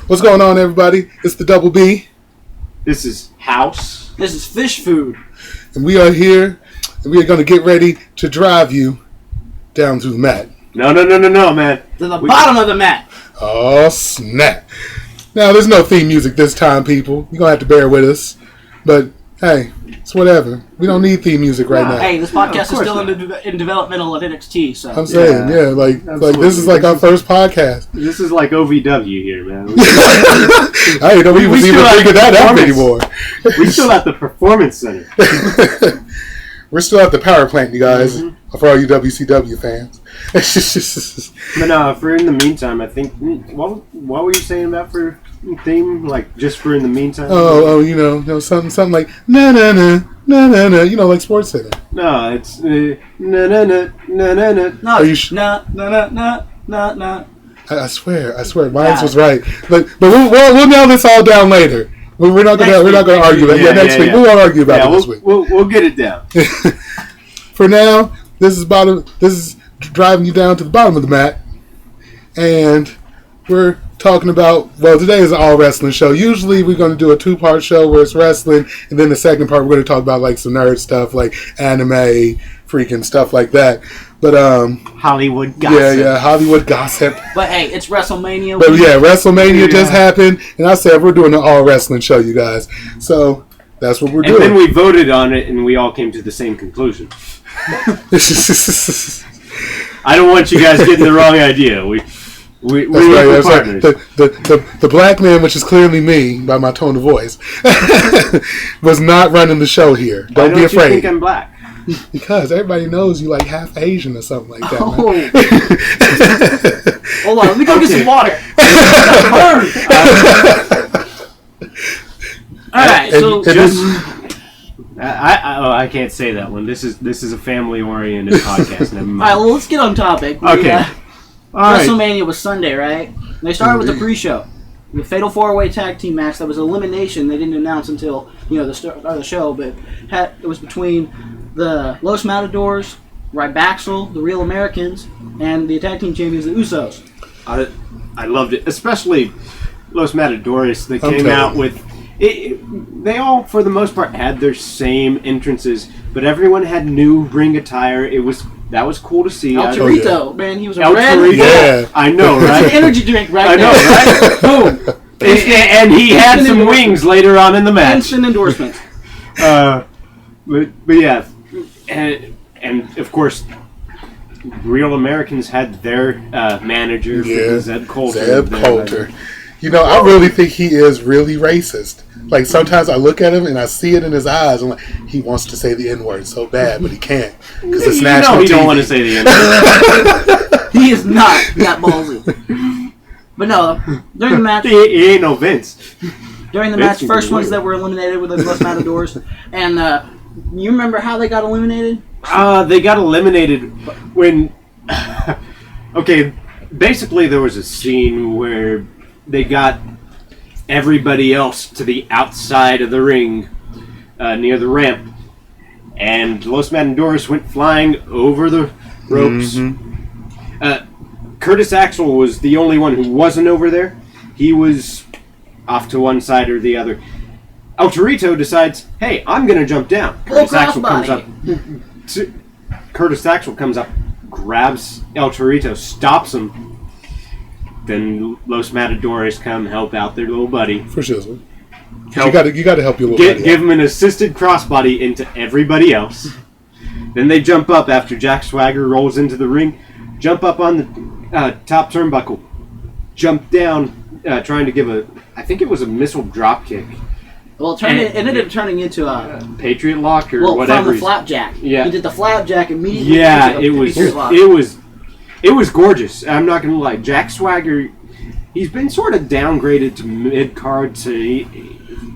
What's going on, everybody? It's the Double B. This is House. This is Fish Food. And we are here, and we are going to get ready to drive you down to the mat. No, man. To the bottom of the mat. Oh, snap. Now, there's no theme music this time, people. You're going to have to bear with us. But, hey, it's whatever. We don't need theme music right now. Hey, this podcast is still in developmental at NXT, so. I'm saying, like this is like our first podcast. This is like OVW here, man. I don't even figure that out anymore. We still at the Performance Center. We're still at the power plant, you guys, for all you WCW fans. But for in the meantime, I think, what were you saying about for theme? Like, just for in the meantime? Oh, something like, na, like Sports Center. No, it's, na. No, are you nah. I swear, mine was right. But we'll nail this all down later. We're not gonna argue about it. Next week we won't argue about it this week. We'll get it down. For now, this is driving you down to the bottom of the mat, and we're talking about, today is an all wrestling show. Usually we're going to do a 2-part show where it's wrestling, and then the second part we're going to talk about like some nerd stuff, like anime, freaking stuff like that. But Hollywood gossip. Yeah, Hollywood gossip. But hey, it's WrestleMania. But yeah, WrestleMania just happened, and I said we're doing an all wrestling show, you guys. So that's what we're doing. And then we voted on it, and we all came to the same conclusion. I don't want you guys getting the wrong idea. We were partners. The black man, which is clearly me by my tone of voice, was not running the show here. Don't be afraid. Why don't you think I'm black? Because everybody knows you like half Asian or something like that. Hold on, let me go get some water. All right, so I can't say that one. This is a family-oriented podcast. Never mind. All right, well, let's get on topic. Okay. WrestleMania was Sunday, right? And they started with the pre-show. The Fatal 4-Way Tag Team match that was elimination. They didn't announce until the start of the show, but it was between the Los Matadors, Rybaxel, the Real Americans, and the tag team champions, the Usos. I loved it, especially Los Matadores. They came out with it. They all, for the most part, had their same entrances, but everyone had new ring attire. That was cool to see. El Torito, man, he was a El red. Torito. Yeah. I know, right? It's an energy drink right there. I know, right? Boom. And he had some wings later on in the match. Instant endorsement. But yeah, and of course, Real Americans had their manager, Zeb Coulter. I really think he is really racist. Like, sometimes I look at him and I see it in his eyes. I'm like, he wants to say the N-word so bad, but he can't. Because it's national TV. He don't want to say the N-word. He is not that ballsy. But no, during the match... He ain't no Vince. During the match, first ones that were eliminated were the Los Matadors. And you remember how they got eliminated? They got eliminated when... Okay, basically there was a scene where they got everybody else to the outside of the ring, near the ramp, and Los Matadores went flying over the ropes. Curtis Axel was the only one who wasn't over there. He was off to one side or the other. El Torito decides, hey, I'm going to jump down. Curtis Axel comes up, grabs El Torito, stops him. Then Los Matadores come help out their little buddy. For sure. You got to help your little buddy. Give him an assisted crossbody into everybody else. Then they jump up after Jack Swagger rolls into the ring. Jump up on the top turnbuckle. Jump down, trying to give I think it was a missile drop kick. Well, it ended up turning into a Patriot Lock or whatever. From the flapjack. Yeah. He did the flapjack immediately. Yeah, it was gorgeous. I'm not gonna lie. Jack Swagger, he's been sort of downgraded to mid card to.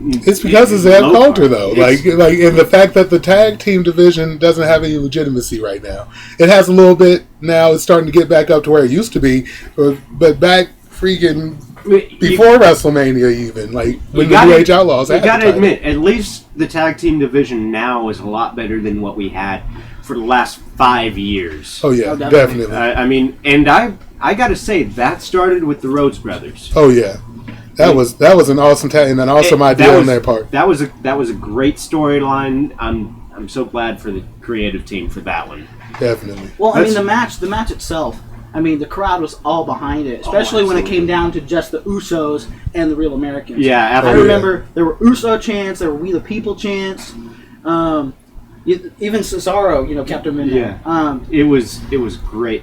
It's because of Zeb Coulter, though. And the fact that the tag team division doesn't have any legitimacy right now. It has a little bit now. It's starting to get back up to where it used to be, but back freaking before WrestleMania, even when the New Age Outlaws. You got to admit, at least the tag team division now is a lot better than what we had for the last 5 years. Oh yeah, definitely. I mean, and I got to say that started with the Rhodes brothers. Oh yeah. That was an awesome tag and an awesome idea on their part. That was a great storyline. I'm so glad for the creative team for that one. Definitely. Well, I mean, the match itself. I mean, the crowd was all behind it, especially when it came down to just the Usos and the Real Americans. Yeah, I remember there were Uso chants, there were We the People chants. Even Cesaro, kept him in there. Yeah. It was great.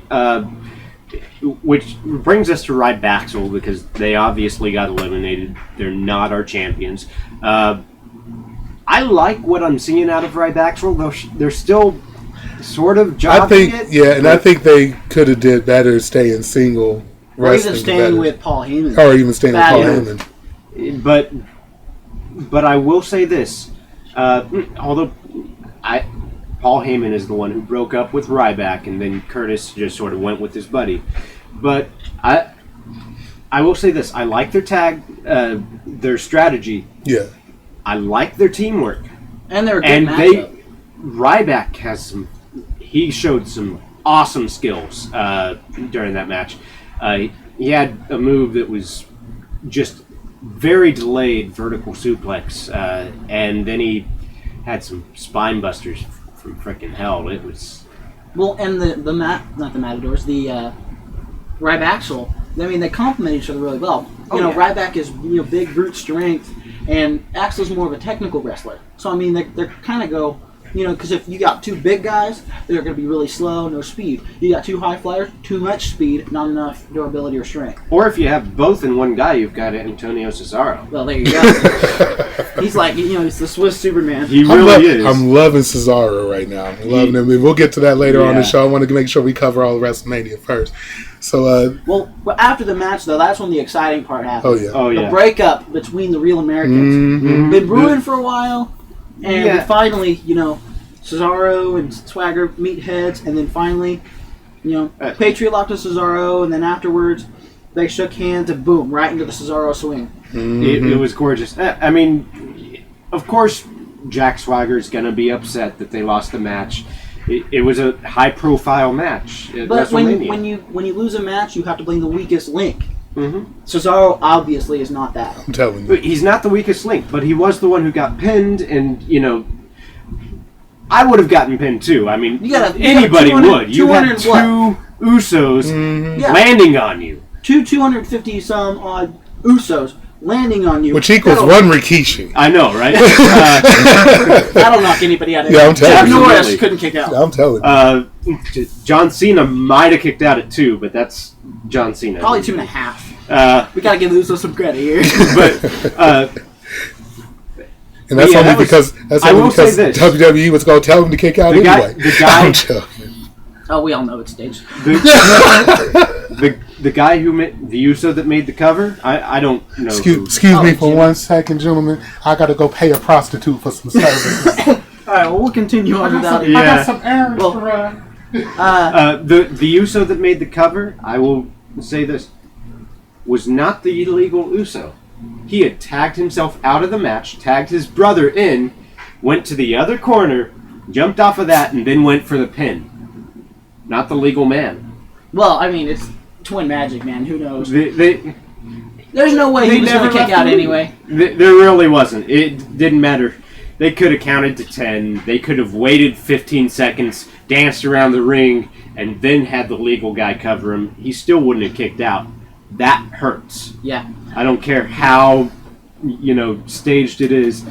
Which brings us to Ryback, because they obviously got eliminated. They're not our champions. I like what I'm seeing out of Ryback, though they're still sort of jogging I think they could have did better staying single wrestling. Or even staying with Paul Heyman. Or even staying with Paul Heyman. But I will say this, although Paul Heyman is the one who broke up with Ryback, and then Curtis just sort of went with his buddy. But I will say this, I like their strategy. Yeah. I like their teamwork. And they're a good matchup. Ryback he showed some awesome skills during that match. He had a move that was just very delayed vertical suplex, and then he had some spine busters from frickin' hell. It was and not the Matadors, the Ryback. I mean, they complement each other really well. Ryback is big brute strength, and Axel's more of a technical wrestler. So I mean, they're kind of go. Because if you got two big guys, they're going to be really slow, no speed. You got two high flyers, too much speed, not enough durability or strength. Or if you have both in one guy, you've got Antonio Cesaro. Well, there you go. He's like, he's the Swiss Superman. He really is. I'm loving Cesaro right now. I'm loving him. We'll get to that later on the show. I want to make sure we cover all of WrestleMania first. So, but after the match, though, that's when the exciting part happened. Oh, yeah. The breakup between the Real Americans. Mm-hmm. Been brewing for a while. And we finally, Cesaro and Swagger meet heads, and then finally, Patriot locked to Cesaro, and then afterwards, they shook hands, and boom, right into the Cesaro swing. Mm-hmm. It was gorgeous. I mean, of course, Jack Swagger is going to be upset that they lost the match. It was a high-profile match at WrestleMania. But when you lose a match, you have to blame the weakest link. Mm-hmm. Cesaro obviously is not that. I'm telling you. He's not the weakest link, but he was the one who got pinned, and, I would have gotten pinned too. I mean, anybody would. You had two Usos landing on you. 250-some odd Usos landing on you. Which equals one Rikishi. I know, right? That'll knock anybody out of I'm telling you. Norris couldn't kick out. I'm telling you. John Cena might have kicked out at 2, but that's John Cena. Probably 2.5. We gotta give Uso some credit here. And that's only because WWE was going to tell him to kick out anyway. I'm joking. Oh, we all know it's staged. The guy who made the Uso that made the cover, I don't know. Excuse me for 1 second, gentlemen. I got to go pay a prostitute for some services. All right, well, we'll continue on without it. I got some errands to run. The Uso that made the cover, I will say this, was not the illegal Uso. He had tagged himself out of the match, tagged his brother in, went to the other corner, jumped off of that, and then went for the pin. Not the legal man. Well, I mean, it's twin magic, man. Who knows? There's no way he was going to kick out anyway. There really wasn't. It didn't matter. They could have counted to 10. They could have waited 15 seconds, danced around the ring, and then had the legal guy cover him. He still wouldn't have kicked out. That hurts. Yeah. I don't care how, staged it is.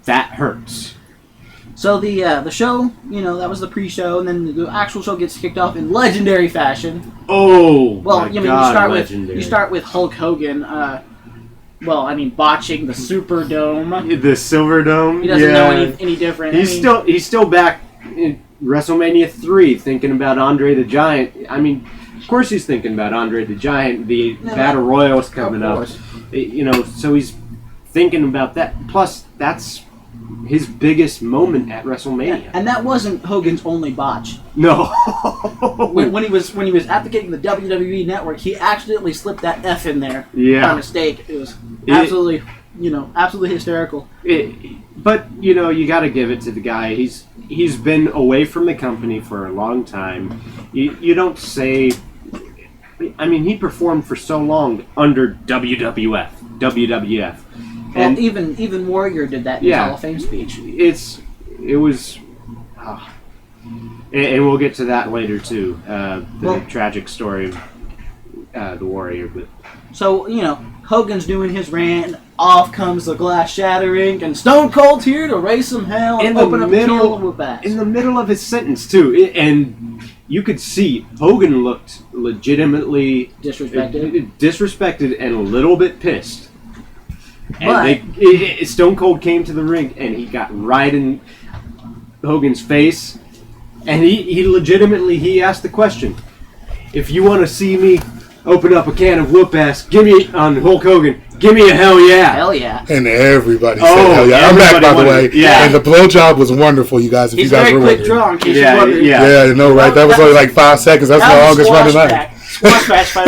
That hurts. So the show, that was the pre-show, and then the actual show gets kicked off in legendary fashion. Oh, well, legendary. You start with Hulk Hogan. Botching the Superdome. The Silverdome. He doesn't know any different. He's still back in WrestleMania 3 thinking about Andre the Giant. I mean, of course he's thinking about Andre the Giant. The Battle Royal is coming up. So he's thinking about that. Plus, that's his biggest moment at WrestleMania. And that wasn't Hogan's only botch. No. when he was advocating the WWE Network, he accidentally slipped that F in there by mistake. It was absolutely hysterical. But you got to give it to the guy. He's been away from the company for a long time. You don't say I mean, he performed for so long under WWF. Well, even Warrior did that in his Hall of Fame speech. It was, and we'll get to that later too. The tragic story of the Warrior. But so Hogan's doing his rant. Off comes the glass shattering, and Stone Cold's here to raise some hell and open up a can of whoop-ass. In the middle of his sentence too, and you could see Hogan looked legitimately disrespected and a little bit pissed. And Stone Cold came to the ring, and he got right in Hogan's face, and he legitimately asked the question: if you want to see me open up a can of whoop-ass, give me on Hulk Hogan. Give me a hell yeah. Hell yeah. And everybody said hell yeah. I'm back, by the way. Yeah. And the blowjob was wonderful, you guys, if you guys remember. He's very quick draw, in case you're wondering. Yeah, you know, right? That was only like 5 seconds. That's the longest running night. Squash match by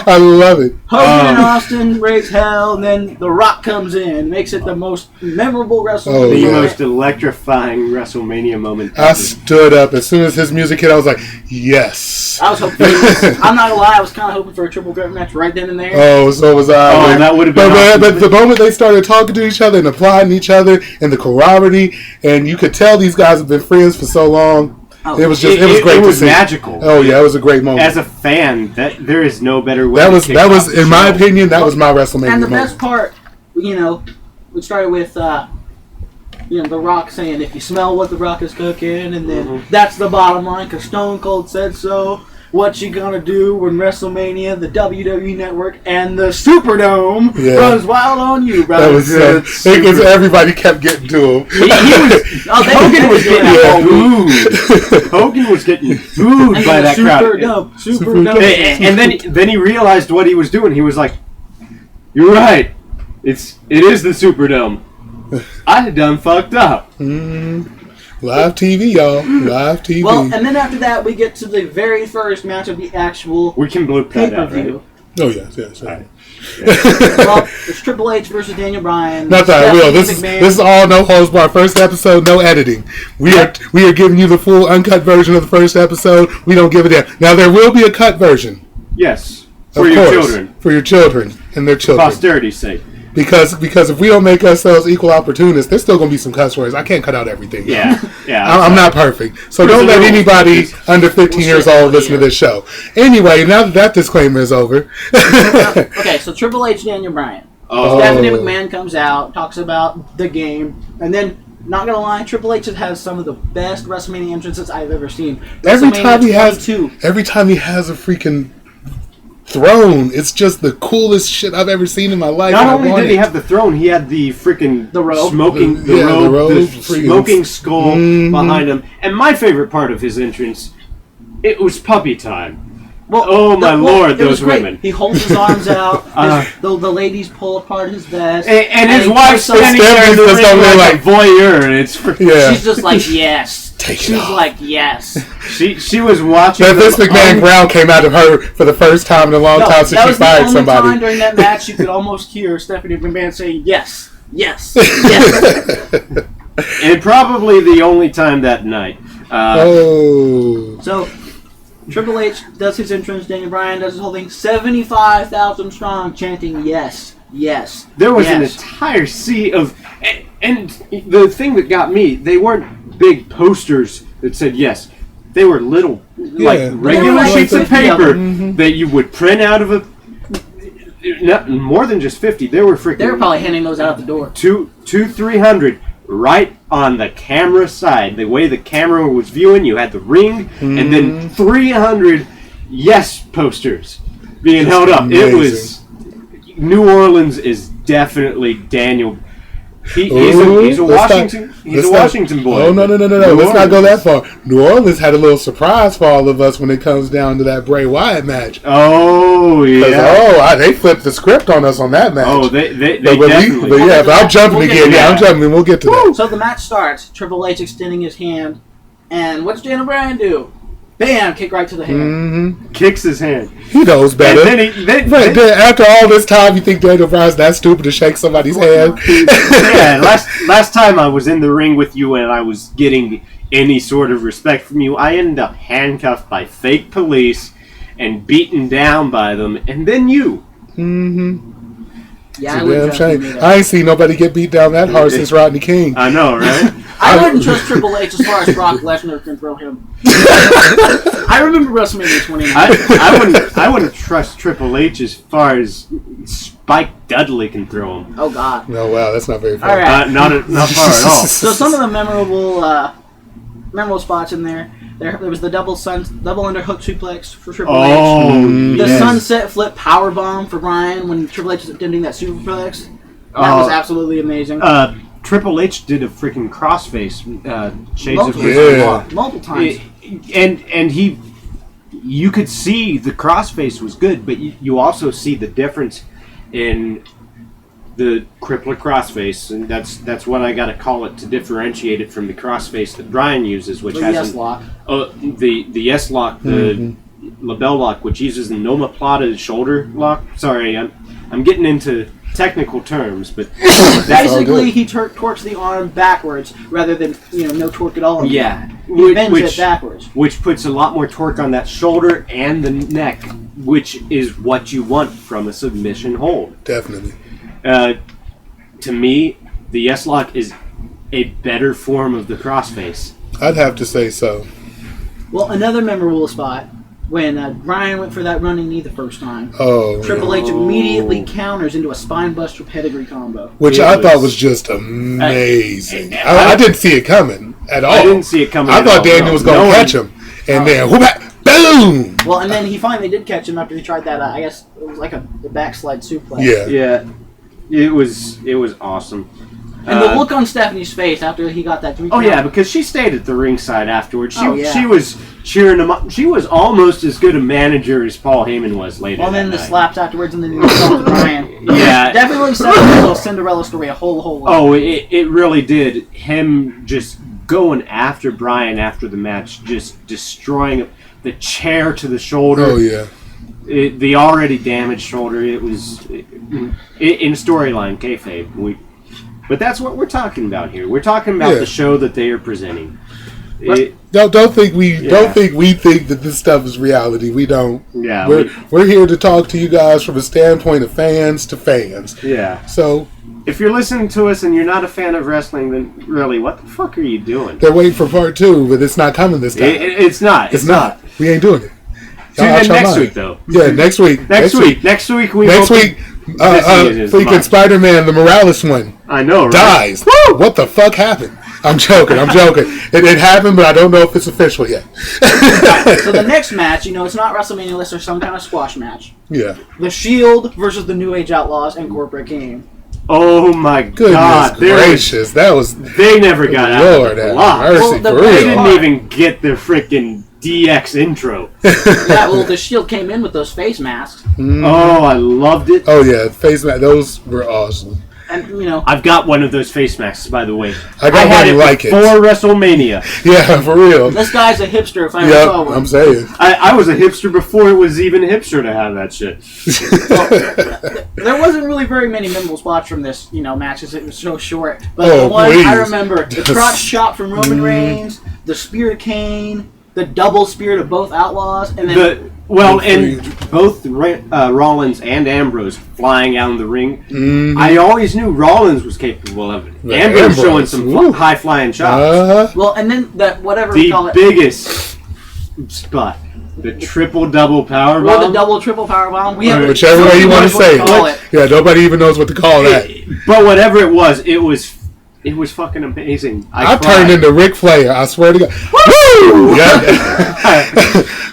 I love it. Hogan and Austin raise hell, and then The Rock comes in, makes it the most memorable WrestleMania. The most electrifying WrestleMania moment. I stood up as soon as his music hit. I was like, yes. I was hoping. I'm not gonna lie. I was kind of hoping for a triple threat match right then and there. Oh, so was I. Oh, that would have been. But the moment they started talking to each other and applauding each other and the camaraderie, and you could tell these guys have been friends for so long. Oh, it was great to see. It was magical. Oh yeah, it was a great moment. As a fan, there is no better way. That was in my opinion, that was my WrestleMania. And the moment. best part, we started with The Rock saying, "If you smell what The Rock is cooking," and then that's the bottom line because Stone Cold said so. What you gonna do when WrestleMania, the WWE Network, and the Superdome runs wild on you, brother? That was because everybody kept getting to him. Hogan was getting booed. Hogan was getting booed by that crowd. Superdome. And then he realized what he was doing. He was like, "You're right. It is the Superdome. I done fucked up." Live TV, y'all. Live TV. Well, and then after that, we get to the very first match of the actual pay-per-view. Oh, yes. Right. Well, it's Triple H versus Daniel Bryan. Not that I will. This is all no holds barred. First episode, no editing. We are giving you the full uncut version of the first episode. We don't give it in. Now there will be a cut version. Yes, for your children. For your children and their children. Posterity's sake. Because if we don't make ourselves equal opportunists, there's still going to be some cuss words. I can't cut out everything. Yeah. I'm not perfect. So don't let anybody under 15 years old listen to this show. Anyway, now that disclaimer is over. Okay, so Triple H, Daniel Bryan. Stephanie McMahon comes out, talks about the game, and then, not going to lie, Triple H has some of the best WrestleMania entrances I've ever seen. Every time he has a freaking throne, it's just the coolest shit I've ever seen in my life. Not only did he have the throne, he had the freaking robe, the smoking skull behind him. And my favorite part of his entrance, it was puppy time. Well, Lord, those women. He holds his arms out. The ladies pull apart his vest, and his wife's standing there in the ring like a voyeur, and she's just like, yes. She's like, yes. She was watching. But Vince McMahon growl came out of her for the first time in a long time since she fired somebody. That was the only time during that match you could almost hear Stephanie McMahon saying, yes, yes, yes. And probably the only time that night. So, Triple H does his entrance, Daniel Bryan does his whole thing, 75,000 strong, chanting, yes, yes. There was an entire sea of... And the thing that got me, they weren't big posters that said yes. They were little, regular sheets of paper that you would print out of not more than just 50. They were freaking... They were probably handing those out the door. 300 right on the camera side. The way the camera was viewing, you had the ring, and then 300 yes posters being held up. Amazing. It was... New Orleans is definitely Daniel... He's a Washington boy. Oh, no. Let's not go that far. New Orleans had a little surprise for all of us when it comes down to that Bray Wyatt match. Oh, yeah. They flipped the script on us on that match. Oh, they definitely. But I'm jumping again. I'm jumping. We'll get to that. So the match starts. Triple H extending his hand. And what's Daniel Bryan do? Bam! Kick right to the hand. Kicks his hand. He knows better. And then after all this time, you think Daniel Bryan's that stupid to shake somebody's hand? Yeah, last time I was in the ring with you and I was getting any sort of respect from you. I ended up handcuffed by fake police and beaten down by them, and then you. Mm-hmm. Yeah, I ain't seen nobody get beat down that hard since Rodney King. I know, right? I wouldn't trust Triple H as far as Brock Lesnar can throw him. I remember WrestleMania 29. I wouldn't trust Triple H as far as Spike Dudley can throw him. Oh God. No, wow, that's not very far. All right. Not far at all. So some of the memorable spots in there. There was the double underhook suplex for Triple H. The yes. sunset flip power bomb for Bryan when Triple H was attempting that superplex. That was absolutely amazing. Triple H did a freaking crossface, Shades of Benoit. Multiple times. And you could see the crossface was good, but you also see the difference in the crippler crossface, and that's what I gotta call it to differentiate it from the crossface that Bryan uses, which has S-lock. The S-lock, the label lock, which uses the omoplata shoulder lock. Sorry, I'm getting into technical terms, but basically he torques the arm backwards rather than no torque at all. Yeah, he bends it backwards, which puts a lot more torque on that shoulder and the neck, which is what you want from a submission hold. Definitely. To me, the S-lock is a better form of the crossface. I'd have to say so. Well, another memorable spot when Bryan went for that running knee the first time. Oh, Triple H immediately counters into a spinebuster pedigree combo, which I thought was just amazing. I didn't see it coming at all. I didn't see it coming. I thought Daniel was going to catch him, and then boom. Well, and then he finally did catch him after he tried that. I guess it was like a backslide suplex. Yeah. It was awesome. And the look on Stephanie's face after he got that 3 count. Oh yeah, because she stayed at the ringside afterwards. She was cheering him up. She was almost as good a manager as Paul Heyman was later. Well, then the night. slaps afterwards, and then he was Bryan. Yeah, definitely set up a little Cinderella story a whole lot. Oh, it really did. Him just going after Bryan after the match, just destroying the chair to the shoulder. Oh yeah. The already damaged shoulder. It was in storyline kayfabe. But that's what we're talking about here. We're talking about the show that they are presenting. Don't think we think that this stuff is reality. We don't. Yeah, we're here to talk to you guys from a standpoint of fans to fans. Yeah. So if you're listening to us and you're not a fan of wrestling, then really, what the fuck are you doing? They're waiting for part 2, but it's not coming this time. It's not. It's not. We ain't doing it. Tune in next week, though. Yeah, next week. Next week. Freaking Spider-Man, the Morales one. I know, right? Dies. Woo! What the fuck happened? I'm joking. It happened, but I don't know if it's official yet. Right, so the next match, it's not WrestleMania unless there's some kind of squash match. Yeah. The Shield versus the New Age Outlaws and Corporate Game. Oh my God! Gracious, they never got out of the block. Mercy, they didn't even get their freaking DX intro. Yeah, well, the Shield came in with those face masks. Mm-hmm. Oh, I loved it. Oh yeah, face mask. Those were awesome. And I've got one of those face masks, by the way. I had it like before WrestleMania. Yeah, for real. This guy's a hipster, if I recall. Yeah, I'm saying. I was a hipster before it was even hipster to have that shit. Well, there wasn't really very many memorable spots from this, match, because it was so short. But the one I remember, the crotch chop from Roman Reigns, the spear of Kane, the double spear to both Outlaws, and then both Rollins and Ambrose flying out in the ring. Mm-hmm. I always knew Rollins was capable of it. Ambrose showing some high flying shots. Well, and then that whatever the we call it, biggest spot, the triple double power bomb, or the double triple power bomb. Whichever way you want to say it. Yeah, nobody even knows what to call that. But whatever it was fucking amazing. I turned into Ric Flair. I swear to God. Woo! Yeah.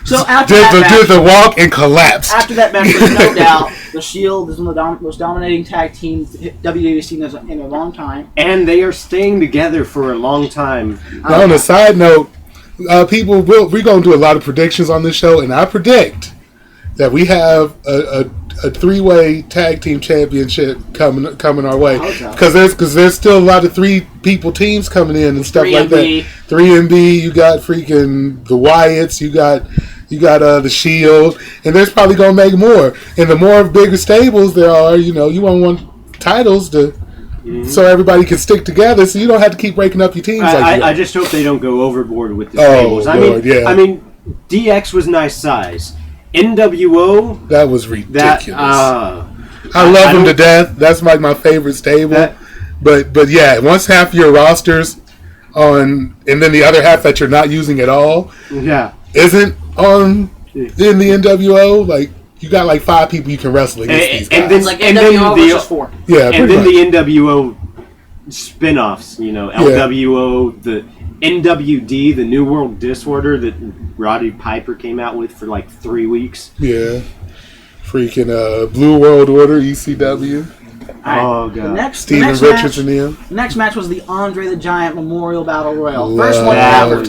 So after did the walk and collapse. After that match, there's no doubt the Shield is one of the most dominating tag teams WWE has seen in a long time, and they are staying together for a long time. Now, on a side note, we're going to do a lot of predictions on this show, and I predict that we have a 3-way tag team championship coming our way, because there's still a lot of 3-people teams coming in and stuff like that. 3MB, you got freaking the Wyatts, you got the Shield, and there's probably gonna make more. And the more bigger stables there are, you want titles to so everybody can stick together, so you don't have to keep breaking up your teams. I just hope they don't go overboard with the tables. tables. Yeah. I mean, DX was nice size. NWO, that was ridiculous. I love them to death. That's like my favorite stable. But yeah, once half your rosters on, and then the other half that you're not using at all, isn't on in the NWO, like. You got like 5 people you can wrestle against these guys. And then like NWO was just 4. Yeah, and then the NWO spin-offs, LWO, the NWD, the New World Disorder that Roddy Piper came out with for like 3 weeks. Yeah. Freaking Blue World Order, ECW. Oh, God. Steven Richards and them. The next match was the Andre the Giant Memorial Battle Royal. First one ever.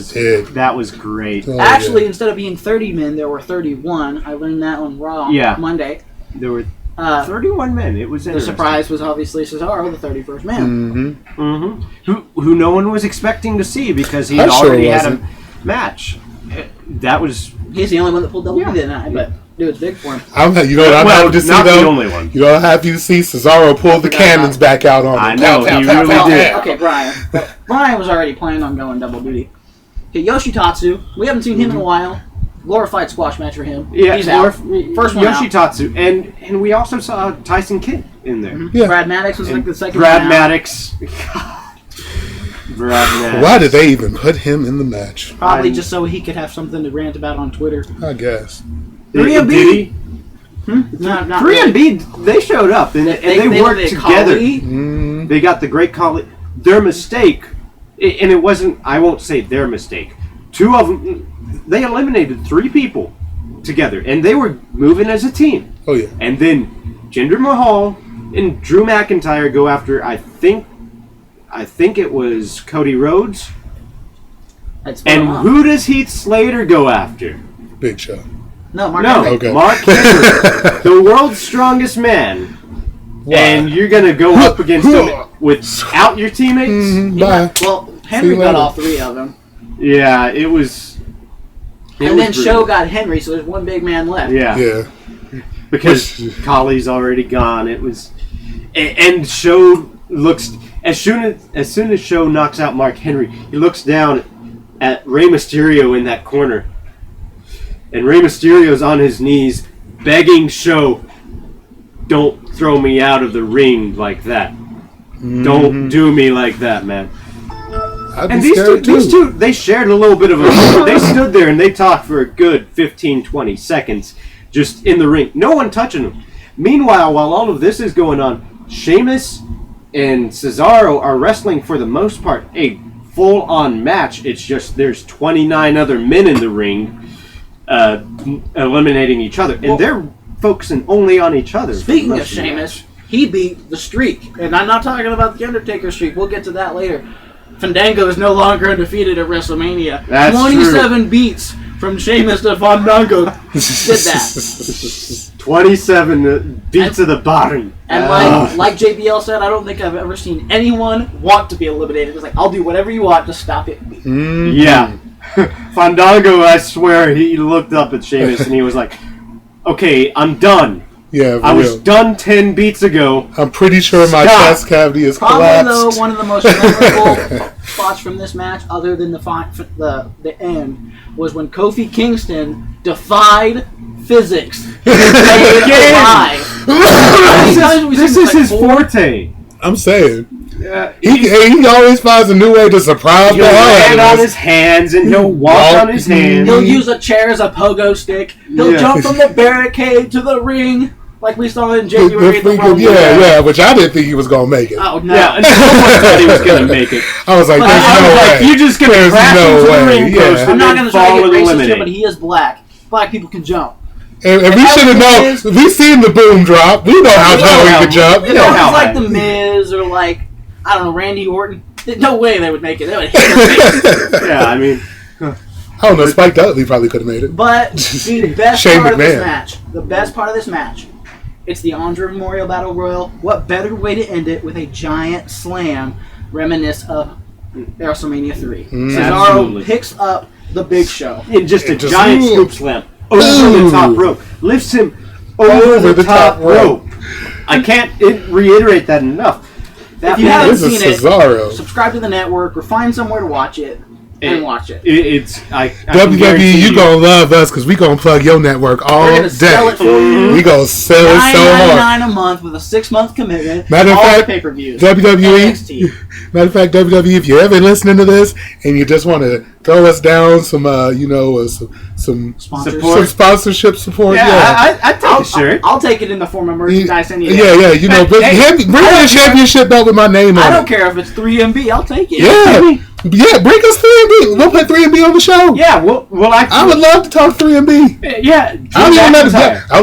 That was great. Oh, actually, instead of being 30 men, there were 31. I learned that on Raw Monday. There were 31 men. It was the surprise was obviously Cesaro, the 31st man. Who no one was expecting to see because he already had a match. He's the only one that pulled double that night, but it was big for him. I'm happy to see, not though. The only one. You're happy to see Cesaro pull the cannons back out on him. I know, he really did. Okay, Brian. Brian was already planning on going double duty. Okay, Yoshitatsu. We haven't seen him in a while. Glorified squash match for him. Yeah, he's out. First one Yoshitatsu. And we also saw Tyson Kidd in there. Yeah. Brad Maddox was like the second Brad Maddox. Brad Maddox. Why did they even put him in the match? Probably just so he could have something to rant about on Twitter. I guess. 3MB? Not 3MB, they showed up and they worked together. They got the great colleague. Their mistake, and it wasn't, I won't say their mistake. 2 of them, they eliminated 3 people together, and they were moving as a team. Oh, yeah. And then Jinder Mahal and Drew McIntyre go after, I think it was Cody Rhodes. And who does Heath Slater go after? Big Show. No, Mark Henry. Okay. Mark Henry, the world's strongest man. Why? And you're going to go up against him without your teammates? Bye. Well, Henry got all 3 of them. Yeah, it was... And then Show got Henry, so there's one big man left. Yeah. Because Colley's already gone. It was... And Show looks... As soon as Show knocks out Mark Henry, he looks down at Rey Mysterio in that corner. And Rey Mysterio's on his knees, begging Show, don't throw me out of the ring like that. Don't do me like that, man. And these two, they shared a little bit of a... They stood there and they talked for a good 15, 20 seconds just in the ring. No one touching them. Meanwhile, while all of this is going on, Sheamus and Cesaro are wrestling for the most part a full-on match. It's just there's 29 other men in the ring eliminating each other. And they're focusing only on each other. Speaking of Sheamus, he beat the streak. And I'm not talking about the Undertaker streak. We'll get to that later. Fandango is no longer undefeated at WrestleMania. That's 27 true. Beats from Sheamus to Fandango did that. 27 beats of the bottom. And like JBL said, I don't think I've ever seen anyone want to be eliminated. It's like, I'll do whatever you want, just stop it. Yeah. Fandango, I swear, he looked up at Sheamus and he was like, okay, I'm done. Yeah, I was done 10 beats ago. I'm pretty sure my chest cavity is collapsed. Probably, though, one of the most memorable spots from this match, other than the end, was when Kofi Kingston defied physics. This is his forte. I'm saying. Yeah, he always finds a new way to surprise the hell out of us. He'll land on his hands and he'll walk on his hands. He'll use a chair as a pogo stick. He'll jump from the barricade to the ring. Like we saw in January. Which I didn't think he was going to make it. Oh, no. Yeah, no one thought he was going to make it. I was like, there's no way. You just going to crash into the ring post I'm not going to try to get racist eliminate. here, but he is black. Black people can jump. And we should have known. We've seen the boom drop. We know how tall he could jump. If it was like The Miz or like, I don't know, Randy Orton, no way they would make it. They would hit their face. Yeah, I mean... I don't know, Spike Dudley probably could have made it. But the best part of this match, it's the Andre Memorial Battle Royal. What better way to end it with a giant slam reminiscent of WrestleMania 3. Cesaro picks up the Big Show. In just a giant scoop slam over the top rope. Lifts him over the top rope. I can't reiterate that enough. If you haven't This is seen it, Cesaro. subscribe to the network or find somewhere to watch it and watch it. I WWE, you gonna love us because we gonna plug your network all We're day. gonna sell it for you. We gonna sell it so hard. $9.99 a month with a 6-month commitment. Matter of all fact, the pay-per-views. WWE. NXT. Matter of fact, WWE, if you're ever listening to this and you just want to throw us down some, some sponsorship support, I'd take a shirt. I'll take it in the form of merchandise any day. Yeah, you know, bring me a championship belt with my name on it. I don't care if it's 3MB. I'll take it. Yeah, bring us 3MB. We'll put 3MB on the show. Yeah, I would love to talk 3MB. Yeah, I'll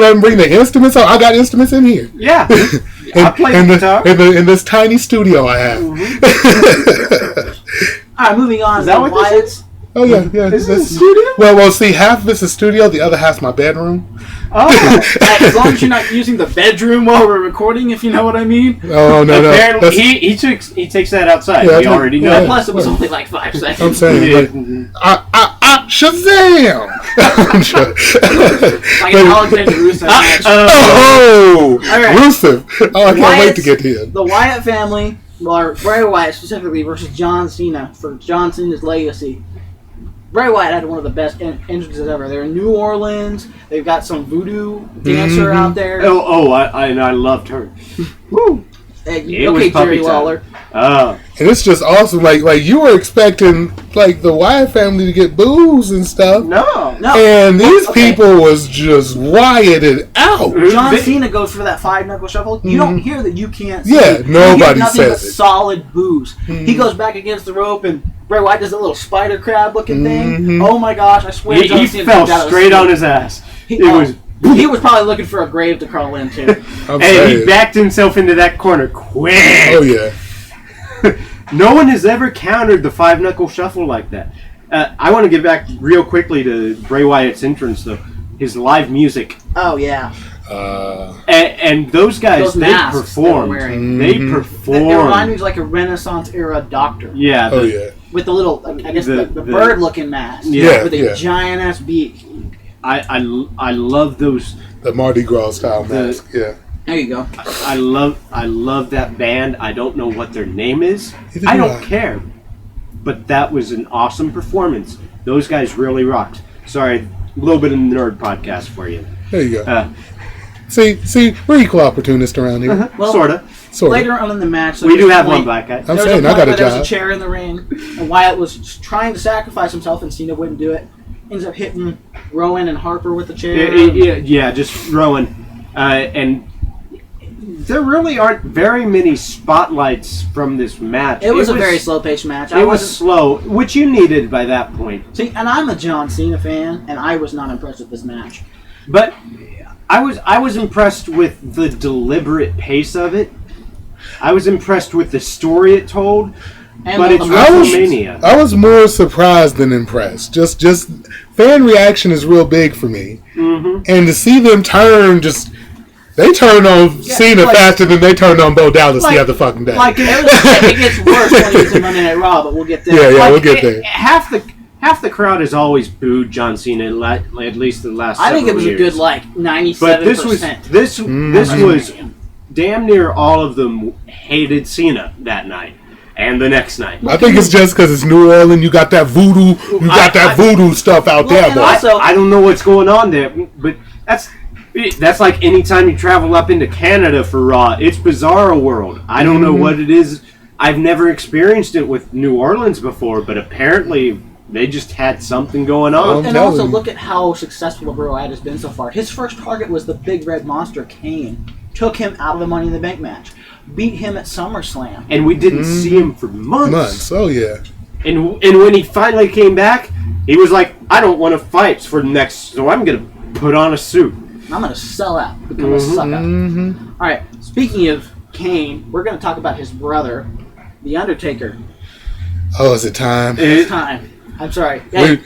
let them bring the instruments. I got instruments in here. Yeah, I'll play the guitar in this tiny studio I have. All right, moving on. Is that what this is? Oh yeah. Is this a studio? Well, see, half of it's a studio, the other half's my bedroom. Oh, as long as you're not using the bedroom while we're recording, if you know what I mean. Oh no. Apparently, he takes that outside. Yeah, we already know. And plus, it was only like 5 seconds. I'm saying, Shazam! Like an Alexander Rusev match. Oh, right. Rusev! Oh, I can't wait to get to him. The Wyatt family, or Bray Wyatt specifically, versus John Cena for John Cena's legacy. Bray Wyatt had one of the best entrances ever. They're in New Orleans. They've got some voodoo dancer out there. I loved her. Woo! Okay, Jerry Lawler. And it's just awesome. Like you were expecting like the Wyatt family to get booze and stuff. No. And these people was just Wyatted out. John Cena goes for that 5-knuckle shuffle. You don't hear that. You can't. Yeah, nobody says says but it. Solid booze. He goes back against the rope and Bray Wyatt does a little spider crab looking thing. Oh my gosh! I swear, he fell straight on his ass. He was probably looking for a grave to crawl into. And he backed himself into that corner quick. Oh yeah. No one has ever countered the 5-knuckle shuffle like that. I want to get back real quickly to Bray Wyatt's entrance, though. His live music. Oh yeah. And those guys, they perform. They perform. It reminds me of like a Renaissance era doctor. Yeah. Oh yeah. With the little, I guess the bird looking mask. Yeah. With a giant ass beak. I love those. The Mardi Gras style mask. Yeah. There you go. I love that band. I don't know what their name is. I don't care. But that was an awesome performance. Those guys really rocked. Sorry, a little bit of nerd podcast for you. There you go. See, we're equal opportunists around here. Well, sorta. Later on in the match, we do have one black guy. I'm saying I got a job. There was a chair in the ring, and Wyatt was trying to sacrifice himself, and Cena wouldn't do it. Ends up hitting Rowan and Harper with the chair. Yeah, just Rowan. And there really aren't very many spotlights from this match. It was a very slow-paced match. It was slow, which you needed by that point. See, and I'm a John Cena fan, and I was not impressed with this match. But I was impressed with the deliberate pace of it. I was impressed with the story it told. But it's WrestleMania. I was more surprised than impressed. Just fan reaction is real big for me. Mm-hmm. And to see them they turned on Cena faster than they turned on Bo Dallas the other fucking day. It gets worse when he's in Monday Night Raw, but we'll get there. Yeah, we'll get there. Half the crowd has always booed John Cena, at least the last. I think it was years. A good 97%. But this was damn near all of them hated Cena that night. And the next night. I think it's just because it's New Orleans. You got that voodoo. You got that voodoo stuff out there. But I don't know what's going on there. But that's like anytime you travel up into Canada for Raw. It's Bizarro World. I don't know what it is. I've never experienced it with New Orleans before, but apparently they just had something going on. And also look at how successful Bray Wyatt has been so far. His first target was the big red monster, Kane. Took him out of the Money in the Bank match. Beat him at SummerSlam. And we didn't see him for months. Oh, yeah. And when he finally came back, he was like, I don't want to fight for the next, so I'm going to put on a suit. I'm going to sell out, become a suck up. All right, speaking of Kane, we're going to talk about his brother, The Undertaker. Oh, is it time? It's time. I'm sorry. Hey,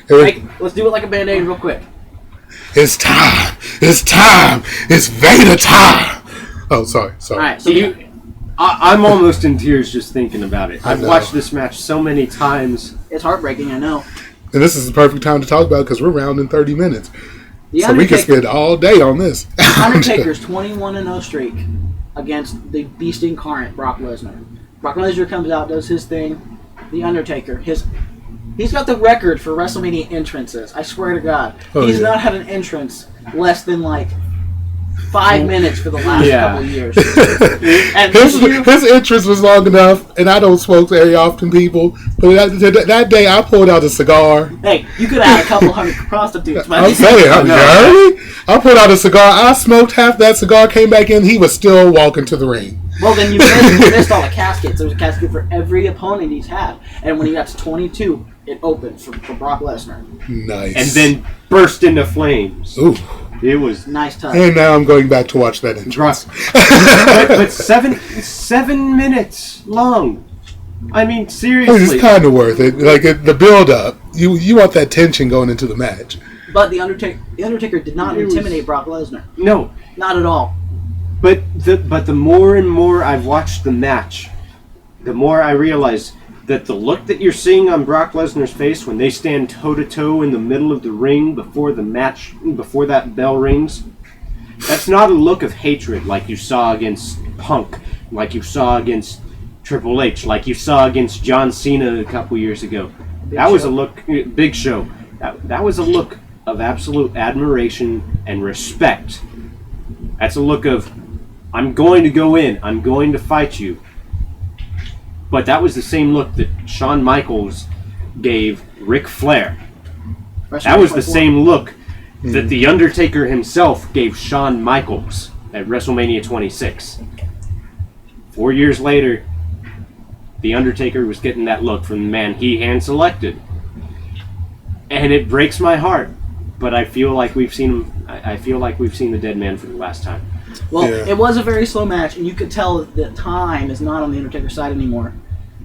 let's do it like a Band-Aid real quick. It's time. It's time. It's Vader time. Oh, sorry. All right, so I'm almost in tears just thinking about it. I've watched this match so many times. It's heartbreaking, I know. And this is the perfect time to talk about it because we're rounding 30 minutes. So we can spend all day on this. Undertaker's 21-0 streak against the Beast Incarnate, Brock Lesnar. Brock Lesnar comes out, does his thing. The Undertaker, he's got the record for WrestleMania entrances. I swear to God, he's not had an entrance less than like 5 minutes for the last couple of years. And his entrance was long enough, and I don't smoke very often, people. But that day, I pulled out a cigar. Hey, you could have had a couple hundred prostitutes. I'm saying, I pulled out a cigar. I smoked half that cigar, came back in. He was still walking to the ring. Well, then you missed all the caskets. There's a casket for every opponent he's had. And when he got to 22, it opened for Brock Lesnar. Nice. And then burst into flames. Ooh. It was nice touch. And now I'm going back to watch that entrance. but 7 minutes long. I mean, seriously. It's kind of worth it. Like the build up. You want that tension going into the match. But the Undertaker did not intimidate Brock Lesnar. No, not at all. But the more and more I've watched the match, the more I realize that the look that you're seeing on Brock Lesnar's face when they stand toe-to-toe in the middle of the ring before the match, before that bell rings, that's not a look of hatred like you saw against Punk, like you saw against Triple H, like you saw against John Cena a couple years ago. That was a look, Big Show. That was a look of absolute admiration and respect. That's a look of, I'm going to go in, I'm going to fight you. But that was the same look that Shawn Michaels gave Ric Flair. That was the same look that The Undertaker himself gave Shawn Michaels at WrestleMania 26. 4 years later, The Undertaker was getting that look from the man he hand-selected. And it breaks my heart. But I feel like we've seen him. I feel like we've seen the dead man for the last time. Well, It was a very slow match, and you could tell that time is not on the Undertaker's side anymore.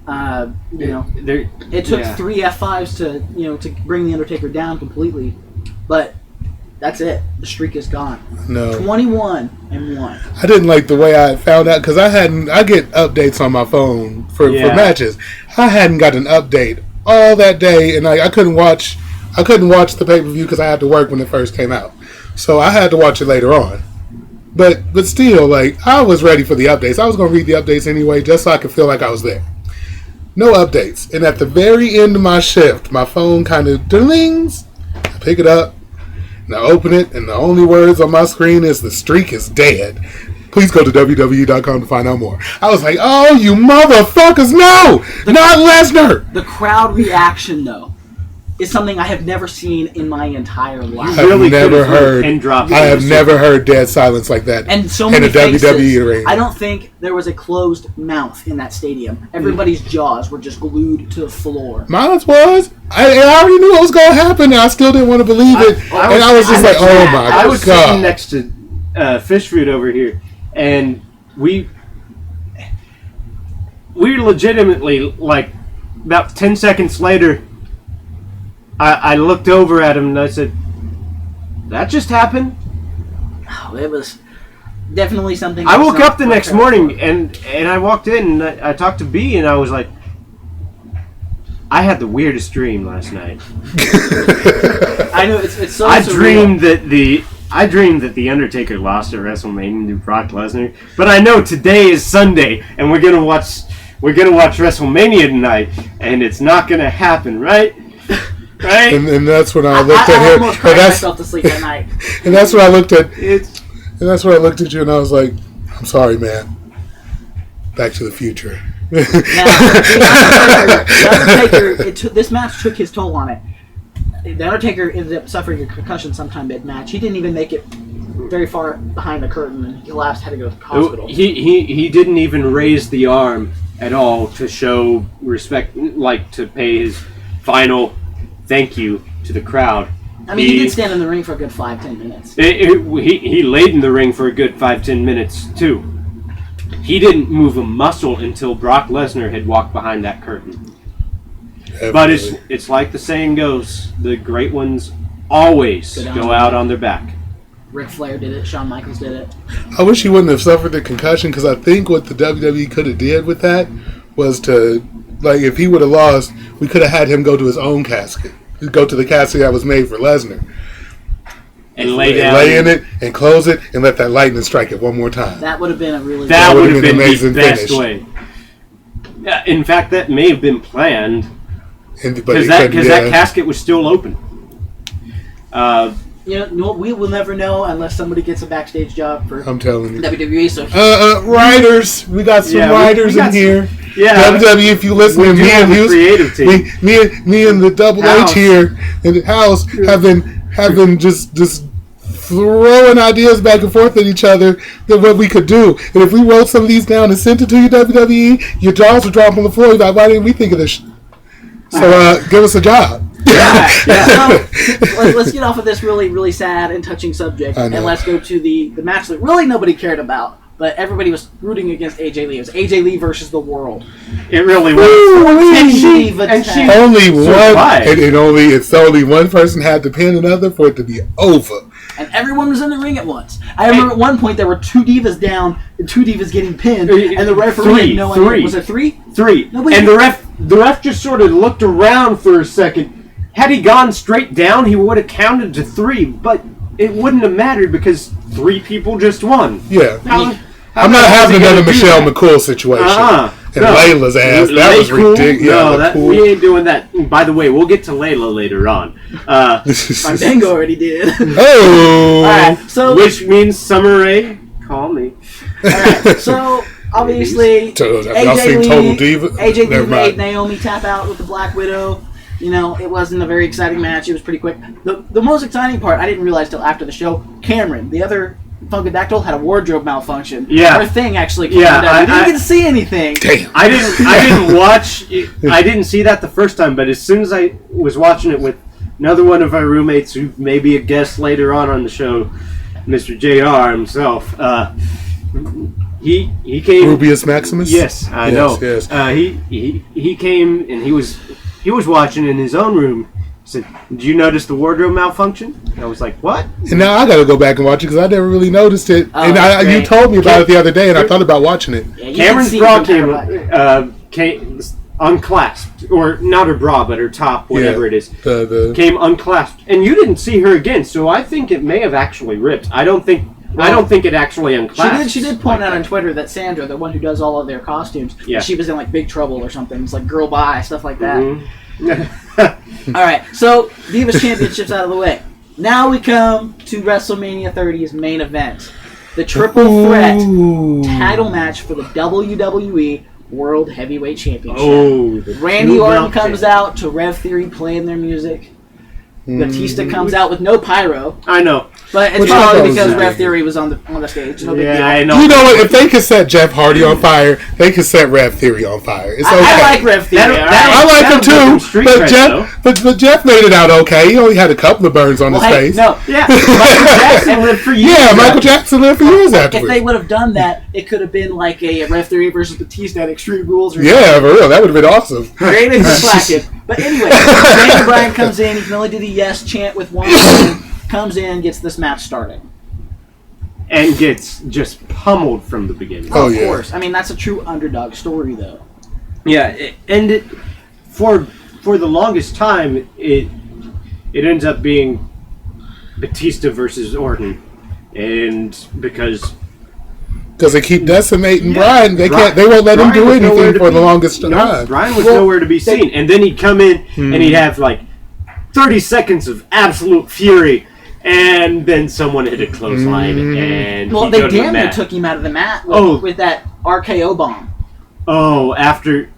It took 3 F5s to bring the Undertaker down completely, but that's it. The streak is gone. No, 21-1. I didn't like the way I found out because I get updates on my phone for matches. I hadn't got an update all that day, and I couldn't watch the pay-per-view because I had to work when it first came out, so I had to watch it later on. But still, like, I was ready for the updates. I was going to read the updates anyway just so I could feel like I was there. No updates. And at the very end of my shift, my phone kind of dings. I pick it up, and I open it, and the only words on my screen is, "The streak is dead. Please go to WWE.com to find out more." I was like, oh, you motherfuckers, no! Not Lesnar! The crowd reaction, though, is something I have never seen in my entire life. I have never heard dead silence like that and so many in a faces. WWE ring. I don't think there was a closed mouth in that stadium. Everybody's jaws were just glued to the floor. Mine was. I already knew what was going to happen, and I still didn't want to believe it. I was just like, oh my God. I was sitting next to Fish Food over here, and we legitimately, like, about 10 seconds later, I looked over at him and I said, "That just happened?" Oh, it was definitely something. I woke up the next morning and I walked in and I talked to B and I was like, "I had the weirdest dream last night." I know it's so. I dreamed that the Undertaker lost at WrestleMania to Brock Lesnar, but I know today is Sunday and we're gonna watch WrestleMania tonight, and it's not gonna happen, right? Right? And that's when I looked at him. I almost cried myself to sleep at night. And that's when I looked at you and I was like, "I'm sorry, man. Back to the future." Now, the Undertaker, this match took his toll on it. The Undertaker ended up suffering a concussion sometime mid-match. He didn't even make it very far behind the curtain, and he collapsed, had to go to the hospital. He didn't even raise the arm at all to show respect, like to pay his final thank you to the crowd. I mean, he did stand in the ring for a good 5-10 minutes. He laid in the ring for a good 5-10 minutes, too. He didn't move a muscle until Brock Lesnar had walked behind that curtain. Definitely. But it's like the saying goes, the great ones always go out on their back. Ric Flair did it. Shawn Michaels did it. I wish he wouldn't have suffered the concussion, because I think what the WWE could have did with that was to, like, if he would have lost, we could have had him go to his own casket. Go to the casket that was made for Lesnar. And lay down. Lay in it and close it and let that lightning strike it one more time. That would have been a really That would have been the amazing best finish. Way. Yeah, in fact, that may have been planned But because that casket was still open. We will never know unless somebody gets a backstage job for I'm telling you. WWE. So writers, we got some writers in here. Yeah, WWE, if you listen to me and creative team. me and the Double H here in the house have been just throwing ideas back and forth at each other that what we could do. And if we wrote some of these down and sent it to you, WWE, your jaws would drop on the floor. You'd be like, why didn't we think of this? So give us a job. So let's get off of this really, really sad and touching subject, and let's go to the match that really nobody cared about, but everybody was rooting against AJ Lee. It was AJ Lee versus the world. It really was. And she it's only one person had to pin another for it to be over. And everyone was in the ring at once. I remember at one point there were 2 divas down and 2 divas getting pinned, and the referee had no idea. Was it 3? 3. And the ref just sort of looked around for a second. Had he gone straight down, he would have counted to 3, but it wouldn't have mattered because 3 people just won. Yeah. I'm not having another Michelle McCool situation. And Layla's ass. That was ridiculous. No, we ain't doing that. By the way, we'll get to Layla later on. Fandango already did. Oh! Alright, so... Which means Summer Rae, call me. Alright, so... Obviously, AJ Lee made Naomi tap out with the Black Widow. You know, it wasn't a very exciting match. It was pretty quick. The most exciting part, I didn't realize till after the show, Cameron, the other Funkadactyl, had a wardrobe malfunction. Yeah. Her thing actually came down. I didn't get to see anything. Damn. I didn't watch it. I didn't see that the first time, but as soon as I was watching it with another one of our roommates who may be a guest later on the show, Mr. JR himself, he came... Rubius Maximus? Yes, I know. Yes. He came and he was watching in his own room. He said, "Did you notice the wardrobe malfunction?" And I was like, "What?" And now I got to go back and watch it because I never really noticed it. And you told me about it the other day, and I thought about watching it. Yeah, Cameron's bra came unclasped, or not her bra, but her top, whatever it is, came unclasped, and you didn't see her again. So I think it may have actually ripped. I don't think it actually unclasped. She did point out on Twitter that Sandra, the one who does all of their costumes, she was in like big trouble or something. It's like Girl Bye, stuff like that. Mm-hmm. All right, so Divas Championships out of the way. Now we come to WrestleMania 30's main event, the Triple Threat title match for the WWE World Heavyweight Championship. Randy Orton comes out to Rev Theory playing their music. Batista comes out with no pyro. I know. But it's probably because Rev Theory was on the stage. No big deal. I know. You know what? If they could set Jeff Hardy on fire, they could set Rev Theory on fire. It's okay. I like Rev Theory. I like him too. But Jeff made it out okay. He only had a couple of burns on his face. No. Yeah. Michael Jackson lived for years. Yeah, Michael Jackson lived for years afterwards. If they would have done that, it could have been like a Rev Theory versus Batista at Extreme Rules. Or yeah, for real. That would have been awesome. Great and slacking. But anyway, Daniel Bryan comes in. He can only do the yes chant with one hand. Comes in, gets this match started. And gets just pummeled from the beginning. Of course. I mean, that's a true underdog story, though. Yeah, for the longest time, it ends up being Batista versus Orton, and because they keep decimating Bryan, they won't let him do anything for the longest time. Bryan was nowhere to be seen, and then he'd come in and he'd have like 30 seconds of absolute fury. And then someone hit a clothesline, and they damn near took him out of the mat with that RKO bomb. Oh, after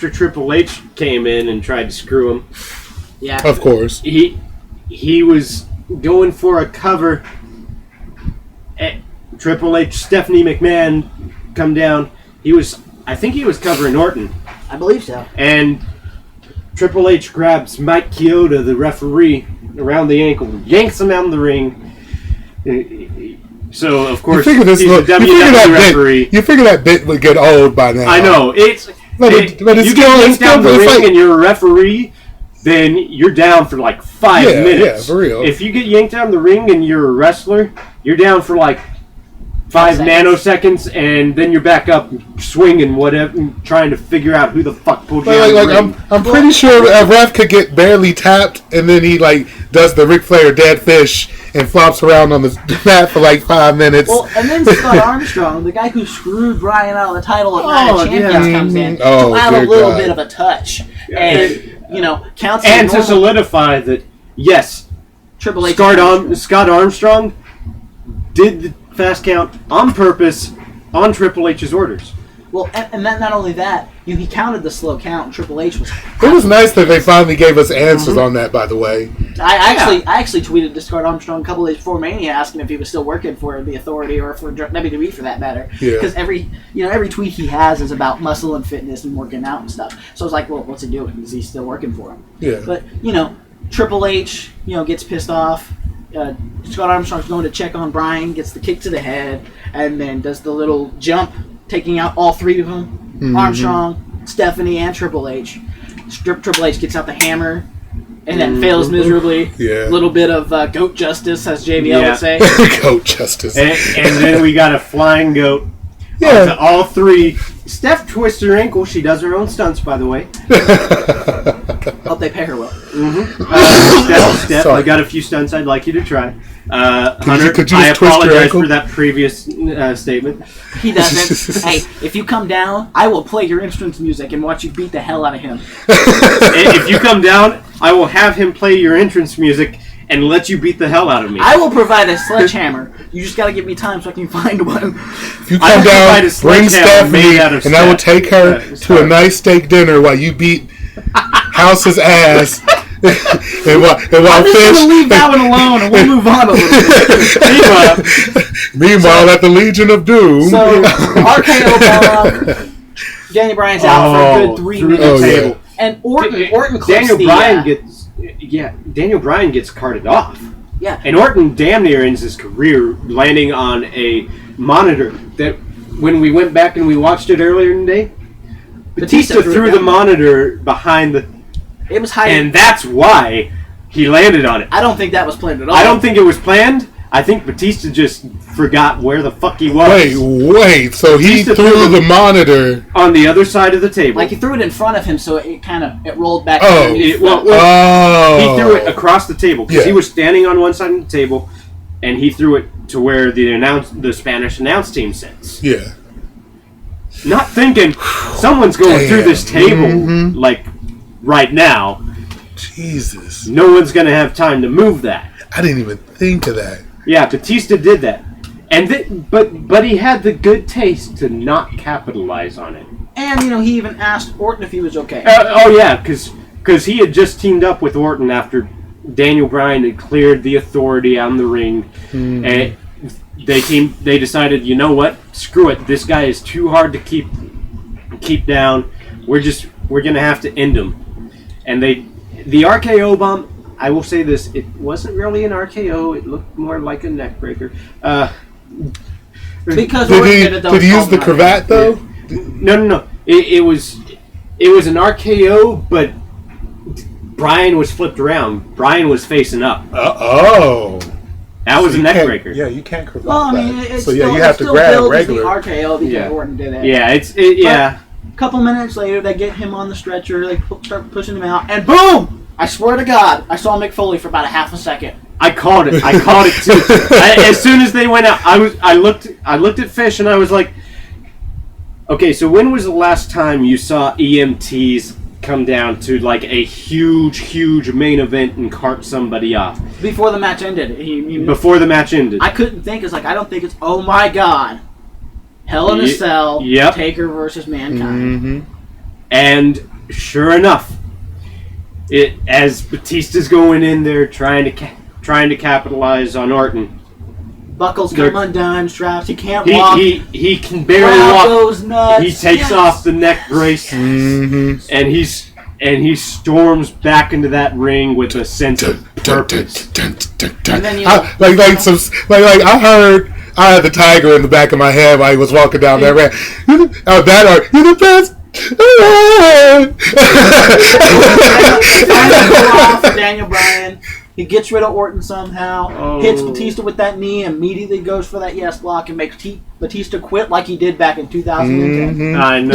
Triple H came in and tried to screw him. Yeah, of course. He was going for a cover. Triple H, Stephanie McMahon, come down. I think he was covering Orton. I believe so. And Triple H grabs Mike Chioda, the referee, around the ankle, yanks him out of the ring. So, of course, he's a WWE referee. You figure that bit would get old by now. I know. You get yanked down the ring and you're a referee, then you're down for like 5 minutes. Yeah, for real. If you get yanked down the ring and you're a wrestler, you're down for like 5 seconds. nanoseconds, and then you're back up swinging, whatever, trying to figure out who the fuck pulled you out of the ring. I'm pretty sure a ref could get barely tapped, and then he does the Ric Flair dead fish and flops around on the mat for 5 minutes. Well, and then Scott Armstrong, the guy who screwed Brian out of the title at Night of Champions, comes in to add a little bit of a touch, and counts. And to solidify that, yes, Triple H Scott Armstrong did the fast count on purpose on Triple H's orders. Well, and then not only that, he counted the slow count. And Triple H was. It was nice that they finally gave us answers on that. By the way, I actually tweeted to Scott Armstrong a couple days before Mania asking if he was still working for the Authority or for WWE for that matter. Because every tweet he has is about muscle and fitness and working out and stuff. So I was like, well, what's he doing? Is he still working for him? Yeah. But Triple H gets pissed off. Scott Armstrong's going to check on Brian, gets the kick to the head, and then does the little jump, taking out all three of them. Mm-hmm. Armstrong, Stephanie, and Triple H. Triple H gets out the hammer and then fails miserably. Yeah. A little bit of goat justice, as JBL would say. Goat justice. And then we got a flying goat. To all three. Steph twists her ankle. She does her own stunts, by the way. Hope they pay her well. Mm-hmm. Steph, I got a few stunts I'd like you to try. Hunter, could you I just twist your apologize ankle? for that previous statement. He doesn't. Hey, if you come down, I will play your instruments music and watch you beat the hell out of him. If you come down, I will have him play your entrance music and let you beat the hell out of me. I will provide a sledgehammer. You just gotta give me time so I can find one. If you come down, bring Stephanie, and I will take her to a nice steak dinner while you beat House's ass. and while I'm just Fish, gonna leave that one alone and we'll move on a little bit. Meanwhile, at the Legion of Doom. So, RKO bomb. Daniel Bryan's out for a good 3 minutes. Yeah. And Orton clips Daniel Bryan gets carted off. Yeah. And Orton damn near ends his career landing on a monitor that when we went back and we watched it earlier in the day, Batista threw the monitor behind the... It was hiding. And that's why he landed on it. I don't think that was planned at all. I don't think it was planned. I think Batista just forgot where the fuck he was. Wait. So he threw the monitor on the other side of the table. Like he threw it in front of him, so it rolled back. He threw it across the table because he was standing on one side of the table, and he threw it to where the Spanish announce team sits. Yeah. Not thinking someone's going through this table right now. Jesus. No one's gonna have time to move that. I didn't even think of that. Yeah, Batista did that, and but he had the good taste to not capitalize on it. And he even asked Orton if he was okay. Because he had just teamed up with Orton after Daniel Bryan had cleared the Authority out in the ring, and they decided, you know what, screw it, this guy is too hard to keep down. We're gonna have to end him, and the RKO bomb. I will say this: it wasn't really an RKO. It looked more like a neck breaker. Because did he use the cravat though? No. It was an RKO, but Bryan was flipped around. Bryan was facing up. That was a neck breaker. Yeah, you can't cravat. Well, I mean, you have to grab regular RKO because Orton did it. Yeah, A couple minutes later, they get him on the stretcher. They start pushing him out, and boom! I swear to God, I saw Mick Foley for about a half a second. I called it too. As soon as they went out, I looked at Fish and I was like, okay, so when was the last time you saw EMTs come down to like a huge main event and cart somebody off? Before the match ended. Before the match ended. I couldn't think. It's like, I don't think it's, oh my God. Hell in a Cell, Taker versus Mankind. Mm-hmm. And sure enough, as Batista's going in there trying to capitalize on Orton. Buckles come undone, straps, he can't walk. He can barely walk. Goes nuts. He takes off the neck brace, and he storms back into that ring with a sense of purpose. And then I heard. I had the tiger in the back of my head while he was walking down that ramp. You're the best. Daniel Bryan. He gets rid of Orton somehow, hits Batista with that knee, immediately goes for that yes block, and makes Batista quit like he did back in 2010. Mm-hmm. I know.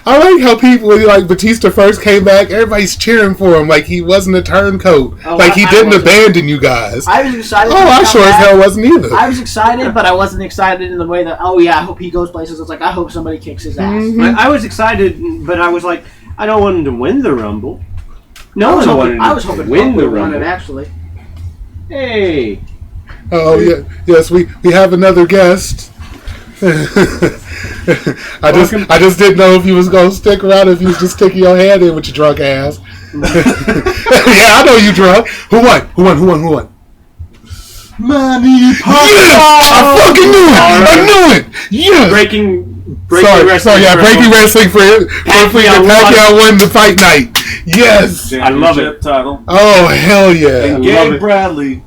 I like how people, like, Batista first came back, everybody's cheering for him like he wasn't a turncoat. Like he didn't abandon you guys. I was excited. I sure as hell wasn't either. I was excited, but I wasn't excited in the way that, oh yeah, I hope he goes places. It's like, I hope somebody kicks his ass. Mm-hmm. I was excited, but I was like, I don't want him to win the Rumble. I was hoping win the won Rumble. it, actually. Hey. Oh yeah, yes, we have another guest. I just didn't know if you was gonna stick around, if you was just sticking your hand in with your drunk ass. Yeah, I know you drunk. Who won? Money Pop. Yes! I fucking knew it. I knew it. Yes. Breaking Breaking wrestling for Pacquiao won the fight night. Yes. I love it. Title. Oh hell yeah. And Gabe Bradley,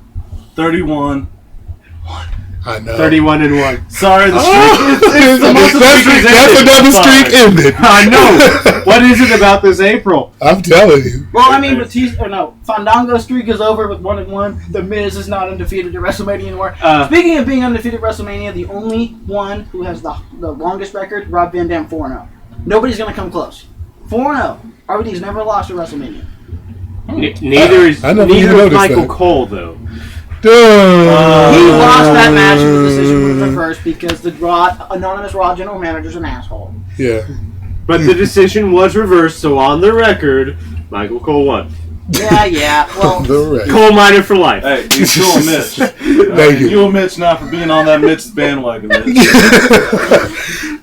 31. I know. 31-1. Sorry, the streak. That's another streak ended. I know. What is it about this April? I'm telling you. Well, I mean, Fandango's streak is over with 1-1. The Miz is not undefeated at WrestleMania anymore. Speaking of being undefeated at WrestleMania, the only one who has the longest record, Rob Van Dam, 4-0. Nobody's going to come close. 4-0. RVD's never lost at WrestleMania. Neither is Michael Cole, though. He lost that match with the decision was reversed because the anonymous Raw general manager's an asshole. Yeah. But the decision was reversed, so on the record, Michael Cole won. Yeah. Well, Coal miner for life. Hey, you and Mitch. Thank you. You and Mitch not for being on that Mitch bandwagon, Mitch.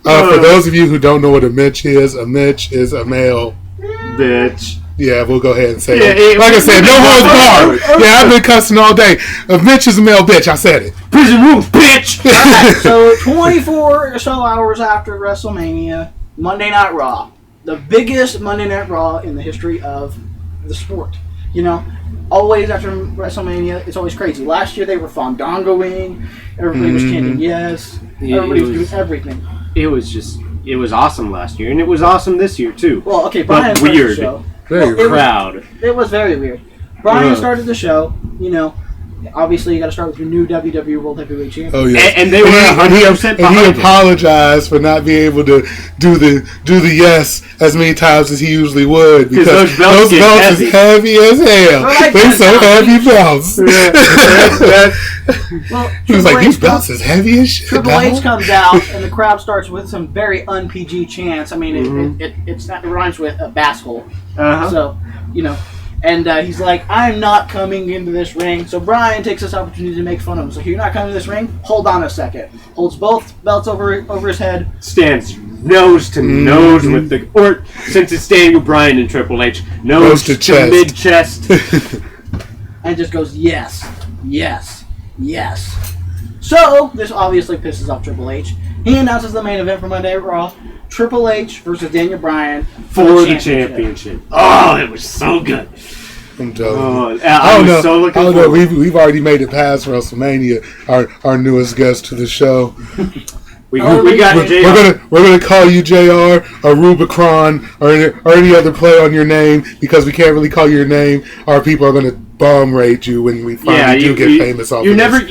For those of you who don't know what a Mitch is a male Bitch. Yeah, we'll go ahead and say it. Like I said, no holds barred. Yeah, I've been cussing all day. A bitch is a male bitch. I said it. Prison rules, bitch! Alright, so 24 or so hours after WrestleMania, Monday Night Raw. The biggest Monday Night Raw in the history of the sport. You know, always after WrestleMania, it's always crazy. Last year they were fandangoing. Everybody was chanting yes. Everybody was doing everything. It was awesome last year, and it was awesome this year, too. Well, okay, Brian but weird. The show. Very crowd. It was very weird. Brian started the show, you know. Obviously, you got to start with your new WWE World Heavyweight Champion. Oh yeah, and they were 100% and he apologized for not being able to do the yes as many times as he usually would because those belts is heavy as hell. Like They're so heavy belts. Well, he was like, these belts is heavy as shit. Triple H comes out, and the crowd starts with some very un-PG chants. I mean, it rhymes with a bass hole. So, you know. And he's like, I'm not coming into this ring. So Brian takes this opportunity to make fun of him. So you're not coming to this ring? Hold on a second. Holds both belts over his head. Stands nose to nose with the... Or, since it's Daniel Bryan and Triple H, nose to mid-chest. And just goes, yes, yes, yes. So, this obviously pisses off Triple H. He announces the main event for Monday Night Raw. Triple H versus Daniel Bryan for the championship. Oh, it was so good. I'm telling you. I was so looking forward. We've already made it past WrestleMania. Our newest guest to the show. we got JR. We're gonna call you JR or Rubicron or any other play on your name because we can't really call your name. Our people are gonna bomb rate you when we finally do get famous off. You're never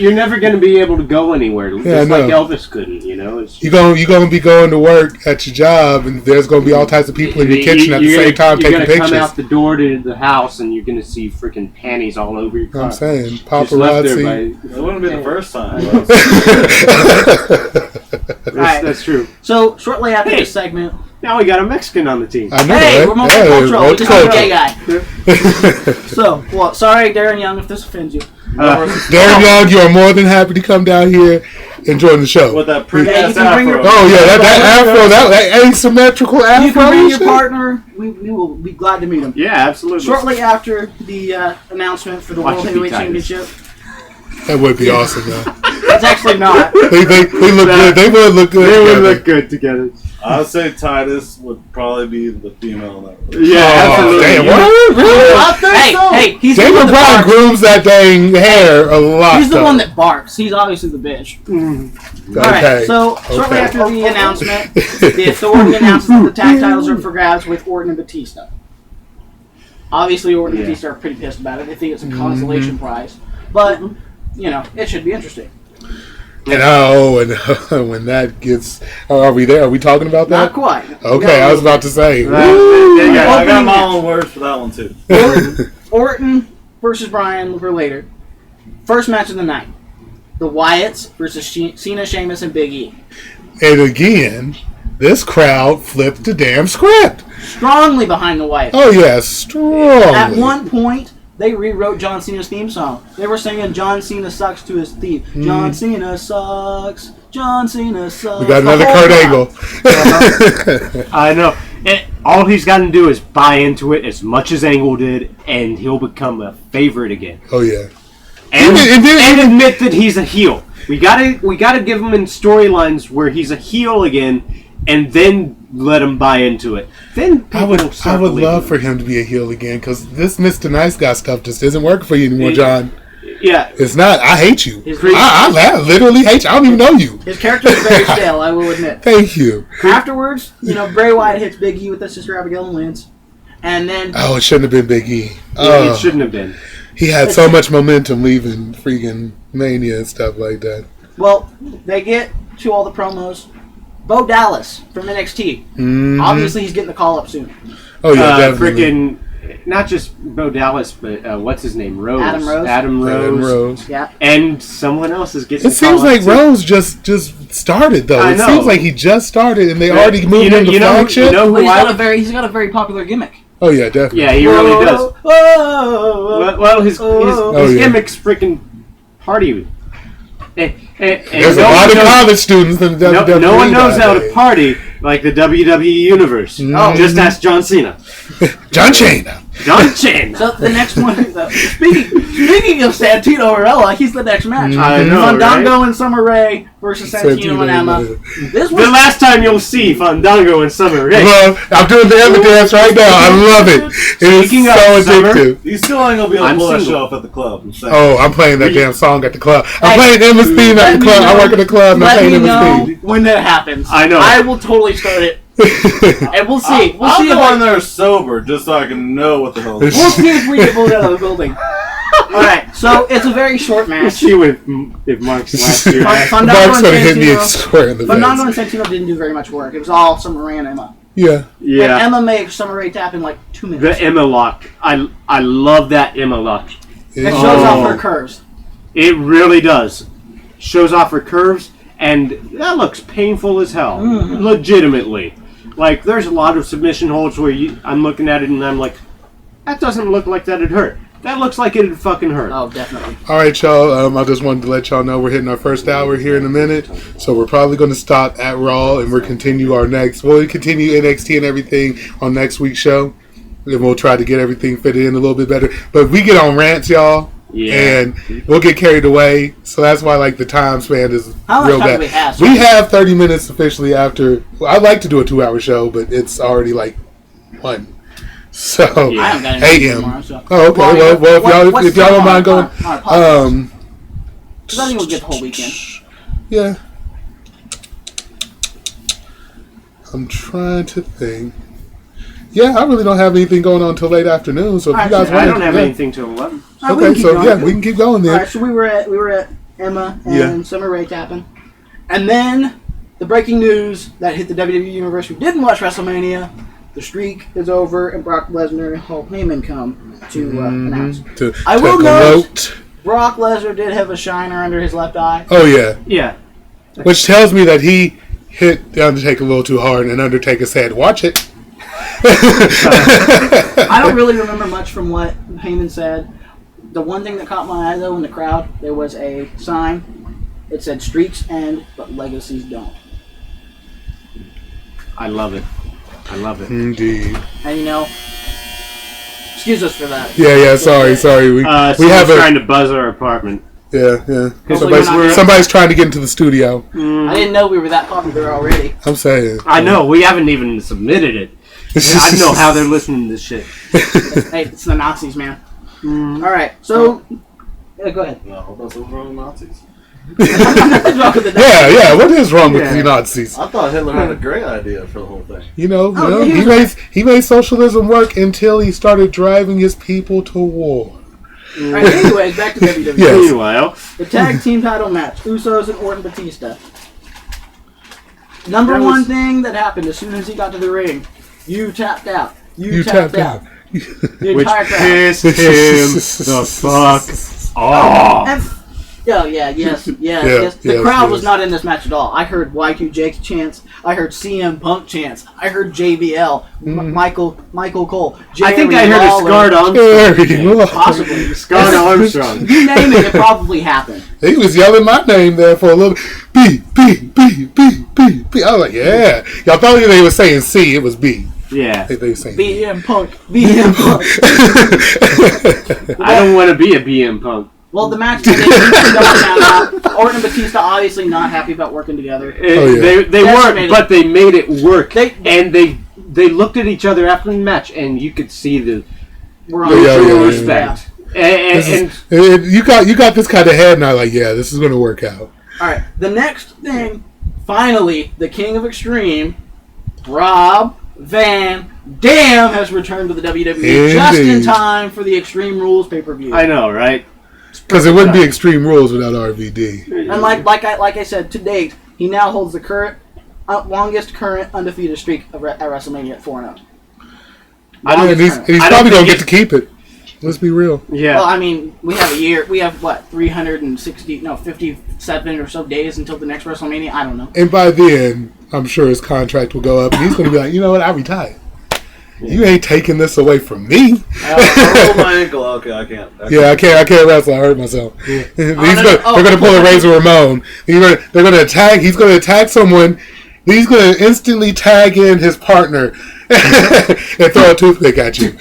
gonna be able to go anywhere. Just like Elvis couldn't. You know. You're gonna be going to work at your job, and there's gonna be all types of people in your kitchen at the same time taking pictures. You're gonna come out the door to the house, and you're gonna see freaking panties all over your car. I'm saying paparazzi. It wouldn't be the first time. That's true. So shortly after this segment, now we got a Mexican on the team. I know, hey, right? we're multicultural. We just have a gay guy. So, well, sorry, Darren Young, if this offends you. Darren Young, you are more than happy to come down here and join the show. With that pretty ass afro. Oh yeah, that afro, that asymmetrical afro. You can bring your partner. We will be glad to meet him. Yeah, absolutely. Shortly after the announcement for the World Heavyweight Championship. That would be awesome, though. It's actually not. They look good. They would look good. They would look good together. I would say Titus would probably be the female in that. Yeah, absolutely. Damn, what? Really? Hey, he's Daniel Bryan grooms that dang hair a lot. He's the one that barks. He's obviously the bitch. Okay. All right. So shortly after the announcement, the Authority announces that the tag titles are for grabs with Orton and Batista. Obviously, Orton and Yeah. Batista are pretty pissed about it. They think it's a consolation prize. But, it should be interesting. And when that gets... Are we there? Are we talking about that? Not quite. Okay, I was about to say. Yeah, I got my match. own words for that one too. Orton versus Bryan for later. First match of the night. The Wyatts versus Cena, Sheamus, and Big E. And again, this crowd flipped the damn script. Strongly behind the Wyatts. Oh, yeah, strong. At one point, they rewrote John Cena's theme song. They were singing John Cena sucks to his theme. John Cena sucks. John Cena sucks. We got another Kurt Angle. I know. And all he's got to do is buy into it as much as Angle did, and he'll become a favorite again. Oh, yeah. And admit that he's a heel. We gotta give him in storylines where he's a heel again, and then let him buy into it. Then I would love for him to be a heel again, because this Mr. Nice Guy stuff just isn't working for you anymore, John. Yeah. It's not. I hate you. His- I literally hate you. I don't even know you. His character is very stale, I will admit. Thank you. Afterwards, Bray Wyatt hits Big E with his sister Abigail and wins. And then... Oh, it shouldn't have been Big E. It shouldn't have been. He had so much momentum leaving freaking Mania and stuff like that. Well, they get to all the promos. Bo Dallas from NXT. Mm-hmm. Obviously, he's getting the call up soon. Oh, yeah, definitely. Freaking, not just Bo Dallas, but what's his name? Rose. Adam Rose. Yeah. Yeah. And someone else is getting It seems like Rose just started, though. I It know. seems like he just started, and they already moved him to flagship. Well, he's got a very popular gimmick. Oh, yeah, definitely. Yeah, he really does. Whoa. Well, his yeah. gimmick's freaking party. And There's a lot of college students in the WWE. No one knows how to nowadays. party like the WWE Universe. Mhm. Just ask John Cena. John Cena. John Cena. So the next one, speaking of Santino Marella, he's the next match. I know, Fandango right? and Summer Rae versus Santino and Emma. This The was last time you'll see Fandango and Summer Rae. I'm doing the Emma dance right now. I love it. It Speaking is so of Summer, addictive. You still ain't gonna be able to I'm pull that single. show off at the club. I'm saying. Oh, I'm playing that damn song at the club. I'm Hey, playing Emma's theme at the club. I work at the club and I'm let playing me Emma's know theme. when that happens. I know. I will totally start it, and we'll see. We'll I'll see go in if there sober just so I can know what the hell. We'll we'll see if we get moved out of the building. All right, so it's a very short We'll match. see if Mark's last year. Fandango Mark's and gonna hit me Santino. square in the Fandango face. and Santino didn't do very much work. It was all Summer Rae and Emma. Yeah. Yeah. And Emma made Summer Rae tap in like 2 The minutes. Emma lock. I love that Emma lock. It shows Oh. off her curves. It really does. Shows off her curves, and that looks painful as hell. Legitimately. Like, there's a lot of submission holds where I'm looking at it and I'm like, that doesn't look like that'd hurt. That looks like it'd fucking hurt. Oh, definitely. All right, y'all. I just wanted to let y'all know we're hitting our first hour here in a minute, so we're probably going to stop at Raw and we'll continue NXT and everything on next week's show, and we'll try to get everything fitted in a little bit better. But we get on rants, y'all, and we'll get carried away. So that's why the time span is How much real time bad. do we have? We have 30 minutes officially after. I'd like to do a 2-hour show, but it's already 1. So I haven't got anything a.m. tomorrow, so. Oh, okay. Well, if y'all don't mind going, Because I think we'll get the whole weekend. yeah. I'm trying to think. Yeah, I really don't have anything going on until late afternoon. So if you guys I want, don't have anything till 11. All right, we Okay, can keep so going. yeah, we can keep going then. All right, so we were at Emma and Summer Rae tapping, and then the breaking news that hit the WWE universe who didn't watch WrestleMania: the streak is over, and Brock Lesnar and Hulk Heyman come to announce. I will note Brock Lesnar did have a shiner under his left eye. Oh yeah, Yeah. which tells me that he hit the Undertaker a little too hard, and Undertaker said, "Watch it." I don't really remember much from what Heyman said. The one thing that caught my eye, though, in the crowd, there was a sign. It said, "Streaks end, but legacies don't." I love it. I love it. Indeed. And, excuse us for that. Yeah. Sorry. We have trying to buzz our apartment. Yeah. Hopefully Somebody's trying to get into the studio. I didn't know we were that popular already. I'm saying. I know. We haven't even submitted it. I don't know how they're listening to this shit. Hey, it's the Nazis, man. All right, so go ahead. No, that's what's wrong with Nazis. Nothing's wrong with the Nazis. Yeah. What is wrong with the Nazis? I thought Hitler had a great idea for the whole thing. He made socialism work until he started driving his people to war. All right, anyways, back to WWE. Yes. Meanwhile, The tag team title match: Usos and Orton Batista. Number one thing that happened as soon as he got to the ring, you tapped out. You tapped out. The which entire crowd. pissed him the fuck off. Yes. The crowd was not in this match at all. I heard Y2J chants. I heard CM Punk chants. I heard JBL, Michael Cole. I think I heard a Scarred Armstrong. Possibly. Scarred Armstrong. You name it, it probably happened. He was yelling my name there for a little. B. I was like, yeah. Y'all thought they were saying C. It was B. Yeah. They were saying BM Punk. I don't want to be a BM Punk. Well, the match ended. Orton and Batista obviously not happy about working together. They weren't, but they made it work. They looked at each other after the match, and you could see the mutual respect. And you got this kind of head, and I'm like, yeah, this is going to work out. All right, the next thing, finally, the King of Extreme, Rob Van Dam, has returned to the WWE just in time for the Extreme Rules pay-per-view. I know, right? Because it wouldn't be Extreme Rules without RVD. And like I said, to date, he now holds the longest current undefeated streak at WrestleMania at 4-0. And he's probably going to get to keep it. Let's be real. Yeah. Well, I mean, we have 57 or so days until the next WrestleMania. I don't know. And by then, I'm sure his contract will go up, and he's going to be like, you know what, I retired. You ain't taking this away from me. I rolled my ankle. Okay, I can't. I can't wrestle. I hurt myself. They're going to pull a Razor Ramon. They're going to attack. He's going to attack someone. He's going to instantly tag in his partner and throw a toothpick at you.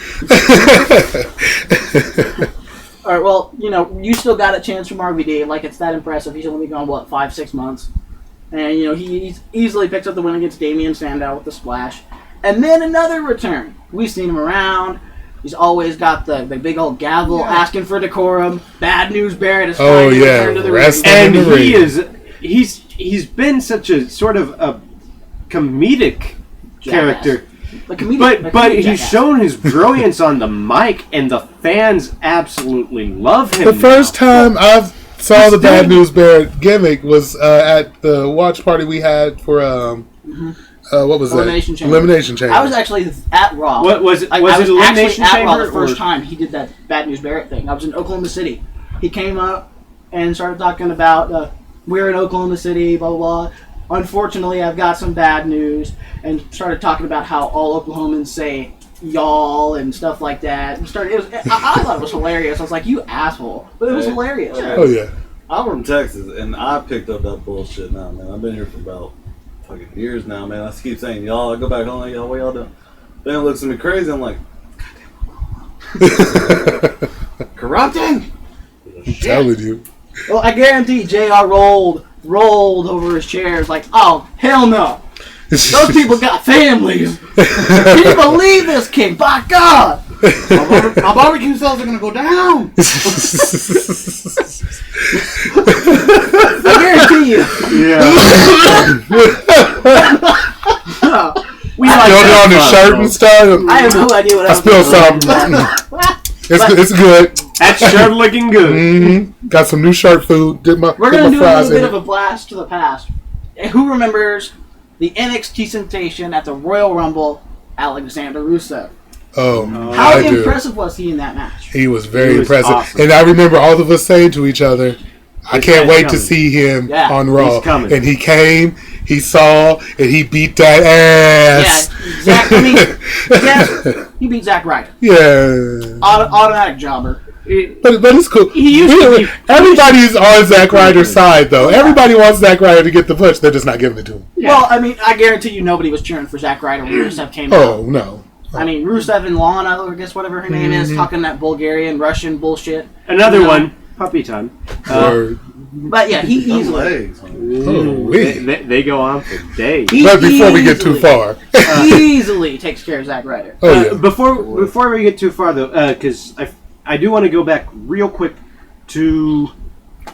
All right. Well, you still got a chance from RVD. Like, it's that impressive. He's only gone 5-6 months, and he easily picks up the win against Damian Sandow with the splash. And then another return. We've seen him around. He's always got the big old gavel asking for decorum. Bad News Barrett is finally returned to the ring. And he's been such a sort of a comedic character. But he's shown his brilliance on the mic, and the fans absolutely love him. The first time I saw the Bad News Barrett gimmick was at the watch party we had for what was Elimination that? Chamber. Elimination Chamber. I was actually at Raw. What was it? I was was it Elimination actually Chamber? at Raw the first time he did that Bad News Barrett thing. I was in Oklahoma City. He came up and started talking about we're in Oklahoma City, blah, blah, blah. Unfortunately, I've got some bad news, and started talking about how all Oklahomans say y'all and stuff like that. And I thought it was hilarious. I was like, you asshole. But it was hilarious. Oh, yeah. I'm from Texas, and I picked up that bullshit now, man. I've been here for about fucking years now, man. I keep saying y'all. I go back home, like, y'all, what y'all doing? Then it looks at me crazy. I'm like, corrupting? I'm telling you. Well, I guarantee JR rolled over his chairs like, oh, hell no. Those people got families. Can you believe this, King? By God. My barbecue sales are going to go down. I guarantee you. Yeah. We like on his shirt and stuff. I have no idea what I spilled something. It's good. That shirt looking good. Mm-hmm. Got some new shirt food. We're going to do a little bit of a blast to the past. Who remembers the NXT sensation at the Royal Rumble, Alexander Rusev? Oh, how impressive was he in that match? He was very impressive. Awesome. And I remember all of us saying to each other, I can't wait to see him on Raw. And he came, he saw, and he beat that ass. Yeah, he beat Zack Ryder. Yeah. Automatic jobber. But it's cool. Everybody's on Zack Ryder's side, though. Everybody wants Zack Ryder to get the push. They're just not giving it to him. Yeah. Well, I mean, I guarantee you nobody was cheering for Zack Ryder when Rusev came out. Oh, no. I mean, Rusev and Lana, or I guess whatever her name is, talking that Bulgarian, Russian bullshit. Another one. Puppy time. But yeah, he easily. They go on for days. But before we get too far, easily takes care of Zack Ryder. Before we get too far, though, because I do want to go back real quick to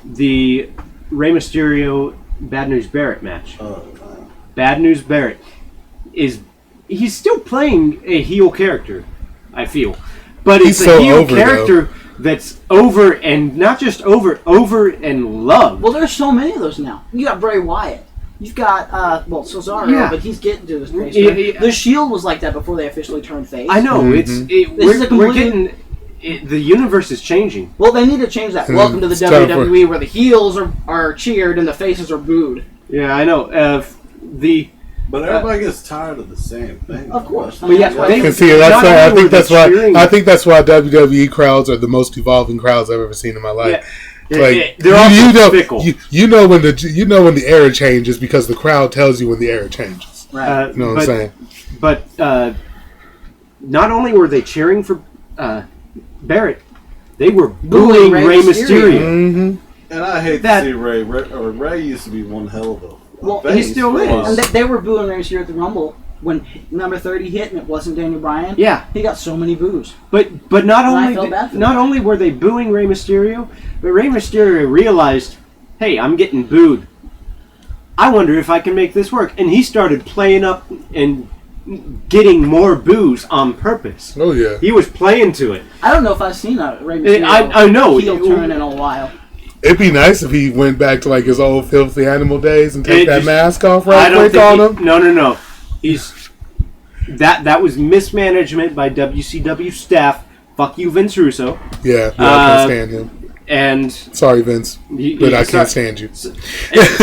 the Rey Mysterio Bad News Barrett match. Oh, man. Bad News Barrett he's still playing a heel character, I feel. But it's a heel character that's over, and not just over and loved. Well, there's so many of those now. You got Bray Wyatt. You've got, Cesaro, but he's getting to his face. The Shield was like that before they officially turned face. I know. We're getting... the universe is changing. Well, they need to change that. Welcome to the WWE, where the heels are cheered and the faces are booed. Yeah, I know. But everybody gets tired of the same thing. Of course. But yeah, I can see it. I think that's why WWE crowds are the most evolving crowds I've ever seen in my life. Yeah. Like, they're also fickle. You know when the era changes because the crowd tells you when the era changes. Right. You know what I'm saying? But not only were they cheering for Barrett, they were booing Rey Mysterio. Mm-hmm. And I hate to see Ray. Ray used to be one hell of a he still is. And they were booing Rey Mysterio at the Rumble when number 30 hit and it wasn't Daniel Bryan. Yeah. He got so many boos. But not only were they booing Rey Mysterio, but Rey Mysterio realized, hey, I'm getting booed. I wonder if I can make this work. And he started playing up and getting more boos on purpose. Oh, yeah. He was playing to it. I don't know if I've seen a Rey Mysterio I know. heel turn in a while. It'd be nice if he went back to like his old filthy animal days and take that mask off right quick on him. No. That was mismanagement by WCW staff. Fuck you, Vince Russo. Yeah, I can't stand him. And sorry, Vince, but I can't stand you.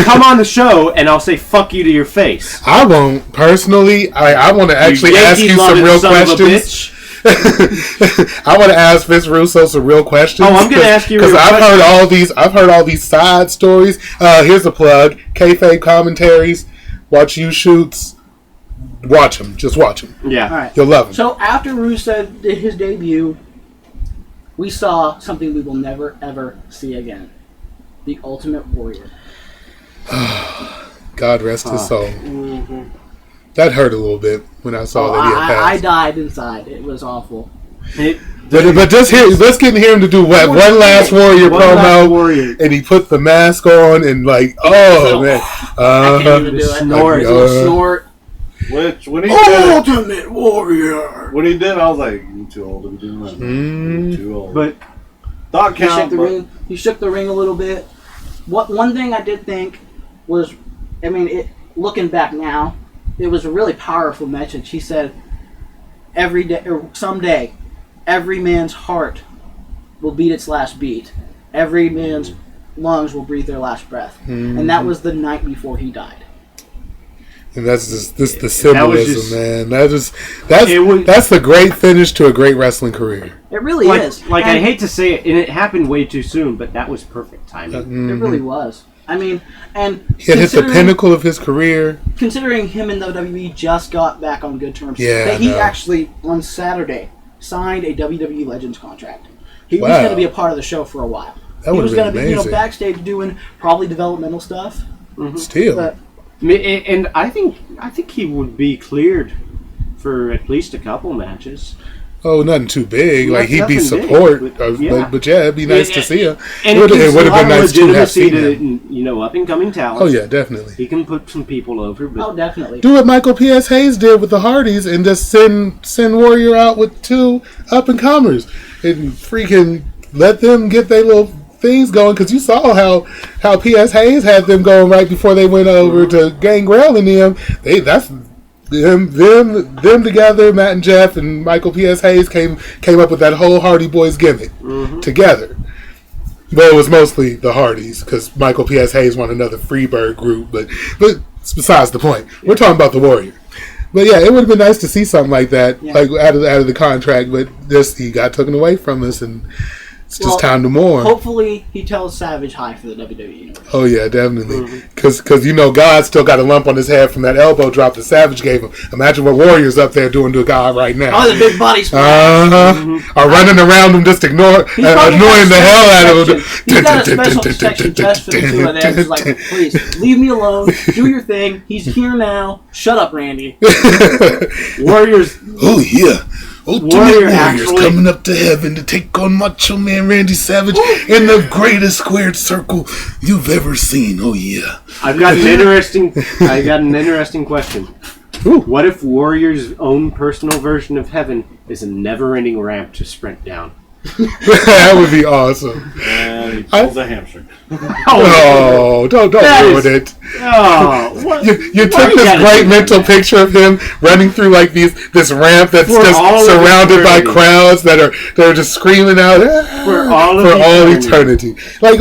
Come on the show, and I'll say fuck you to your face. I won't personally. I want to actually ask you some real questions. I want to ask Vince Russo some real questions. Oh, I'm going to ask you because I've heard all these side stories. Here's a plug: kayfabe commentaries. Watch you shoots. Watch them. Just watch them. Yeah, all right. You'll love them. So after Rusev did his debut, we saw something we will never ever see again: the Ultimate Warrior. God rest his soul. Mm-hmm. That hurt a little bit when I saw that he had passed. I died inside. It was awful. But just let's get him to do what? One last Warrior promo, and he put the mask on and like, man, I can't even do it. Snort. Which when he did Ultimate Warrior. When he did, I was like, "You too old to be doing that. You're too old." But thought count. He shook the ring a little bit. One thing I did think was, looking back now, it was a really powerful message. He said, "Every day or someday, every man's heart will beat its last beat. Every man's lungs will breathe their last breath." Mm-hmm. And that was the night before he died. And that's just the symbolism, man. That's the great finish to a great wrestling career. It really is. I hate to say it, and it happened way too soon, but that was perfect timing. Mm-hmm. It really was. And he had hit the pinnacle of his career. Considering him and the WWE just got back on good terms, he actually on Saturday signed a WWE Legends contract. He was going to be a part of the show for a while. He was going to be, backstage doing probably developmental stuff. Mm-hmm. Still, and I think he would be cleared for at least a couple matches. Oh, nothing too big. Like he'd be support, but it'd be nice to see him. And it would have been nice to have seen him. Up and coming talent. Oh yeah, definitely. He can put some people over. But definitely. Do what Michael P.S. Hayes did with the Hardys and just send Warrior out with 2 up and comers and freaking let them get their little things going. Because you saw how P.S. Hayes had them going right before they went over to Gangrel and them. That's. Them together, Matt and Jeff and Michael P.S. Hayes came up with that whole Hardy Boys gimmick together. But it was mostly the Hardys because Michael P.S. Hayes wanted another Freebird group. But it's besides the point. We're talking about the Warrior. But yeah, it would have been nice to see something like that, like out of the contract. But he got taken away from us, and it's just time to mourn. Hopefully, he tells Savage hi for the WWE. Oh yeah, definitely. Because God still got a lump on his head from that elbow drop that Savage gave him. Imagine what Warrior's up there doing to a guy right now. Oh, the big body splash. Are running around him, just annoying the hell out of him. He's got a special section just for the 2 of them. He's like, please leave me alone. Do your thing. He's here now. Shut up, Randy. Warriors. Oh yeah. Ultimate Warrior Warriors actually- coming up to heaven to take on Macho Man Randy Savage in the greatest squared circle you've ever seen. Oh yeah. I got an interesting question. Ooh. What if Warrior's own personal version of heaven is a never-ending ramp to sprint down? That would be awesome. And he pulls a hamstring. Oh, don't ruin it. Oh, what? You took this great mental picture of him running through like this ramp that's For just all of surrounded by eternity. crowds that are just screaming out For all of eternity. Like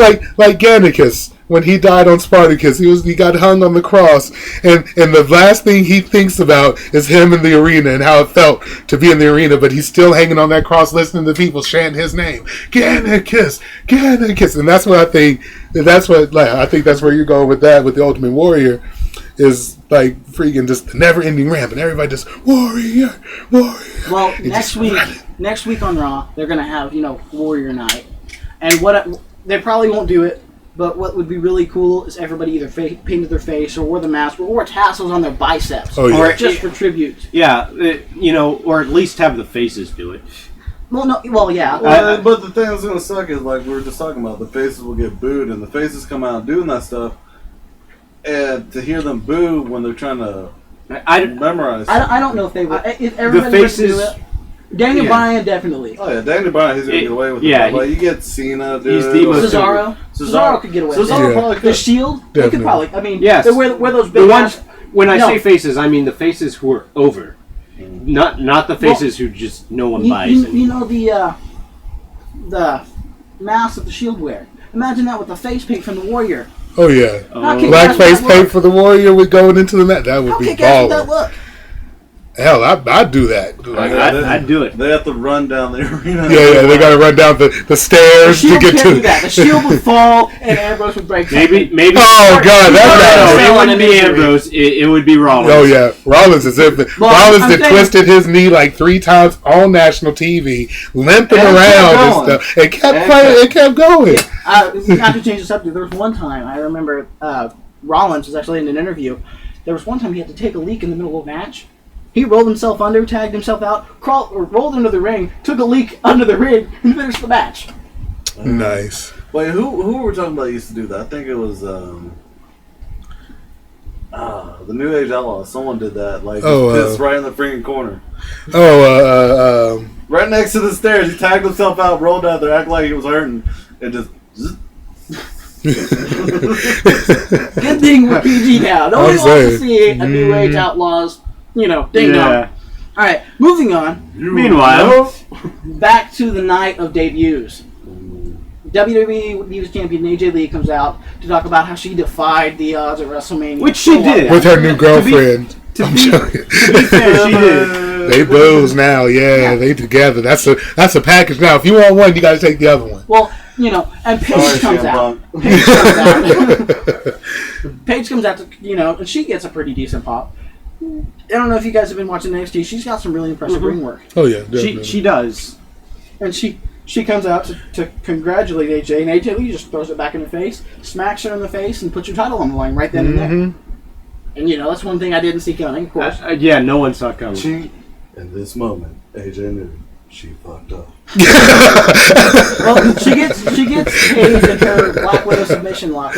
Gannicus. When he died on Spartacus, he got hung on the cross, and the last thing he thinks about is him in the arena and how it felt to be in the arena. But he's still hanging on that cross, listening to people chanting his name, Gannicus, Gannicus, and that's what I think. I think that's where you're going with that with the Ultimate Warrior, is like freaking just the never-ending ramp, and everybody just Warrior. Well, and next just week running. on Raw, they're gonna have Warrior Night, and they probably won't do it. But what would be really cool is everybody either painted their face or wore the mask or wore tassels on their biceps. Oh, yeah. Or just for tribute. Yeah, or at least have the faces do it. Yeah. But the thing that's going to suck is, like we were just talking about, the faces will get booed, and the faces come out doing that stuff, and to hear them boo when they're trying to memorize. I don't know if they would. If everybody was to do it. Daniel Bryan, definitely. Oh yeah, Daniel Bryan, he's gonna get away with it. Yeah, Like you get Cena, dude. He's the most- Cesaro could get away with it. Cesaro probably The could. Shield, they could probably. I mean, Yes. they wear those big The ones, masks. when I say faces, I mean the faces who are over. Not the faces who just no one buys. You know the mask that the Shield wear. Imagine that with the face paint from the Warrior. Oh yeah, How kick-ass blackface would that paint look? for the Warrior with going into the mat. That would How be kick-ass would that baller. look? Hell, I'd do that. Like, I'd do it. They have to run down the arena. yeah, they got to run down the The stairs to Shield get can't to. do that. The Shield would fall and Ambrose would break. Maybe. Oh God, No, that's it not- wouldn't be Ambrose. It would be Rollins. Oh yeah, Rollins is if Well, Rollins I'm had saying- twisted his knee like 3 times on national TV, limping And around kept and going. stuff. It kept And playing. It kept going. Not to change the subject, there was one time I remember Rollins was actually in an interview. There was one time he had to take a leak in the middle of a match. He rolled himself under, tagged himself out, rolled into the ring, took a leak under the ring, and finished the match. Nice. Wait, who were we talking about used to do that? I think it was the New Age Outlaws. Someone did that. Like piss right in the freaking corner. Right next to the stairs. He tagged himself out, rolled out there, acted like he was hurting, and just Good thing we're PG now. Nobody wants to see a New Age Outlaws, ding dong. Yeah. Alright, moving on. Meanwhile, Back to the night of debuts. WWE Divas Champion AJ Lee comes out to talk about how she defied the odds at WrestleMania. Which she did. With her new girlfriend. to I'm be- joking. she did. They booze now. Yeah, they together. That's a package now. If you want one, you got to take the other one. Well, and Paige Sorry, comes CM out. Punk. Paige comes out to, and she gets a pretty decent pop. I don't know if you guys have been watching NXT. She's got some really impressive ring work. Oh yeah, definitely. She does. And she comes out to congratulate AJ, and AJ Lee just throws it back in her face, smacks her in the face, and puts your title on the line right then and there. And that's one thing I didn't see coming, of course. Yeah, no one saw it coming. In this moment, AJ knew she fucked up. Well, she gets Paige in her Black Widow submission lock.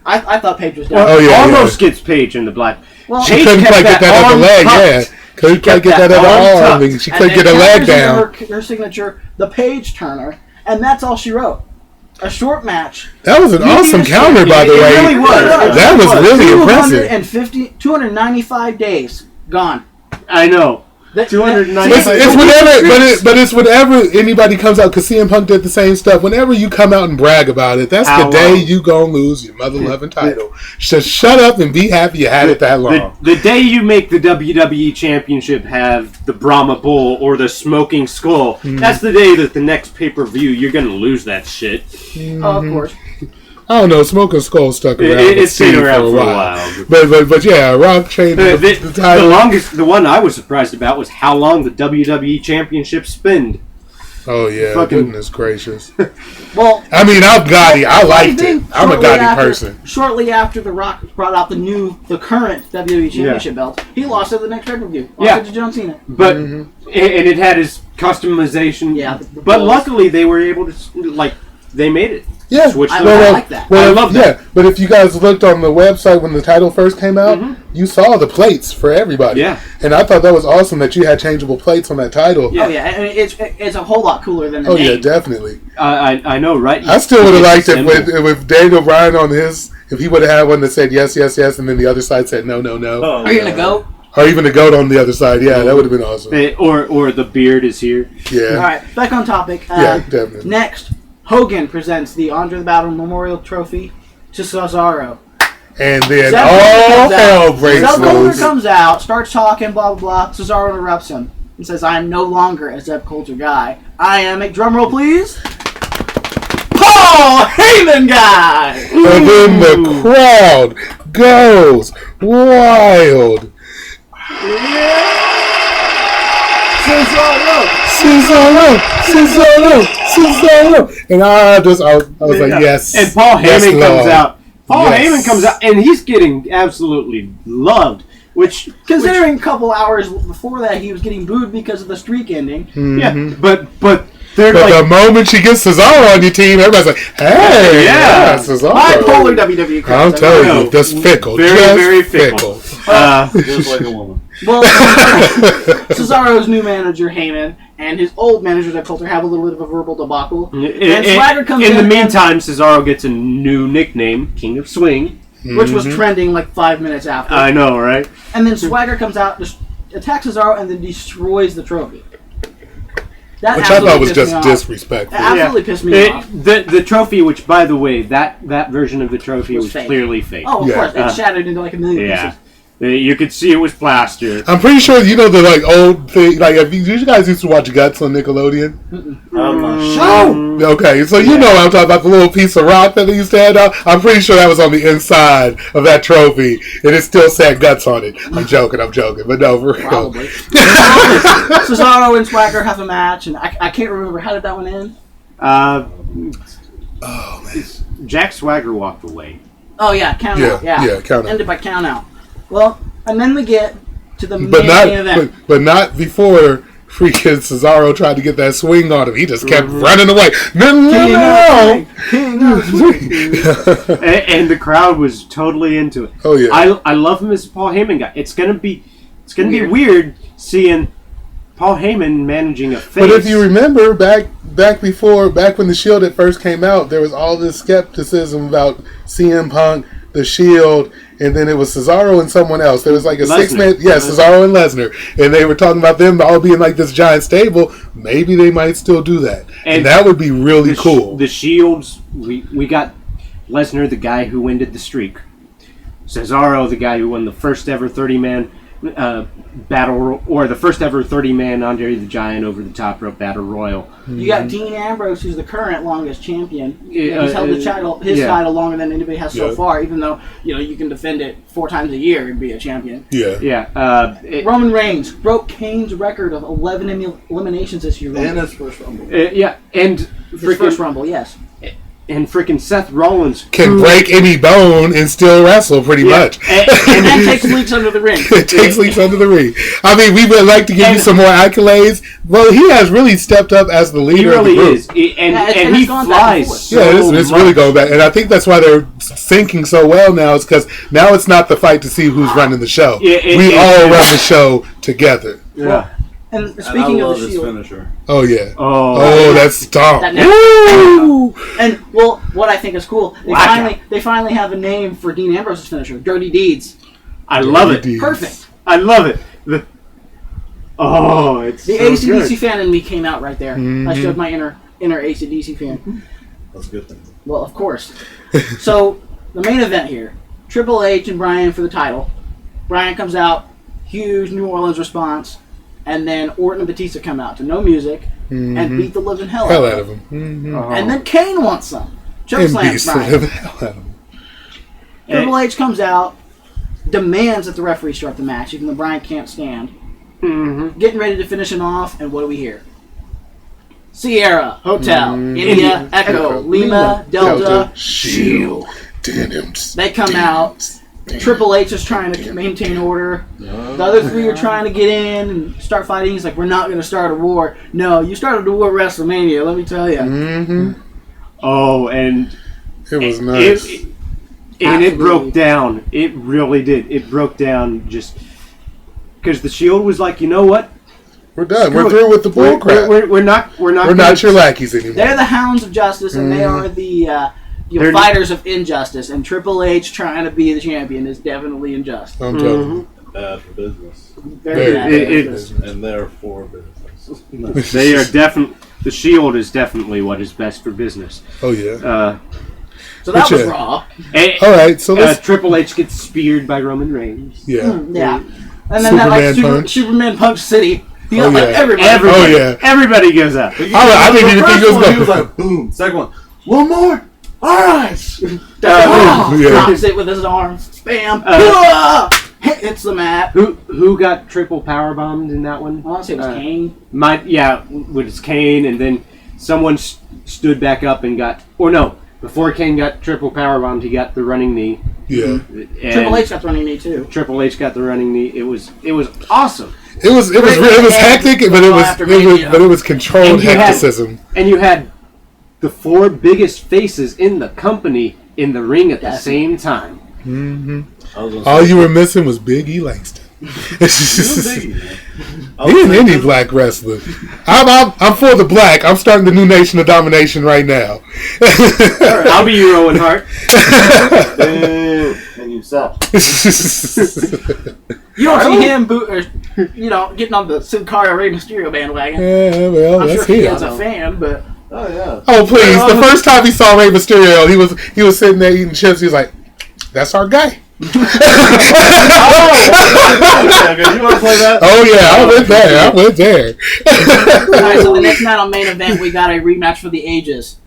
I thought Paige was down. Almost gets Paige in the black. Well, She couldn't quite get that other leg. Yeah, couldn't quite get that other arm. And she couldn't get her leg down. Her signature, the Page Turner, and that's all she wrote. A short match. That was an awesome counter, by the way. It really was. That was really impressive. 295 days gone. I know. 295. It's whenever anybody comes out, because CM Punk did the same stuff. Whenever you come out and brag about it, that's the day you gonna lose your mother loving title. Just shut up and be happy you had it that long. The day you make the WWE Championship have the Brahma Bull or the Smoking Skull, that's the day that the next pay-per-view you're gonna lose that shit. Of course. I don't know. Smoking Skull stuck around. It's been around for a while. But yeah, Rock changed the title. The one I was surprised about was how long the WWE Championship spinned. Oh yeah, goodness gracious. Well, I mean, I'm Gotti. I liked it. I'm a Gotti person. Shortly after The Rock brought out the current WWE Championship belt, he lost it the next pay-per-view. Lost it to John Cena. But and it had his customization. Yeah, but luckily they were able to they made it. Yeah, switch I like that. Well, I love that. Yeah, but if you guys looked on the website when the title first came out, you saw the plates for everybody. Yeah, and I thought that was awesome that you had changeable plates on that title. Yeah. Oh yeah, I mean, it's a whole lot cooler than the name. Yeah, definitely. I know, right? I still would have liked it with Daniel Bryan on his. If he would have had one that said yes, yes, yes, and then the other side said no, no, no. Oh, Are you gonna go? Or even the goat on the other side. Yeah, that would have been awesome. Or the beard is here. Yeah. All right, back on topic. Yeah, definitely. Next, Hogan presents the Andre the Battle Memorial Trophy to Cesaro. And then all hell breaks Zeb Coulter loose. comes out, starts talking, blah, blah, blah. Cesaro interrupts him and says, I am no longer a Zeb Coulter guy. I am a drumroll, please. Paul Heyman guy! And then the crowd goes wild. Cesaro. And I was like, yes. And Paul Heyman comes out. Paul Yes. Heyman comes out, and he's getting absolutely loved. Considering a couple hours before that, he was getting booed because of the streak ending. Yeah, but they're But the moment she gets Cesaro on your team, everybody's like, hey, Yeah. Cesaro. Bipolar WWE crowd. I'll tell you, just fickle. Very, just very fickle. Just like a woman. Well, Cesaro's new manager, Heyman, and his old manager, Zeb Coulter, have a little bit of a verbal debacle. And Swagger comes in. In the meantime, Cesaro gets a new nickname, King of Swing. Which was trending like 5 minutes after. I know, right? And then Swagger comes out, just attacks Cesaro, and then destroys the trophy. That Which I thought was pissed me just off. disrespectful. It absolutely pissed me off. The trophy, which, by the way, that version of the trophy was fake. clearly fake. Oh, of Yeah. course. It shattered into like a million Yeah. pieces. You could see it was plaster. I'm pretty sure you know the old thing. Did you guys used to watch Guts on Nickelodeon? I'm not Show! Okay, so you know what I'm talking about, the little piece of rock that they used to hand out. I'm pretty sure that was on the inside of that trophy, and it still said Guts on it. I'm joking, but no, for real. Probably. Cesaro and Swagger have a match, and I can't remember. How did that one end? Oh, man. Jack Swagger walked away. Oh, yeah, count out. Yeah, count out. Ended by count out. Well, and then we get to the main event. But not before freaking Cesaro tried to get that swing on him. He just kept running away. No. And the crowd was totally into it. Oh, yeah. I love him as a Paul Heyman guy. It's gonna be weird seeing Paul Heyman managing a face. But if you remember back when the Shield at first came out, there was all this skepticism about CM Punk, the Shield, and then it was Cesaro and someone else. There was like a Lesnar. 6-man, Cesaro and Lesnar, and they were talking about them all being like this giant stable. Maybe they might still do that, and that would be really cool. The Shields, we got Lesnar, the guy who ended the streak. Cesaro, the guy who won the first ever 30-man battle, or the first ever 30-man Andre the Giant over the top rope battle royal. You got Dean Ambrose, who's the current longest champion. He's held the title longer than anybody has so far, even though you can defend it 4 times a year and be a champion. Roman Reigns broke Kane's record of 11 eliminations this year. And his first Rumble. And his first Rumble, yes. And freaking Seth Rollins can break any bone and still wrestle pretty much. And takes leaks under the ring. Takes leaks under the ring. I mean, we would like to give you some more accolades. Well, he has really stepped up as the leader of the group. He really is. And he flies so it's really going back. And I think that's why they're syncing so well now, is because now it's not the fight to see who's running the show. We all run the show together. Yeah. Well, and speaking of the Shield, finisher. Oh yeah. Oh, that's stomp. And what I think is cool, they finally have a name for Dean Ambrose's finisher, Dirty Deeds. I love it. Perfect. I love it. It's the so AC/DC good. fan in me came out right there. I showed my inner AC/DC fan. That's a good thing. Well, of course. So the main event here: Triple H and Bryan for the title. Bryan comes out, huge New Orleans response. And then Orton and Batista come out to no music and beat the living hell out of him. And then Kane wants some. Chokeslams Bryan. Triple H comes out, demands that the referee start the match, even though Bryan can't stand. Getting ready to finish him off, and what do we hear? Sierra, Hotel, India, Echo, Lima, Delta, Shield. Damn. They come out. Triple H is trying to maintain order. The other three are trying to get in and start fighting. He's like, we're not going to start a war. No, you started a war at WrestleMania, let me tell you. Mm-hmm. Oh, and it was nice. It broke down. It really did. It broke down just because the Shield was like, you know what? We're done. We're through with the bullcrap. We're not your lackeys anymore. They're the hounds of justice, and they are the fighters of injustice. And Triple H trying to be the champion is definitely unjust. I'm telling you. Bad for business. Very bad for business. And therefore business. They are definitely. The Shield is definitely what is best for business. Oh yeah. So that was Raw. All right, so Triple H gets speared by Roman Reigns. Yeah. Yeah. And then Superman Punch City. Everybody. Everybody gives up. I didn't even think it was going. He was like, boom. Second one more. All right. Drops it with his arm. Bam. Hits the mat. Who got triple power bombed in that one? I want to say it was Kane. With his Kane, and then someone stood back up and got. Or no, before Kane got triple power bombed, he got the running knee. Yeah. Triple H got the running knee too. Triple H got the running knee. It was awesome. It was hectic, but it was controlled hecticism. And you had the four biggest faces in the company in the ring at the same time. Mm-hmm. All you were missing was Big E Langston. He ain't any black wrestler. I'm for the black. I'm starting the new Nation of Domination right now. I'll be your Owen Hart. And you suck. You don't see him getting on the Sin Cara Rey Mysterio bandwagon. Yeah, well, I'm that's sure he him. is a fan, but oh yeah. Oh please! The first time he saw Rey Mysterio, he was sitting there eating chips. He was like, "That's our guy." You want to play that? Oh yeah, I went there. Alright, so the next night on Main Event, we got a rematch for the ages.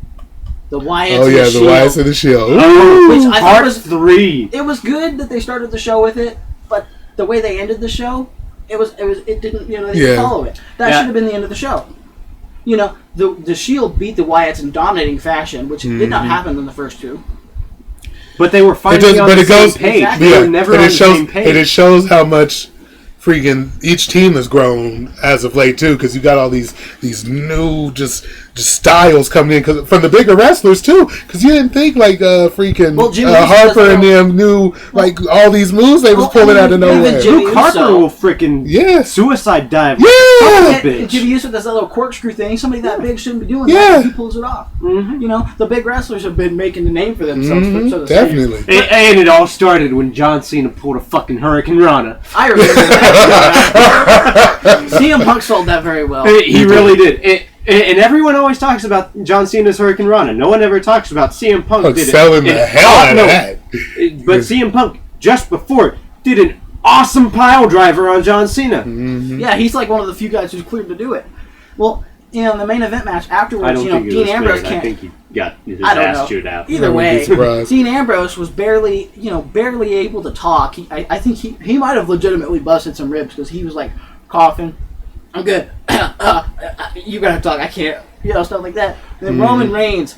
The Wyatts and the Shield. The Wyatts and the Shield. Which I thought was 3. It was good that they started the show with it, but the way they ended the show, it didn't they didn't follow it. That should have been the end of the show. The Shield beat the Wyatts in dominating fashion, which did not happen in the first two. But they were fighting on the same page. Exactly. They were never on the same page. And it shows how much freaking each team has grown as of late too, because you got all these new just styles coming in from the bigger wrestlers too, because you didn't think like freaking Harper and them knew like all these moves they was pulling out of nowhere. Luke Harper will freaking suicide dive. Jimmy Uso does that little corkscrew thing. Somebody that big shouldn't be doing that. But he pulls it off. Mm-hmm. The big wrestlers have been making the name for themselves. Mm-hmm. Definitely. And it all started when John Cena pulled a fucking Hurricane Rana. I remember that. CM Punk sold that very well. He really did. And everyone always talks about John Cena's Hurricane Rana. No one ever talks about CM Punk did selling the hell out of that. But CM Punk, just before, did an awesome pile driver on John Cena. Mm-hmm. Yeah, he's like one of the few guys who's cleared to do it. Well, in the main event match afterwards, I don't think Dean Ambrose I think he got his ass chewed out. Either way, Dean Ambrose was barely able to talk. I think he might have legitimately busted some ribs because he was like coughing. I'm good. You gotta talk. I can't. Stuff like that. Then Roman Reigns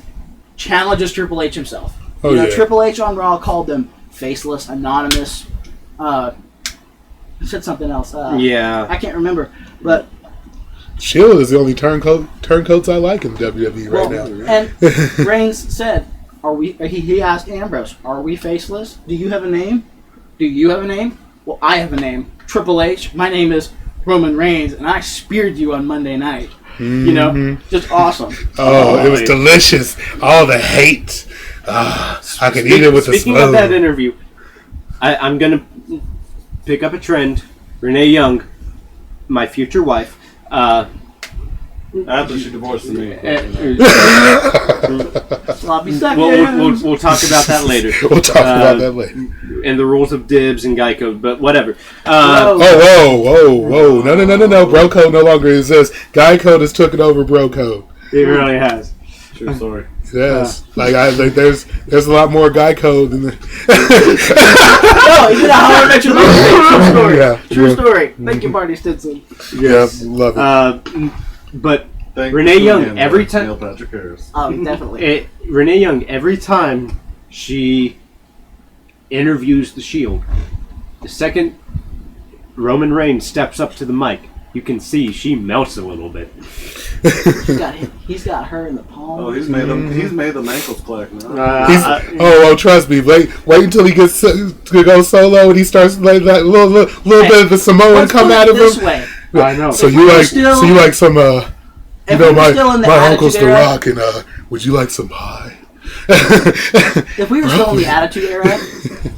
challenges Triple H himself. Triple H on Raw called them faceless, anonymous. He said something else. I can't remember. But Shield is the only turncoats I like in WWE right now. And Reigns said, "Are we?" He asked Ambrose, "Are we faceless? Do you have a name? Do you have a name? Well, I have a name. Triple H. My name is Roman Reigns, and I speared you on Monday night." Just awesome. It was delicious. All the hate. I could eat it with a spoon. Speaking of that interview, I'm going to pick up a trend. Renee Young, my future wife. After she divorced me. Sloppy seconds. We'll talk about that later. And the rules of dibs and Geico, but whatever. Whoa. No. Bro code no longer exists. Geico has took it over bro code. It really has. True story. Yes. There's a lot more Geico than the... No, you know how I met your True story. Yeah. True story. Thank you, Marty Stinson. Yeah, love it. But Renee Young, every time. Neil Patrick Harris. Oh, definitely. Renee Young, every time she interviews the Shield, the second Roman Reigns steps up to the mic, you can see she melts a little bit. He's got her in the palm. Oh, he's made them. He's made them ankles clack now. Trust me. Wait until he gets to go solo and he starts letting that little bit of the Samoan come out of him. Way. I know. So you like some my uncle's The Rock, and would you like some pie? If we were still in the Attitude Era,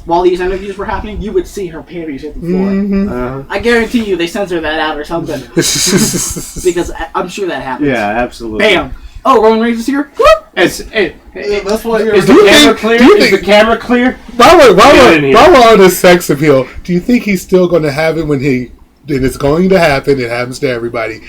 while these interviews were happening, you would see her panties hit the floor. Mm-hmm. I guarantee you they censor that out or something. Because I'm sure that happens. Yeah, absolutely. Bam! Oh, Roman Reigns is here? That's what Is the camera clear? Is the camera clear? While we're on the sex appeal, do you think he's still going to have it when it's going to happen, it happens to everybody,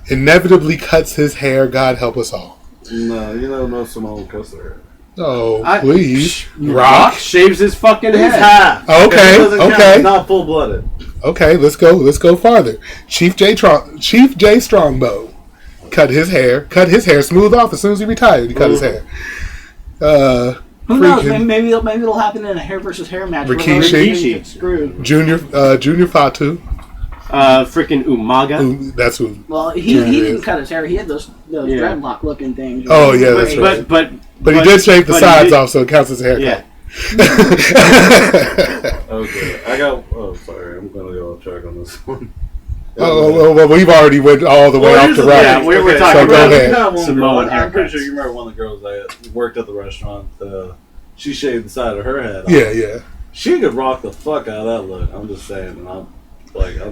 inevitably cuts his hair, God help us all? No, no Simone cuts their hair. Oh, please. Rock shaves his fucking head. Half. Okay. He's not full-blooded. Okay, let's go farther. Chief J Strongbow cut his hair smooth off as soon as he retired. He cut his hair. Who knows? Maybe it'll happen in a hair versus hair match. Rikishi. Screwed. Junior Fatu. Freaking Umaga. That's who. Well, he didn't cut his hair. He had those dreadlock looking things. Oh yeah, that's right. But he did shave the sides off, so it counts as a haircut. Yeah. Okay, sorry, I'm gonna go off track on this one. Well, we've already went all the way off the right. Yeah, we're talking about Samoan haircuts. I'm pretty sure you remember one of the girls that worked at the restaurant. She shaved the side of her head off. Yeah. She could rock the fuck out of that look. I'm just saying, and I'm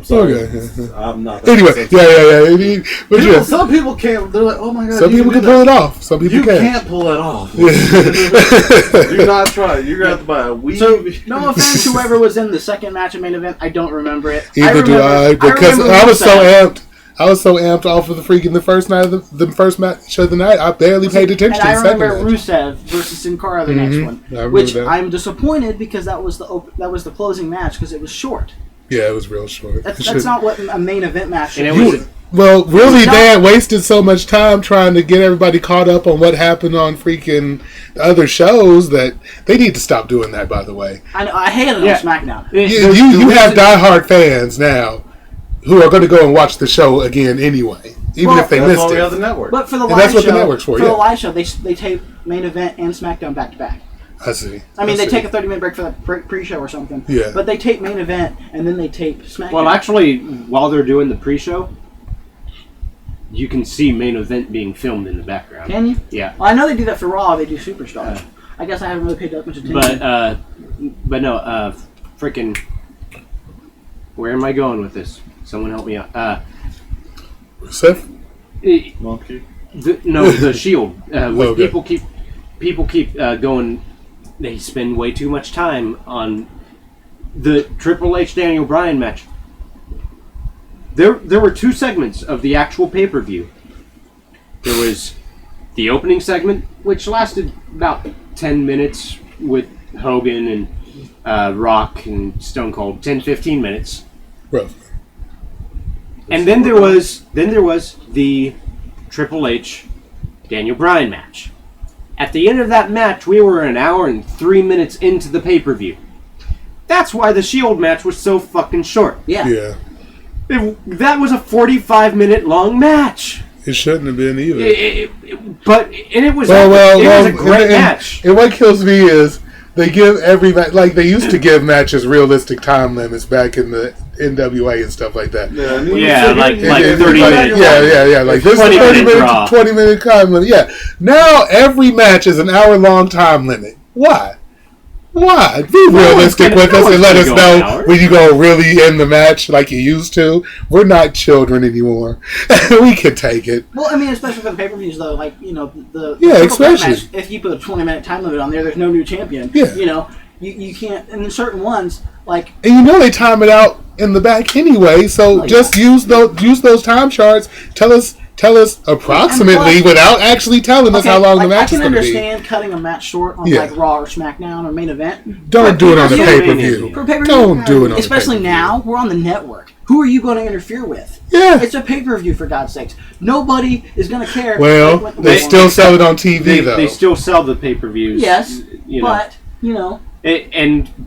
sorry. Okay. I'm not. Anyway, yeah. But some people can't. They're like, oh my god. Some people can pull it off. Some people can't. You can't pull it off. Do not try. You're gonna have to buy a weave. So, no offense, whoever was in the second match of main event, I don't remember it. Either do I, because I was so amped. I was so amped off of the first night of the first match of the night. I barely paid attention to the second match. And I remember Rusev versus Sin Cara the next one, which I'm disappointed because that was the closing match because it was short. Yeah, it was real short. That's not what a main event match is. Well, really, they had wasted so much time trying to get everybody caught up on what happened on freaking other shows that they need to stop doing that, by the way. I know. I hate it on SmackDown. You have diehard fans now who are going to go and watch the show again anyway, even if they missed it. That's the network. But for the live that's what show, the network's for. The live show, they tape main event and SmackDown back to back. I see. I mean, they take a 30-minute break for the pre-show or something. Yeah. But they tape main event and then they tape SmackDown. Well, actually, while they're doing the pre-show, you can see main event being filmed in the background. Can you? Yeah. Well, I know they do that for Raw. They do Superstar. I guess I haven't really paid that much attention. But no, freaking. Where am I going with this? Someone help me out. Seth? Monkey. The Shield. Okay. People keep going. They spend way too much time on the Triple H Daniel Bryan match. There were two segments of the actual pay-per-view. There was the opening segment, which lasted about 10 minutes with Hogan and Rock and Stone Cold. 10-15 minutes. Roughly. And then there was the Triple H Daniel Bryan match. At the end of that match, we were an hour and 3 minutes into the pay-per-view. That's why the Shield match was so fucking short. Yeah. That was a 45-minute long match. It shouldn't have been either. It was a great match. And what kills me is they give every match, like they used to give matches realistic time limits back in the NWA and stuff like that. Like 30 minutes. Yeah. Like this 20-minute time limit. Yeah. Now every match is an hour-long time limit. Why? Be realistic with us and let us know when you go really in the match like you used to. We're not children anymore. We can take it. Well, I mean, especially for the pay-per-views, though, like, especially match, if you put a 20-minute time limit on there's no new champion. Yeah. You can't, and in certain ones, like... And they time it out in the back anyway, so just use those time charts. Tell us approximately without actually telling us how long the match is going to be. I can understand cutting a match short on like Raw or SmackDown or main event. Don't do it on the pay-per-view. For pay-per-view. Don't do it on especially the pay-per-view. now, we're on the network. who are you going to interfere with? Yeah. It's a pay-per-view, for God's sakes. Nobody is going to care. Well, they still sell it on TV, though. They still sell the pay-per-views. Yes, you know. but, you know.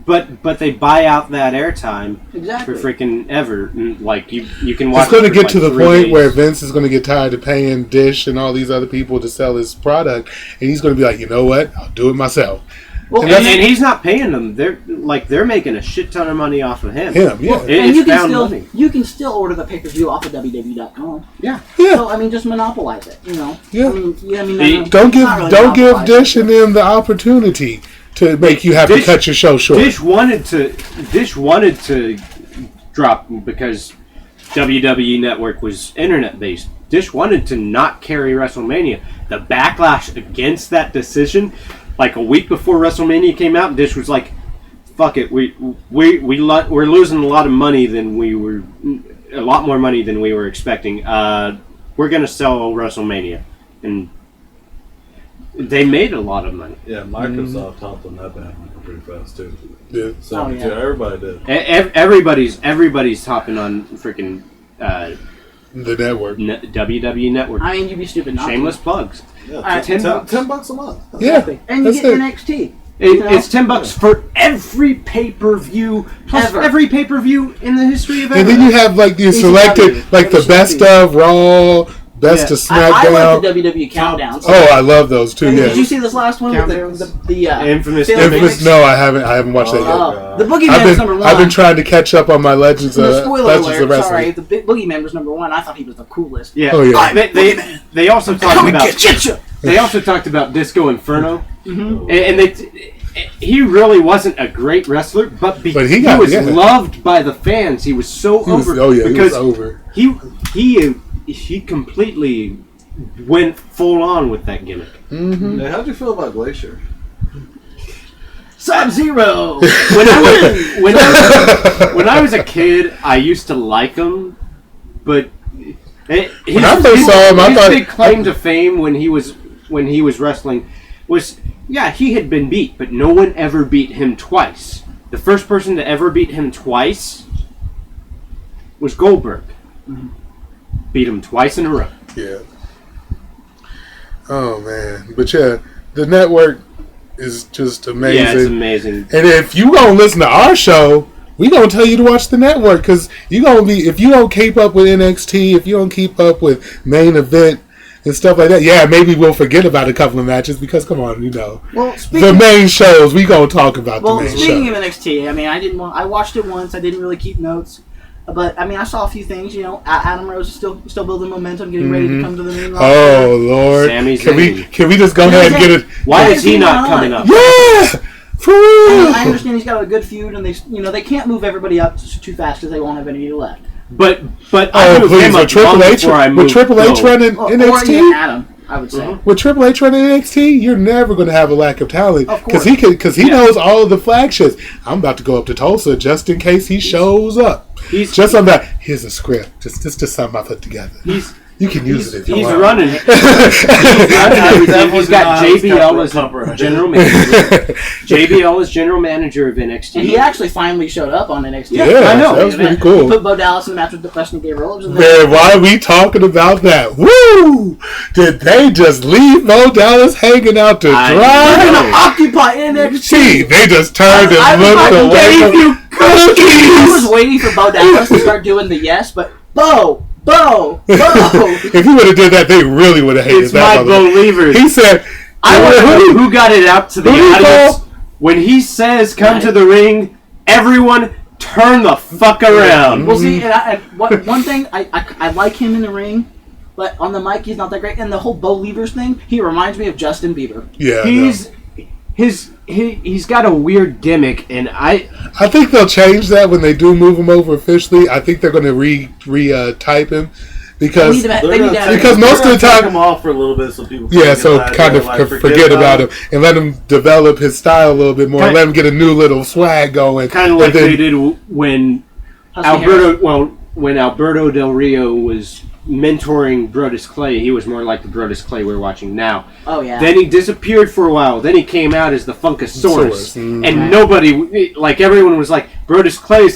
But they buy out that airtime Exactly. for freaking ever. Like, you can watch It's going it to for get to the 3 point days. where Vince is going to get tired of paying Dish and all these other people to sell his product, and he's going to be like, you know what? I'll do it myself. Well, And he's not paying them. They're making a shit ton of money off of him. Yeah. and It's you can found still money. you can still order the pay-per-view off of WWE.com. Yeah. Yeah. So I mean, just monopolize it. You know. Yeah. I mean, Don't give not really don't give monopolize Dish it, and them the opportunity to make you have to cut your show short. Dish wanted to drop because WWE Network was internet based. Dish wanted to not carry WrestleMania. The backlash against that decision, like a week before WrestleMania came out, Dish was like, "Fuck it, we're losing a lot of money than a lot more money than we were expecting. We're gonna sell WrestleMania," and they made a lot of money. Yeah, Microsoft hopped on that bandwagon pretty fast too. Yeah. So yeah. everybody did. Everybody's hopping on freaking The network. WWE Network. I mean, you'd be stupid not Shameless plugs. Yeah, Alright, $10. $10 a month. Yeah. to. And you That's get it. NXT. It's $10 for every pay-per-view, plus Ever. every pay-per-view in the history of ever. And then you have like these selected, like the best of Raw, best of I SmackDown. like the WWE countdowns. Oh, I love those too. And Yeah. did you see this last one with the Infamous Phil Infamous- Phoenix? No, I haven't watched that yet. Oh, the Boogeyman was number one. I've been trying to catch up on my Legends No, of spoiler Legends of alert, Wrestling. sorry, the Boogeyman was number one. I thought he was the coolest. Yeah. Oh, yeah. They also talked Come and about get you! they also talked about Disco Inferno, Mm-hmm. and he really wasn't a great wrestler, but But he he was yeah. loved by the fans. He was so He was- over. oh yeah, he was because over. he completely went full on with that gimmick. Mm-hmm. Hey, how'd you feel about Glacier? Sub-Zero! When I was a kid, I used to like him, but When I first saw him, I his thought- big claim to fame when he was wrestling was, yeah, he had been beat, but no one ever beat him twice. The first person to ever beat him twice was Goldberg. Beat him twice in a row. Yeah. Oh man, but yeah, the network is just amazing. Yeah, it's amazing. And if you gonna listen to our show, we gonna tell you to watch the network because you gonna be if you don't keep up with NXT, if you don't keep up with main event and stuff like that. Yeah, maybe we'll forget about a couple of matches because come on, Well, the main shows we gonna talk about the main speaking show. of NXT, I mean, I watched it once. I didn't really keep notes, but I mean, I saw a few things. You know, Adam Rose is still building momentum, getting ready to come to the main roster. Oh Lord, Sami can Zayn. we just go ahead and get it? Why is he not coming up? Yeah, for real. I understand he's got a good feud, and they can't move everybody up too fast because they won't have any left. But I Oh moved please, him up with Triple long H, before I with moved Triple H Bill. running Or even NXT. Adam, I would say. With Triple H running NXT, you're never going to have a lack of talent Of because course. he knows all of the flagships. I'm about to go up to Tulsa just in case he shows up. He's Just on that. Here's a script. Just something I put together. You can use it if you he's want. running. He's got JBL as general manager. JBL as general manager of NXT. And he actually finally showed up on NXT. Yeah, I know. that was pretty He cool. put Bo Dallas in the match with Dustin Gabriel. Man, why are we talking about that? Woo! Did they just leave Bo Dallas hanging out to I dry? They're know. going to occupy NXT. See, they just turned I and was looked like, away gave from you I was cookies. waiting for Bo Dallas to start doing the yes, but Bo. If he would have did that, they really would have hated It's that. my believers. He said, I want to know who got it out to the who do you audience. call? When he says, come to the ring, everyone turn the fuck around. Well, see, one thing, I like him in the ring, but on the mic, he's not that great. And the whole Bo Levers thing, he reminds me of Justin Bieber. Yeah, He's got a weird gimmick, and I think they'll change that when they do move him over officially. I think they're going to type him because because most of the time take him off for a little bit so people kind of forget about him and let him develop his style a little bit more. Let him get a new little swag going, kind of like they did when Alberto Del Rio was mentoring Brodus Clay. He was more like the Brodus Clay we're watching now. Oh yeah. Then he disappeared for a while. Then he came out as the Funkasaurus, Mm-hmm. and nobody, like everyone, was like, Brodus Clay's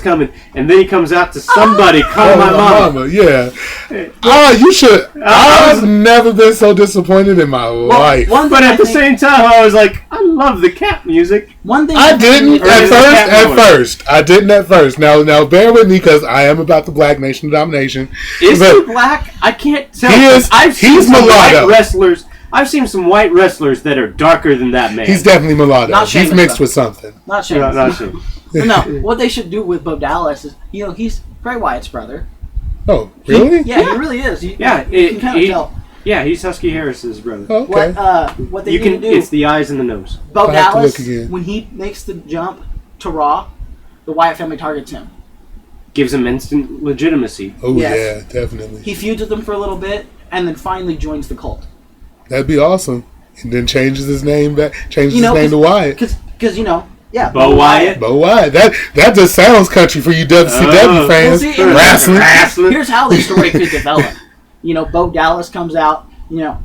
coming, and then he comes out to somebody, call my mama. Yeah. You should. I've never been so disappointed in my life. But at the same time, I was like, I love the cat music. One thing I didn't at first. I didn't at first. Now bear with me because I am about the Black Nation domination. Is he black? I can't tell. He's mulatto. I've seen some white wrestlers that are darker than that man. He's definitely mulatto. He's mixed with something. Not Sheamus. Not Sheamus. No, what they should do with Bo Dallas is, he's Bray Wyatt's brother. Oh, really? He really is. You can kind of tell. Yeah, he's Husky Harris's brother. Oh, okay. What they need to do? It's the eyes and the nose. Bo Dallas, when he makes the jump to Raw, the Wyatt family targets him. Gives him instant legitimacy. Oh, yeah, definitely. He feuds with them for a little bit, and then finally joins the cult. That'd be awesome. And then changes his name back. Changes his name to Wyatt. Because, Bo Wyatt. Bo Wyatt. That just sounds country for you WCW fans. Wrestling. Here's how the story could develop. Bo Dallas comes out. You're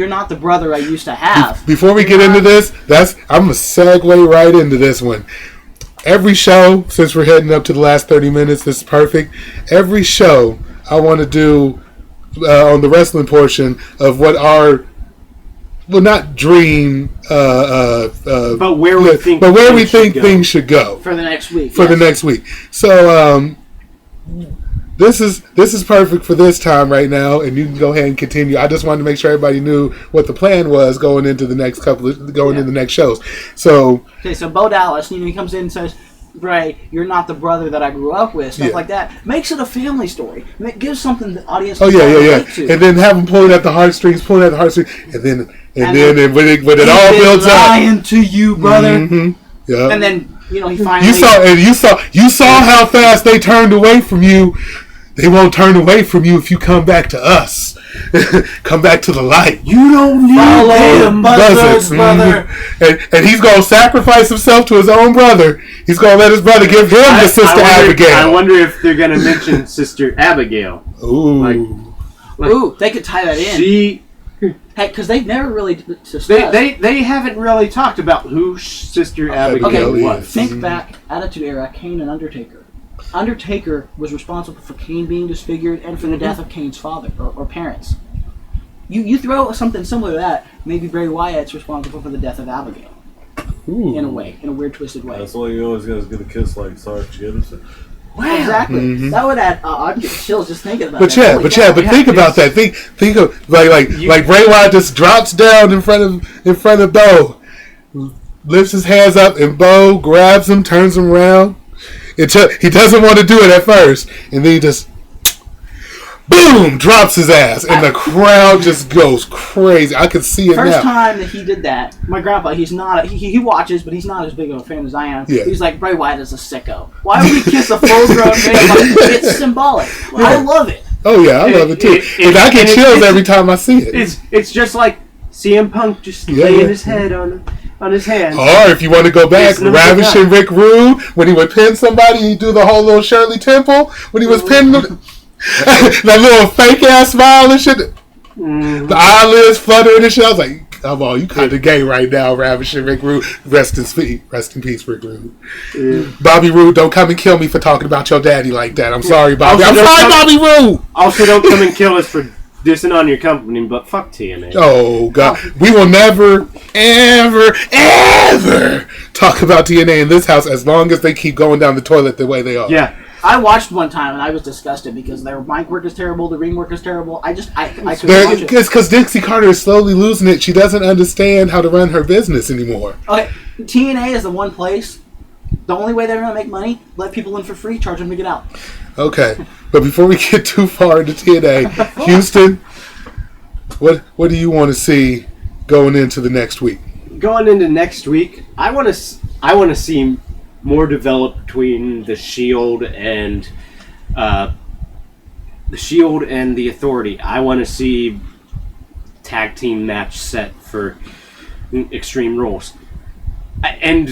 not the brother I used to have. Before we get into this, I'm gonna segue right into this one. Every show, since we're heading up to the last 30 minutes, this is perfect. Every show I want to do on the wrestling portion of what our not dream, but where we think things should go for the next week. The next week. So this is perfect for this time right now, and you can go ahead and continue. I just wanted to make sure everybody knew what the plan was going into the next into the next shows. So Bo Dallas, he comes in and says, Bray, you're not the brother that I grew up with, stuff like that. Makes it a family story. It gives something the audience can relate to. And then have them pulling at the heartstrings, and then when it all builds up. Lying to you, brother. Mm-hmm. Yeah. And then he finally you saw how fast they turned away from you. They won't turn away from you if you come back to us. Come back to the light. You don't need the buzzards, brother. And he's going to sacrifice himself to his own brother. He's going to let his brother give him the Sister Abigail. I wonder if they're going to mention Sister Abigail. Ooh. Ooh, they could tie that in. Because they've never really discussed. They haven't really talked about who Sister Abigail was. Think back, Attitude Era, Kane and Undertaker. Undertaker was responsible for Kane being disfigured and for the death of Kane's father or parents. You throw something similar to that, maybe Bray Wyatt's responsible for the death of Abigail. Ooh. In a way, in a weird, twisted way. That's why you always got to get a kiss like Sarge Gibson. Wow. Exactly. Mm-hmm. That would add. I'd get chills just thinking about that. But think about that. Think of like Bray Wyatt just drops down in front of Bo, lifts his hands up, and Bo grabs him, turns him around. He doesn't want to do it at first, and then he just boom drops his ass, and the crowd just goes crazy. I can see it now. First time that he did that, my grandpa, he's not. He watches, but he's not as big of a fan as I am. Yeah. He's like, Bray Wyatt is a sicko. Why would he kiss a full-grown man? It's symbolic. I love it. Oh yeah, I love it too. And I get chills every time I see it. It's just like CM Punk just laying his head on his hand. Or if you want to go back, Ravishing Rick Rude, when he would pin somebody, he'd do the whole little Shirley Temple when he was pinning them. That little fake ass smile and shit. The eyelids fluttering and shit. I was like, come on, you kind of gay right now, Ravishing Rick Rude. Rest in peace, Rick Rude. Yeah. Bobby Roode, don't come and kill me for talking about your daddy like that. I'm sorry, Bobby. Bobby Roode. Also, don't come and kill us for dissing on your company, but fuck TNA. Oh, God. We will never, ever, ever talk about TNA in this house as long as they keep going down the toilet the way they are. Yeah. I watched one time and I was disgusted because their mic work is terrible, the ring work is terrible. I couldn't watch it. It's because Dixie Carter is slowly losing it. She doesn't understand how to run her business anymore. Okay, TNA is the one place. The only way they're going to make money, let people in for free, charge them to get out. Okay, but before we get too far into TNA, Houston, what do you want to see going into the next week? Going into next week, I want to see more developed between the Shield and the Authority. I want to see tag team match set for Extreme Rules. And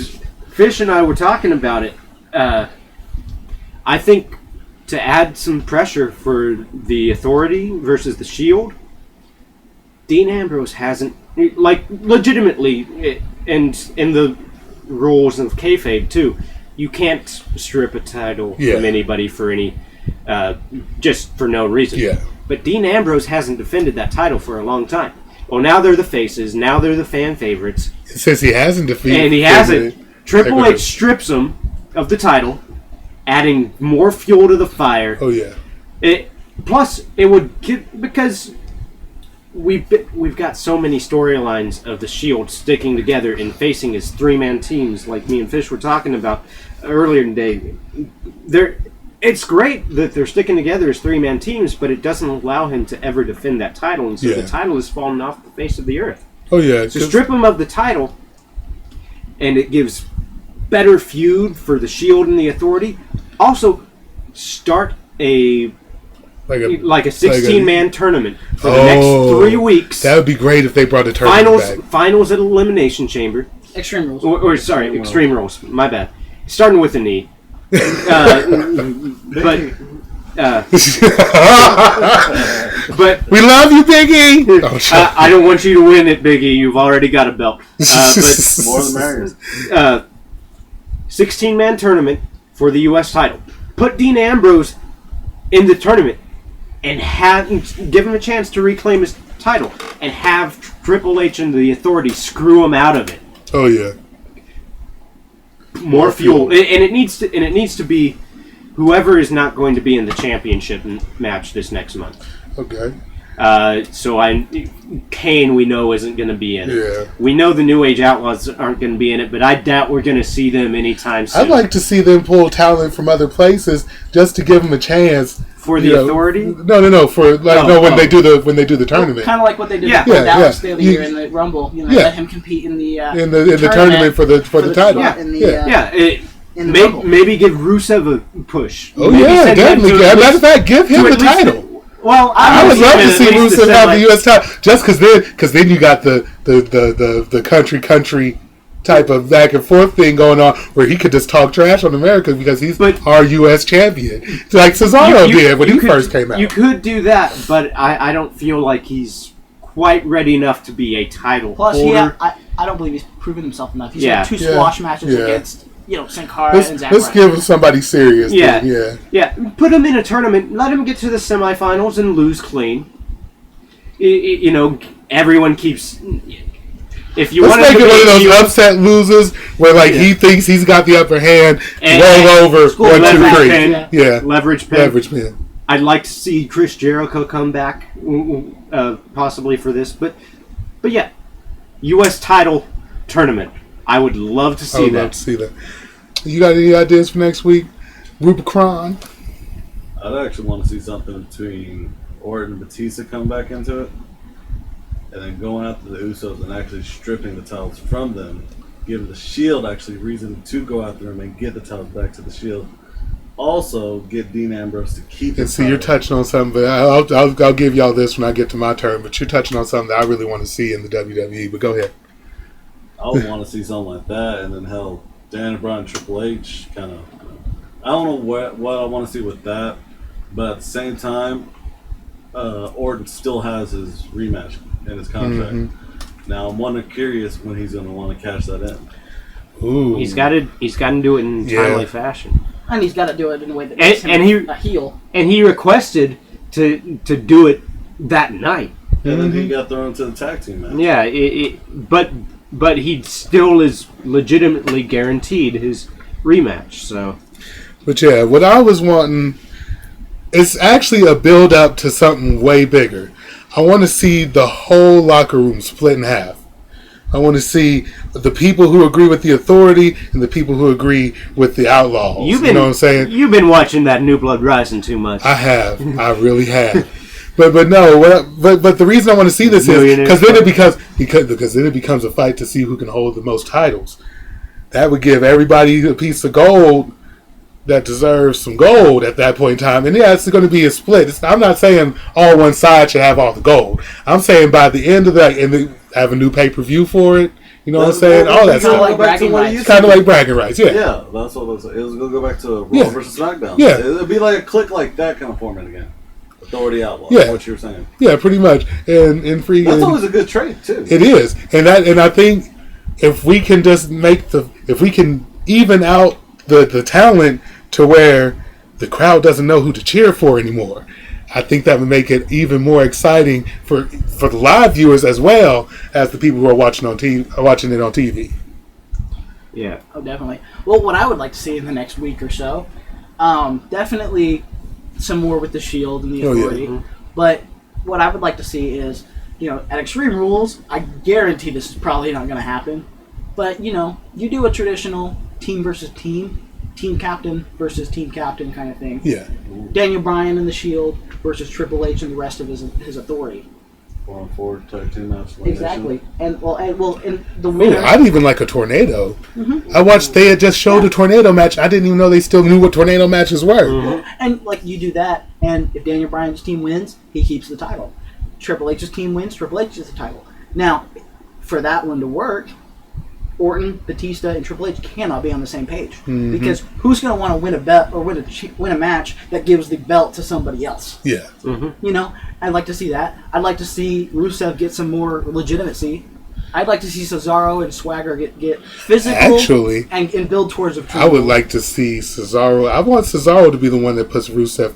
Fish and I were talking about it. I think to add some pressure for the Authority versus the Shield, Dean Ambrose hasn't, like, legitimately, and in the rules of kayfabe too. You can't strip a title from anybody for any, just for no reason. Yeah. But Dean Ambrose hasn't defended that title for a long time. Well, now they're the faces. Now they're the fan favorites. Since he hasn't defeated, and he hasn't. Triple H strips him of the title, adding more fuel to the fire. Oh yeah. Plus, it would get, because we've got so many storylines of the Shield sticking together and facing as 3-man teams, like me and Fish were talking about earlier today. It's great that they're sticking together as 3-man teams, but it doesn't allow him to ever defend that title, and so the title has fallen off the face of the earth. Oh yeah. So strip him of the title, and it gives better feud for the Shield and the Authority. Also, start like a 16-man tournament for the next 3 weeks. That would be great if they brought the tournament back. Finals at Elimination Chamber. Extreme Rules. Extreme Rules. My bad. Starting with a knee. But we love you, Biggie. I don't want you to win it, Biggie. You've already got a belt. But more than merrier. 16-man tournament for the U.S. title. Put Dean Ambrose in the tournament and give him a chance to reclaim his title, and have Triple H and the Authority screw him out of it. Oh yeah. More fuel, and it needs to be whoever is not going to be in the championship match this next month. Okay. Kane we know isn't going to be in it. Yeah. We know the New Age Outlaws aren't going to be in it, but I doubt we're going to see them anytime soon. I'd like to see them pull talent from other places just to give them a chance. For the Authority? No. For when they do the tournament. Kind of like what they did with Dallas the other year in the Rumble. Let him compete in the tournament for the title. Maybe give Rusev a push. Oh yeah, definitely. Matter of fact, give him the title. Well, I would love to see Rusev have the U.S. title, just because then you got the country type of back and forth thing going on, where he could just talk trash on America because he's our U.S. champion, like Cesaro did when he first came out. You could do that, but I don't feel like he's quite ready enough to be a title holder. I don't believe he's proven himself enough. He's had 2 squash matches against Sin Cara and Zack Let's give him somebody serious. Yeah. Put him in a tournament. Let him get to the semifinals and lose clean. Everyone keeps. If you want to make it one of those upset losers where he thinks he's got the upper hand, roll over 1, 2, 3. Yeah, leverage pin. Leverage pin. I'd like to see Chris Jericho come back, possibly for this, but yeah, U.S. title tournament. I would love to see that. You got any ideas for next week, Rubicron? I'd actually want to see something between Orton and Batista come back into it, and then going after the Usos and actually stripping the titles from them, give the Shield actually reason to go after them and get the titles back to the Shield. Also, get Dean Ambrose to keep it. And see, you're touching on something, but I'll give y'all this when I get to my turn. But you're touching on something that I really want to see in the WWE. But go ahead. I would want to see something like that, and then Daniel Bryan and Triple H kind of. I don't know what I want to see with that, but at the same time, Orton still has his rematch in his contract. Mm-hmm. Now I'm curious when he's going to want to cash that in. Ooh. He's got to do it in timely fashion, and he's got to do it in a way that makes him a heel. And he requested to do it that night, and then he got thrown into the tag team match. Yeah, but he still is legitimately guaranteed his rematch. So, but yeah, what I was wanting is actually a build up to something way bigger. I want to see the whole locker room split in half. I want to see the people who agree with the Authority and the people who agree with the Outlaws. You know what I'm saying? You've been watching that New Blood Rising too much. I have. I really have. But the reason I want to see this is because then it becomes a fight to see who can hold the most titles. That would give everybody a piece of gold that deserves some gold at that point in time. And yeah, it's going to be a split. I'm not saying all one side should have all the gold. I'm saying by the end of that, and have a new pay-per-view for it. You know what I'm saying? All that stuff. Kind of like bragging rights. Yeah. Yeah, that's what it was. It was going to go back to Raw versus SmackDown. Yeah. It would be like a click like that kind of format again. Authority Outlaw. Yeah. What you were saying. Yeah, pretty much. And free. That's always a good trade too. It is, and I think if we can just if we can even out the talent to where the crowd doesn't know who to cheer for anymore, I think that would make it even more exciting for the live viewers as well as the people who are watching it on TV. Yeah. Oh, definitely. Well, what I would like to see in the next week or so, definitely some more with the Shield and the Authority. Yeah. But what I would like to see is, at Extreme Rules, I guarantee this is probably not going to happen. But, you do a traditional team versus team captain versus team captain kind of thing. Yeah. Daniel Bryan and the Shield versus Triple H and the rest of his Authority. 4-on-4 tag team match. Exactly. And the winner. Ooh, I'd even like a tornado. Mm-hmm. I watched, they had just showed a tornado match. I didn't even know they still knew what tornado matches were. Mm-hmm. And you do that, and if Daniel Bryan's team wins, he keeps the title. Triple H's team wins, Triple H gets the title. Now, for that one to work, Orton, Batista, and Triple H cannot be on the same page, because who's going to want to win a bet or win a match that gives the belt to somebody else? Yeah. Mm-hmm. I'd like to see that. I'd like to see Rusev get some more legitimacy. I'd like to see Cesaro and Swagger get physical. Actually, and build towards a I would like to see Cesaro. I want Cesaro to be the one that puts Rusev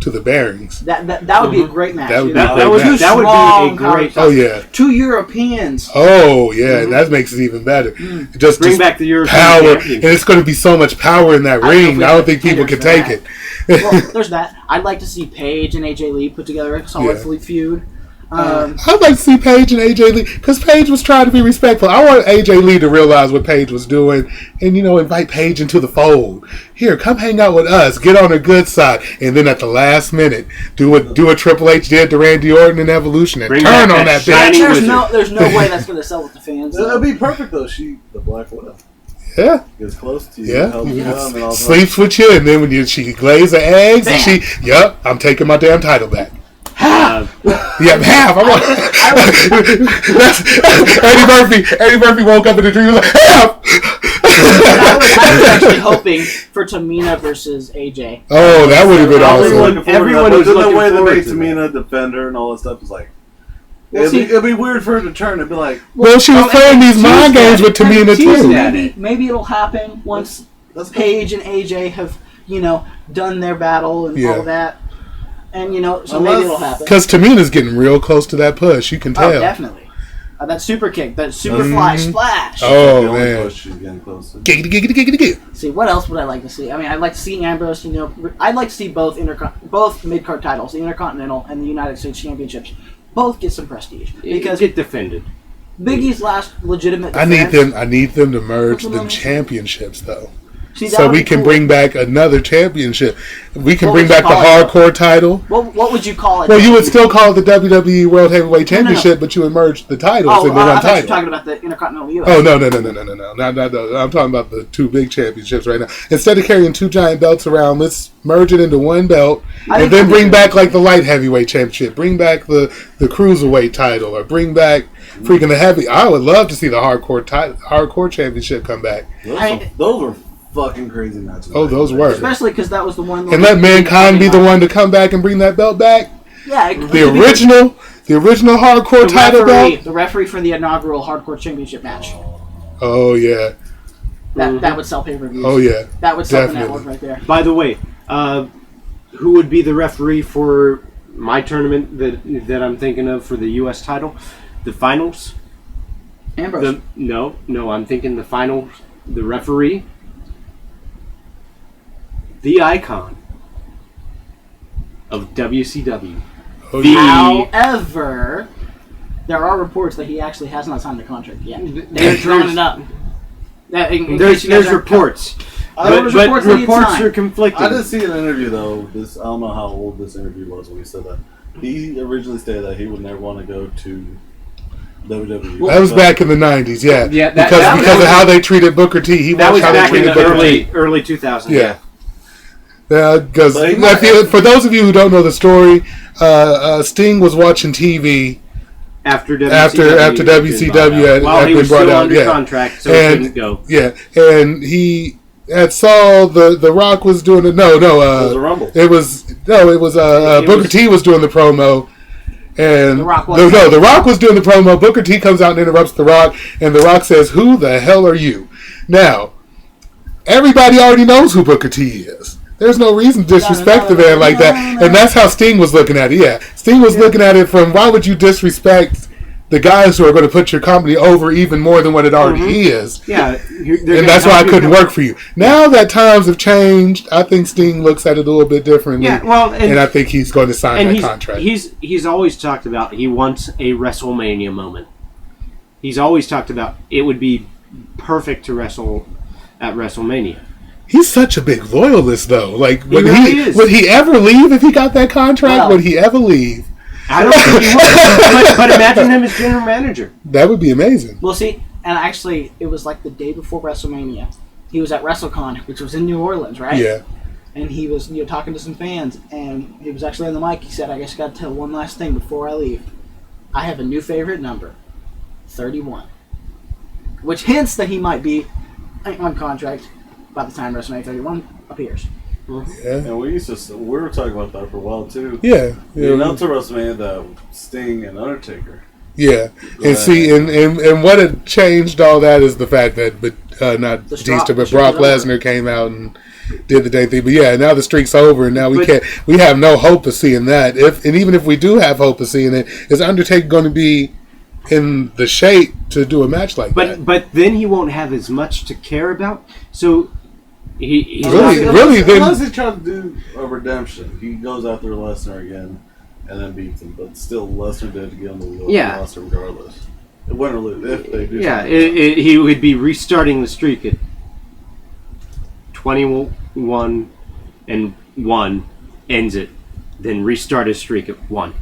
to the bearings. That would be a great match. That would be a great. Oh yeah. 2 Europeans. Oh yeah, that makes it even better. Just Bring back the European power, champion. and it's going to be so much power in that ring. I don't think people can take it. Well, there's that. I'd like to see Paige and AJ Lee put together a solid feud. I'd like to see Paige and AJ Lee, because Paige was trying to be respectful. I want AJ Lee to realize what Paige was doing and, invite Paige into the fold. Here, come hang out with us. Get on her good side. And then at the last minute, do what Triple H did to Randy Orton in Evolution and turn on that bitch. There's no way that's going to sell with the fans. That'd be perfect, though. The Black Widow. Yeah. Gets close to you. Yeah. Helps you out, and sleeps with you, and then when she glaze her eggs, and I'm taking my damn title back. Half. Half. Eddie Murphy woke up in a dream and was like, half. I was actually hoping for Tamina versus AJ. Oh, that would have been awesome. Everyone was looking the way they forward made to Tamina defender and all that stuff was like. Well, it'd be weird for her to turn and be like. Well, she was playing these mind games with Tamina too. Maybe it'll happen once Paige and AJ have done their battle and all that. And, so maybe it'll happen. Because Tamina's getting real close to that push. You can tell. Oh, definitely. That super kick, that super fly splash. Oh, man. She's getting closer. Giggity. See, what else would I like to see? I mean, I'd like to see Ambrose, I'd like to see both mid-card titles, the Intercontinental and the United States Championships, both get some prestige. Because get defended. Big E's last legitimate defense. I need them to merge them championships, though. See, so we can bring back another championship. We can bring back the hardcore title. What would you call it? Well, you would still call it the WWE World Heavyweight Championship, but you would merge the titles into one title. I thought you were talking about the Intercontinental US. Oh, no. I'm talking about the two big championships right now. Instead of carrying two giant belts around, let's merge it into one belt, and then bring back like the light heavyweight championship. Bring back the cruiserweight title, or bring back freaking the heavy. I would love to see the hardcore championship come back. Those were fucking crazy matches. Oh, those were. Especially because that was the one. And let Mankind be the one to come back and bring that belt back. Yeah, the original hardcore title belt. The referee for the inaugural hardcore championship match. Oh yeah. That would sell pay-per-views. Oh yeah. That would sell the network right there. By the way, who would be the referee for my tournament that I'm thinking of for the U.S. title, the finals? Ambrose. No, I'm thinking the finals. The referee. The icon of WCW. However, there are reports that he actually has not signed the contract yet. They're drawing it up. There's reports. But reports are conflicting. I did see an interview, though. I don't know how old this interview was when he said that. He originally stated that he would never want to go to WWE. That was back in the 90s, yeah. Because of how they treated Booker T. He that was how back they treated in Booker the early 2000s. Yeah. Because for those of you who don't know the story, Sting was watching TV after WCW had been brought out. Under contract, so he couldn't go. Yeah, and he had saw the Rock was doing it. It was a Rumble. It was Booker T was doing the promo, And The Rock was The Rock was doing the promo. Booker T comes out and interrupts The Rock, and The Rock says, "Who the hell are you?" Now, everybody already knows who Booker T is. There's no reason to disrespect the man like that. And that's how Sting was looking at it. Yeah, Sting was looking at it from, why would you disrespect the guys who are going to put your company over even more than what it already is? Yeah. And that's why I couldn't work for you. Now that times have changed, I think Sting looks at it a little bit differently. Yeah, well, and I think he's going to sign that contract. He's always talked about he wants a WrestleMania moment. He's always talked about it would be perfect to wrestle at WrestleMania. He's such a big loyalist, though. Like, would he ever leave if he got that contract? Well, would he ever leave? I don't think he would. But imagine him as general manager. That would be amazing. Well, see, and actually, it was like the day before WrestleMania. He was at WrestleCon, which was in New Orleans, right? Yeah. And he was, talking to some fans, and he was actually on the mic. He said, "I just got to tell one last thing before I leave. I have a new favorite number, 31," which hints that he might be on contract by the time WrestleMania 31 appears. Yeah. And we were talking about that for a while too. Yeah. You know, to WrestleMania, that Sting and Undertaker. Yeah. And see, and what had changed all that is the fact that, not Batista, but Brock Lesnar came out and did the dang thing. But yeah, now the streak's over, and now we have no hope of seeing that. Even if we do have hope of seeing it, is Undertaker going to be in the shape to do a match like that? But then he won't have as much to care about. So he's really then, unless he's trying to do a redemption, he goes after Lesnar again and then beats him. But still, Lesnar did get on the roster regardless. Win or lose, if they do. Yeah, he would be restarting the streak at 21 and 1, ends it, then restart his streak at 1.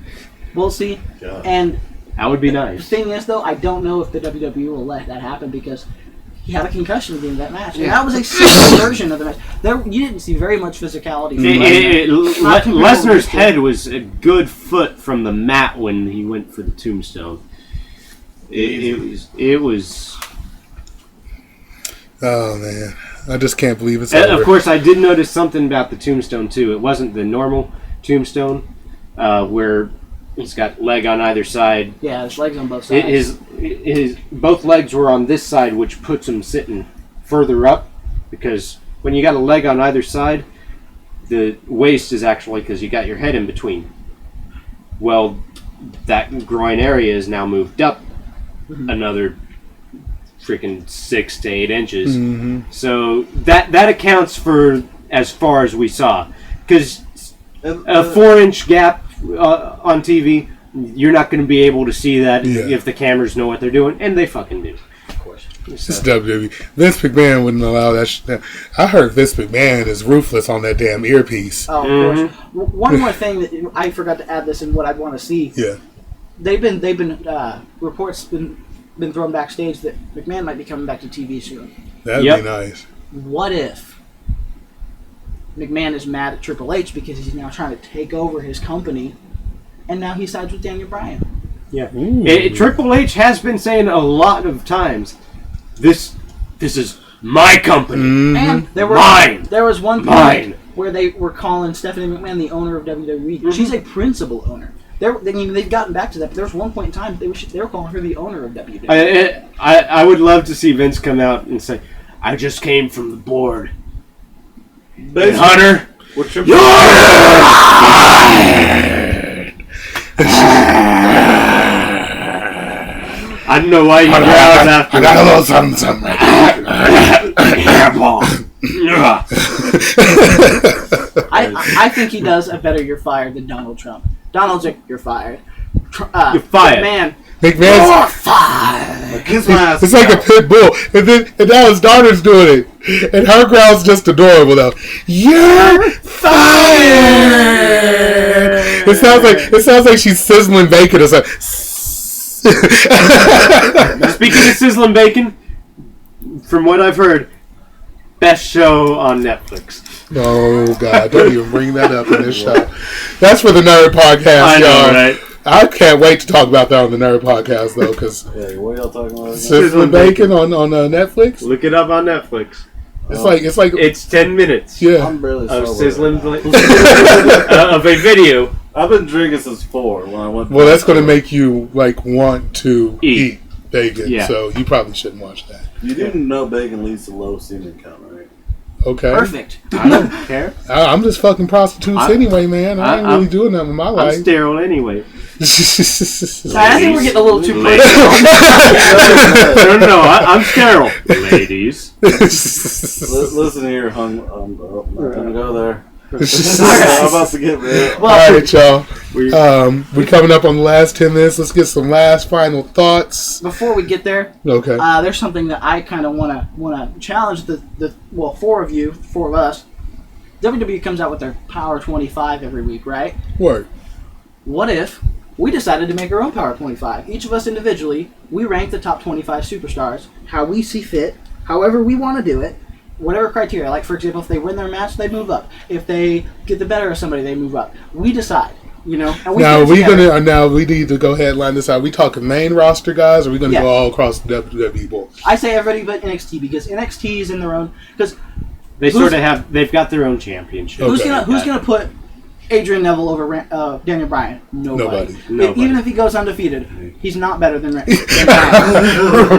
We'll see. And that would be nice. The thing is, though, I don't know if the WWE will let that happen because he had a concussion at the end of that match. And that was a simple version of the match. You didn't see very much phicality from Lesnar. Lesnar's head was a good foot from the mat when he went for the tombstone. It was. Oh man, I just can't believe it's over. Of course, I did notice something about the tombstone too. It wasn't the normal tombstone where he's got leg on either side. Yeah, his legs on both sides. His both legs were on this side, which puts him sitting further up. Because when you got a leg on either side, the waist is actually because you got your head in between. Well, that groin area is now moved up another freaking 6 to 8 inches. Mm-hmm. So that accounts for as far as we saw. Because a 4-inch gap on TV, you're not going to be able to see that if the cameras know what they're doing, and they fucking do. Of course. It's WWE. Vince McMahon wouldn't allow that. I heard Vince McMahon is ruthless on that damn earpiece. Oh, of course. One more thing that I forgot to add this in what I'd want to see. Yeah. They've been reports been thrown backstage that McMahon might be coming back to TV soon. That'd be nice. What if McMahon is mad at Triple H because he's now trying to take over his company, and now he sides with Daniel Bryan? Yeah. Triple H has been saying a lot of times, this is my company. Mm-hmm. And there was one point where they were calling Stephanie McMahon the owner of WWE. Mm-hmm. She's a principal owner. They've gotten back to that, but there was one point in time they were calling her the owner of WWE. I would love to see Vince come out and say, I just came from the board. Basically, Hunter, you're I don't know why you growled after I got a little something. I think he does a better "you're fired" than Donald Trump. Donald's like, "You're fired." You're fired. McMahon's you're fired. It's like a pit bull, and now his daughter's doing it, and her growl's just adorable though. You're fired. It sounds like she's sizzling bacon or something. Speaking of sizzling bacon, from what I've heard, best show on Netflix. Oh God! Don't even bring that up in this show. That's for the Nerd Podcast, I know, y'all. right? I can't wait to talk about that on the Nerd Podcast, though, because what are y'all talking about? Sizzling Bacon on Netflix. Look it up on Netflix. It's 10 minutes. Yeah. I'm barely of sober. sizzling of a video I've been drinking since 4 when I went. Well, that's going to make you like want to eat bacon. Yeah. So you probably shouldn't watch that. You didn't know bacon leads to low semen count, right? Okay. Perfect. I don't care. I'm just fucking prostitutes anyway, man. I ain't really doing nothing with my I'm life. sterile anyway. I think we're getting a little too Ladies. close. No, I'm sterile. Ladies. Listen here, I'm not gonna go there. I'm about to get there. All right, y'all. We're coming up on the last 10 minutes. Let's get some last final thoughts. Before we get there, Okay. there's something that I kind of want to challenge the 4 of us. WWE comes out with their Power 25 every week, right? Word. What if we decided to make our own Power 25? Each of us individually, we rank the top 25 superstars, how we see fit, however we want to do it, whatever criteria. Like, for example, if they win their match, they move up. If they get the better of somebody, they move up. We decide, And now we need to go ahead and line this out. We talking main roster guys, or are we going to go all across the WWE board? I say everybody but NXT, because NXT is in their own. Because they've got their own championship. Okay. Who's gonna put Adrian Neville over Daniel Bryan? Nobody. Even if he goes undefeated, he's not better than Bryan.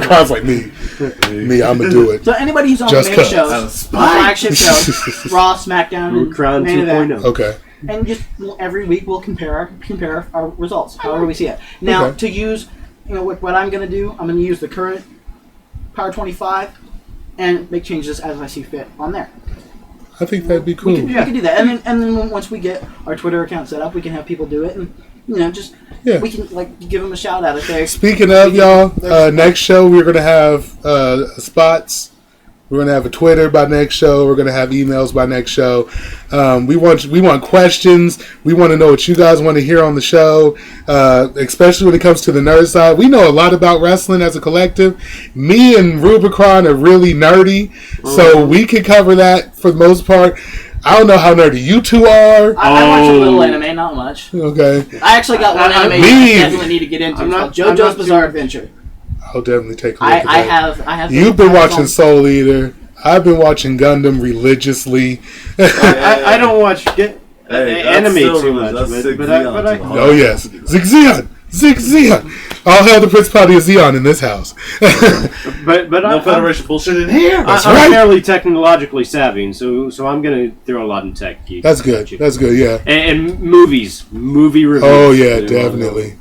Guys like me, I'm gonna do it. So anybody who's on Just the main 'cause. shows, flagship shows, Raw, SmackDown, and Crown main event, 2.0. Okay. and just every week we'll compare our results, however we see it. Now to use, what I'm gonna do, I'm gonna use the current Power 25 and make changes as I see fit on there. I think that'd be cool. We can do that, and then once we get our Twitter account set up, we can have people do it, and we can give them a shout out if they. Speaking of y'all, next show we're gonna have spots. We're gonna have a Twitter by next show. We're gonna have emails by next show. We want questions. We want to know what you guys want to hear on the show, especially when it comes to the nerd side. We know a lot about wrestling as a collective. Me and Rubicron are really nerdy, so we can cover that for the most part. I don't know how nerdy you two are. I watch a little anime, not much. Okay. I actually got one anime I definitely need to get into. It's called JoJo's Bizarre Adventure. I'll definitely take a look at that. I have. You've been watching Soul Eater. I've been watching Gundam religiously. I don't watch anime too much, but I. Oh yes, Zig-Zion. All hail the Principality of Zeon in this house. but no Federation bullshit in here. I'm fairly technologically savvy, so I'm gonna throw a lot in tech geek. That's good. That's good. Yeah. And movie reviews. Oh yeah, definitely.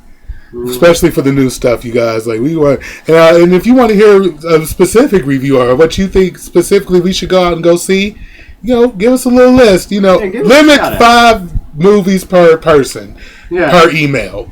Especially for the new stuff, you guys. Like we want, and if you want to hear a specific review or what you think specifically we should go out and go see, give us a little list. Limit 5 movies per person per email.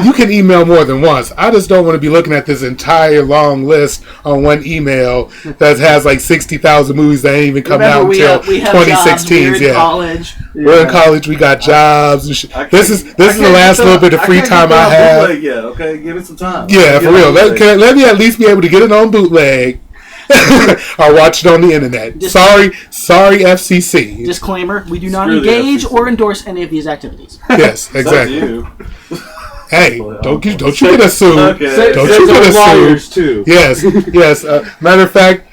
You can email more than once. I just don't want to be looking at this entire long list on one email that has like 60,000 movies that ain't even come out until 2016. We're in college. We're in college. We got jobs. And this is the last little bit of free time I have. Yeah, okay, give it some time. Yeah, for real. Let me at least be able to get it on bootleg. Or watch it on the internet. Sorry, FCC. Disclaimer: we do not engage or endorse any of these activities. Yes, exactly. Hey, don't you get us sued. Okay. Don't you get us lawyers sued. too. Yes. Matter of fact,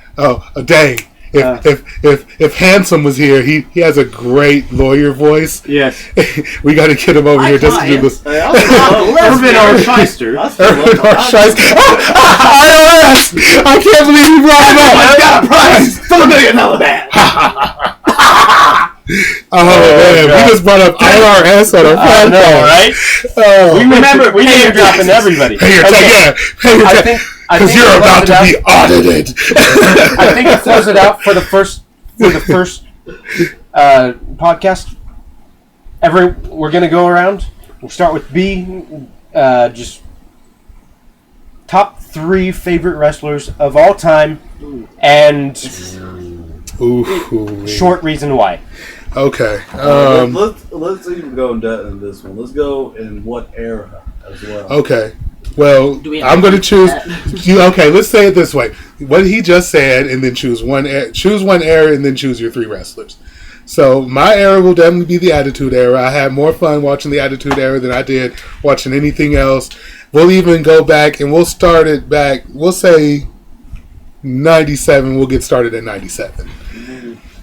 dang. If Handsome was here, he has a great lawyer voice. Yes. We got to get him over here just to do this. Irvin R. Shyster. Irvin R. Shyster. IRS! I can't believe you brought it up. I got a prize for $1 million man. Oh man, we just brought up IRS on our phone call, right? We remember we name dropping everybody. I think because you're about to be audited. I think it closes it out for the first podcast. We're gonna go around. We'll start with B. Just top 3 favorite wrestlers of all time, and short reason why. Okay. Let's even go in this one. Let's go in what era as well. Okay. Well, I'm going to choose. Okay, let's say it this way: what he just said, and then choose one era, and then choose your 3 wrestlers. So my era will definitely be the Attitude Era. I had more fun watching the Attitude Era than I did watching anything else. We'll even go back and we'll start it back. We'll say 97. We'll get started at 97.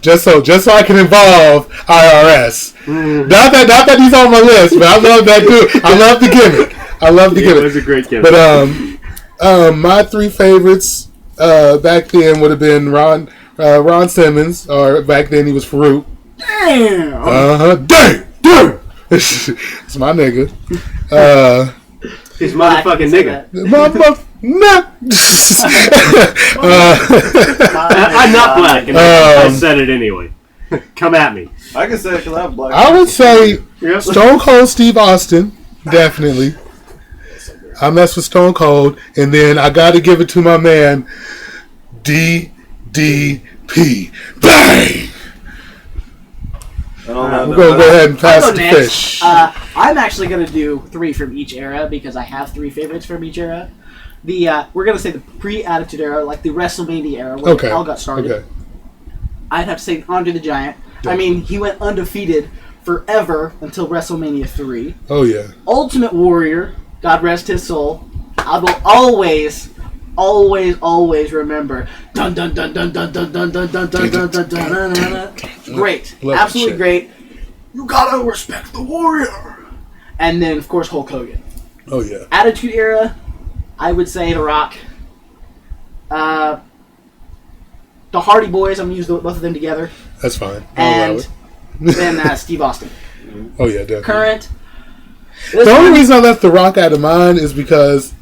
Just so I can involve IRS. Not that he's on my list, but I love that dude. I love the gimmick. It was a great gimmick. But my three favorites back then would have been Ron Simmons, or back then he was Farouk. Damn. Damn. It's my nigga. His motherfucking nigga. I'm not black, and I said it anyway. Come at me. I can say it because I'm black. I would say Stone Cold Steve Austin, definitely. I mess with Stone Cold, and then I got to give it to my man, DDP. Bang! We're going to go ahead and pass the fish. I'm actually going to do 3 from each era because I have 3 favorites from each era. We're going to say the pre-Attitude Era, like the WrestleMania era, where it all got started. Okay. I'd have to say Andre the Giant. Yeah. I mean, he went undefeated forever until WrestleMania 3. Oh, yeah. Ultimate Warrior, God rest his soul. I will always remember. Dun dun dun dun dun dun dun dun dun dun dun dun dun dun. Great, absolutely great. You gotta respect the warrior. And then, of course, Hulk Hogan. Oh yeah. Attitude Era, I would say The Rock. The Hardy Boys. I'm gonna use both of them together. That's fine. And then Steve Austin. Oh yeah, definitely. Current. The only reason I left The Rock out of mine is because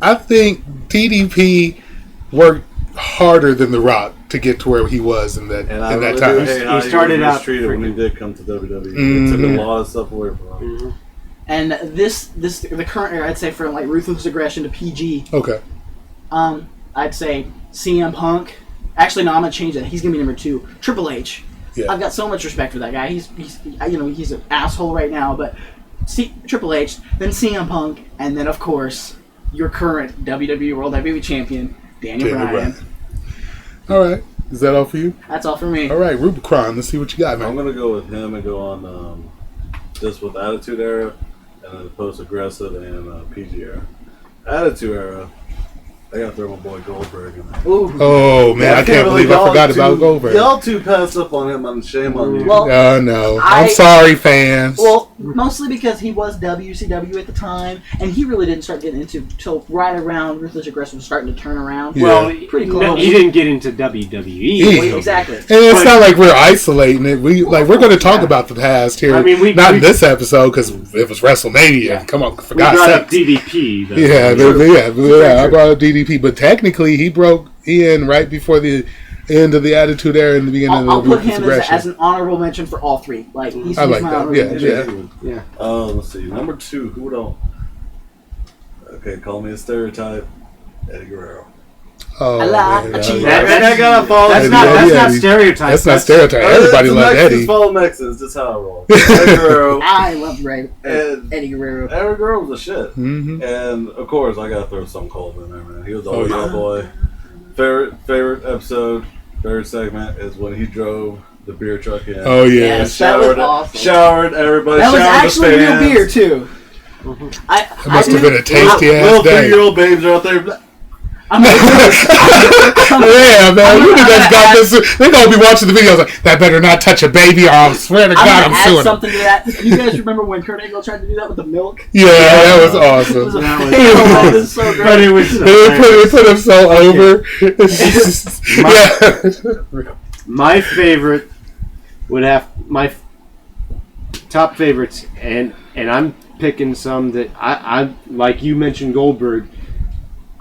I think DDP worked harder than The Rock to get to where he was in that time. He started out when he did come to WWE. It took a lot of stuff away from him. Mm-hmm. And the current era, I'd say from like Ruthless Aggression to PG. Okay. I'd say CM Punk. Actually, no, I'm gonna change that. He's gonna be number 2. Triple H. Yeah. I've got so much respect for that guy. He's an asshole right now, but Triple H, then CM Punk, and then of course your current WWE World Heavyweight Champion, Daniel Bryan. All right. Is that all for you? That's all for me. All right, Rubicon. Let's see what you got, man. I'm going to go with him and go on just with Attitude Era and then Post-Aggressive and PG Era. Attitude Era, I got to throw my boy Goldberg in there. Ooh. Oh, man, I can't believe I forgot about Goldberg. Y'all two passed up on him, and shame on you. Well, no. I'm sorry, fans. Well, mostly because he was WCW at the time, and he really didn't start getting into until right around Ruthless Aggression was starting to turn around. Yeah. Well, pretty close. No, he didn't get into WWE. Well, exactly. And it's not like we're isolating it. We're going to talk about the past here. I mean, not in this episode because it was WrestleMania. Yeah. Come on, for we God's brought sake. up DDP. Though. I brought up DDP, but technically he broke in right before the end of the Attitude Era and the beginning I'll of the put him as an honorable mention for all 3. Like he's I like my that. honorable mention. Yeah. Let's see. Number 2. Who don't? Okay, call me a stereotype. Eddie Guerrero. Oh, I like man, cheese. That's not stereotype. That's not stereotype. Everybody loved Eddie. Follow Mexicans. That's how I roll. Eddie Guerrero. I love Eddie Guerrero. Eddie Guerrero was a shit. Mm-hmm. And of course, I gotta throw some Cold in there, man. He was always our boy. Favorite episode, favorite segment is when he drove the beer truck in. Oh yeah, yes, that was awesome. Showered everybody. That was showered actually real beer too. It must have been a tasty ass little day. 3-year-old babes are out there. Yeah, man. You just got this. They're gonna be watching the videos like that. Better not touch a baby, or I swear to God, I'm suing something to that. You guys remember when Kurt Angle tried to do that with the milk? Yeah, that was awesome. It was a fail. It was so great. But it was. They put him so over. My favorite would have my top favorites, and I'm picking some that I like. You mentioned Goldberg.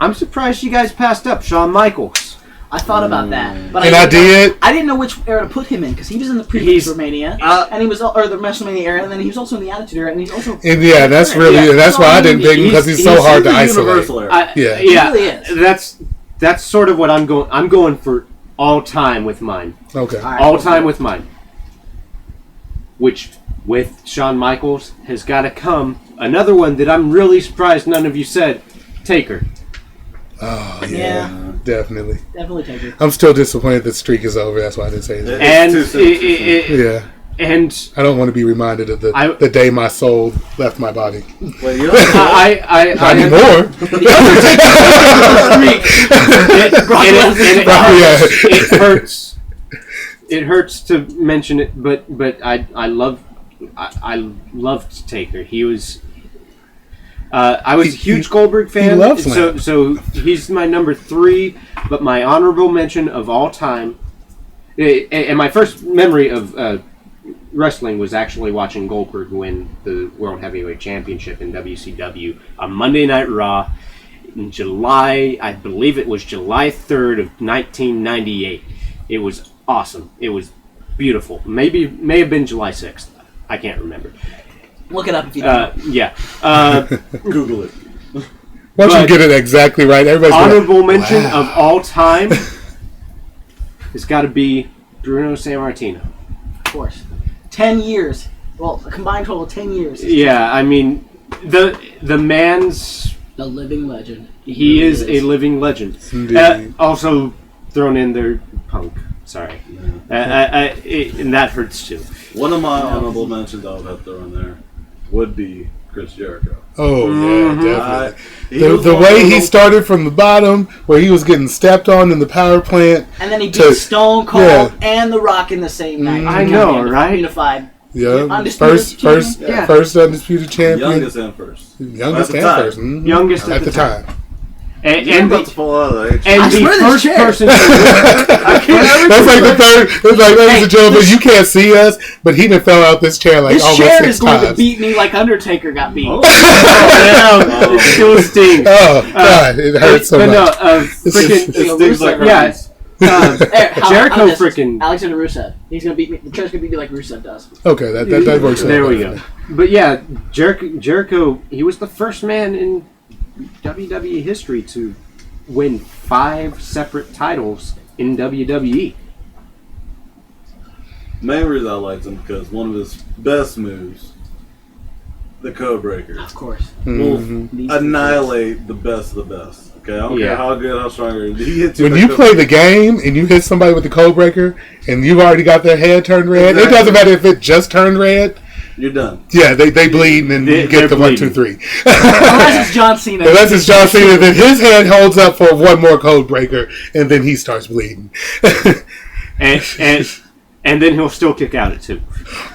I'm surprised you guys passed up Shawn Michaels. I thought about that, but I did. I didn't know which era to put him in because he was in the previous WrestleMania, and he was or the WrestleMania era, and then he was also in the Attitude Era, and he's also. And yeah, that's really that's why I didn't pick him because he's so hard to isolate. Yeah, really is. That's sort of what I'm going. I'm going for all time with mine. Okay, all time with mine. Which with Shawn Michaels has got to come another one that I'm really surprised none of you said. Taker. Oh yeah, definitely Taker. I'm still disappointed that streak is over. That's why I didn't say that. And and I don't want to be reminded of the day my soul left my body. Wait, you not anymore. It hurts it hurts to mention it, but I loved Taker. He was. I was a huge Goldberg fan. He loves him. So he's my number 3, but my honorable mention of all time, and my first memory of wrestling was actually watching Goldberg win the World Heavyweight Championship in WCW on Monday Night Raw in July. I believe it was July 3rd of 1998. It was awesome. It was beautiful. May have been July 6th. I can't remember. Look it up if you don't. Yeah. Google it. Once you get it exactly right, everybody's honorable mention of all time has got to be Bruno Sammartino. Of course. 10 years. Well, a combined total of 10 years. Yeah, I mean, the man's... The living legend. He is a living legend. Also thrown in there, Punk. Sorry. Yeah. And that hurts too. One of my honorable mentions I would have thrown there would be Chris Jericho. Oh, yeah, definitely. The way he started from the bottom, where he was getting stepped on in the power plant. And then he beat Stone Cold and The Rock in the same night. I know, right? Unified. Yeah, first undisputed champion. Youngest and first. Youngest and first. Mm-hmm. Youngest at the time. And about to fall out of the first person. That's like the third. It's like, ladies and gentlemen, you can't see us, but he done fell out this chair like almost 6 times. This chair is going to beat me like Undertaker got beat. It still stings. Oh God, it hurts so much. But no, freaking it stings like herpes. Jericho freaking Alexander Rusev. He's gonna beat me. The chair's gonna beat me like Rusev does. Okay, that works. There we go. But yeah, Jericho. He was the first man in WWE history to win 5 separate titles in WWE. Main reason I liked him because one of his best moves, the Code Breaker, Of course. will annihilate the best of the best. Okay, I don't care how good, how strong he hits you. When you play the game and you hit somebody with the Code Breaker and you've already got their head turned red, it doesn't matter if it just turned red. You're done. Yeah, they bleed and then you get the 1, 2, 3. Unless it's John Cena. Unless it's John Cena, then his hand holds up for one more Code Breaker and then he starts bleeding. and then he'll still kick out at 2.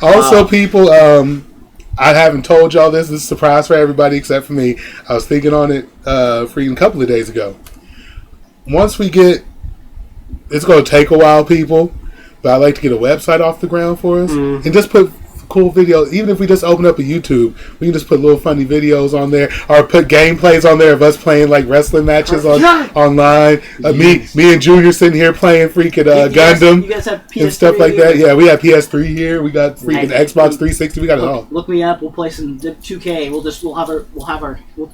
Also, people, I haven't told y'all this. This is a surprise for everybody except for me. I was thinking on it for a couple of days ago. Once we get, it's going to take a while, people, but I'd like to get a website off the ground for us and just put cool videos. Even if we just open up a YouTube, we can just put little funny videos on there or put gameplays on there of us playing like wrestling matches online. Me and Junior sitting here playing freaking Gundam you guys have PS3 and stuff like that. Yeah, we have PS3 here. We got freaking Xbox 360. We got it all. Look me up. We'll play some 2K.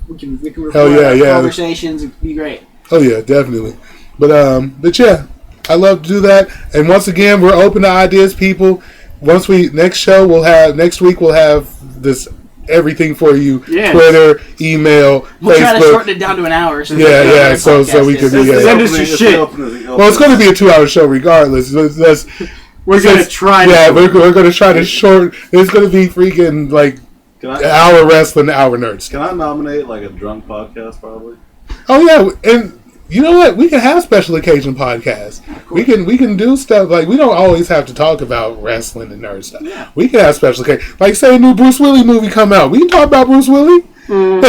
We can record conversations. It'd be great. Oh yeah, definitely. But yeah, I love to do that. And once again, we're open to ideas, people. Next week we'll have this everything for you. Yes. Twitter, email, we'll Facebook. Try to shorten it down to an hour. So we can send us your shit. Well, it's going to be a 2-hour show regardless. We're going to try. Yeah, we're going to try to short. It's going to be freaking like hour wrestling, hour nerds. Can I nominate like a drunk podcast probably? Oh yeah, and you know what? We can have special occasion podcasts. We can do stuff like we don't always have to talk about wrestling and nerd stuff. Yeah. We can have special occasion. Like say a new Bruce Willis movie come out. We can talk about Bruce Willis. Welcome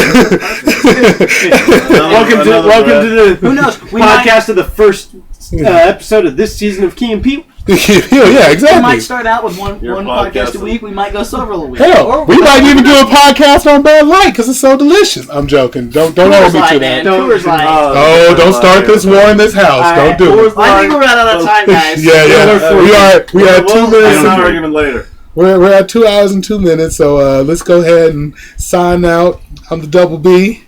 to the podcast of the first episode of this season of Key and Peele. Yeah, exactly. We might start out with one podcast a week. We might go several a week. Hell, we might even do a podcast on Bud Light because it's so delicious. I'm joking. Don't hold me to that. Don't start this war in this house. Don't do it. I think we're out of time, guys. Yeah. We are 2 minutes. An argument later. We're at 2 hours and 2 minutes. So let's go ahead and sign out. I'm the Double B.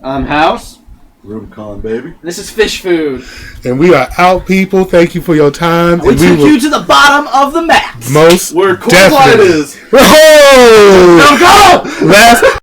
I'm House. Rubicon, baby. This is Fish Food. And we are out, people. Thank you for your time. We took you to the bottom of the map. Most where Cool definitely. Light is. Oh! Go!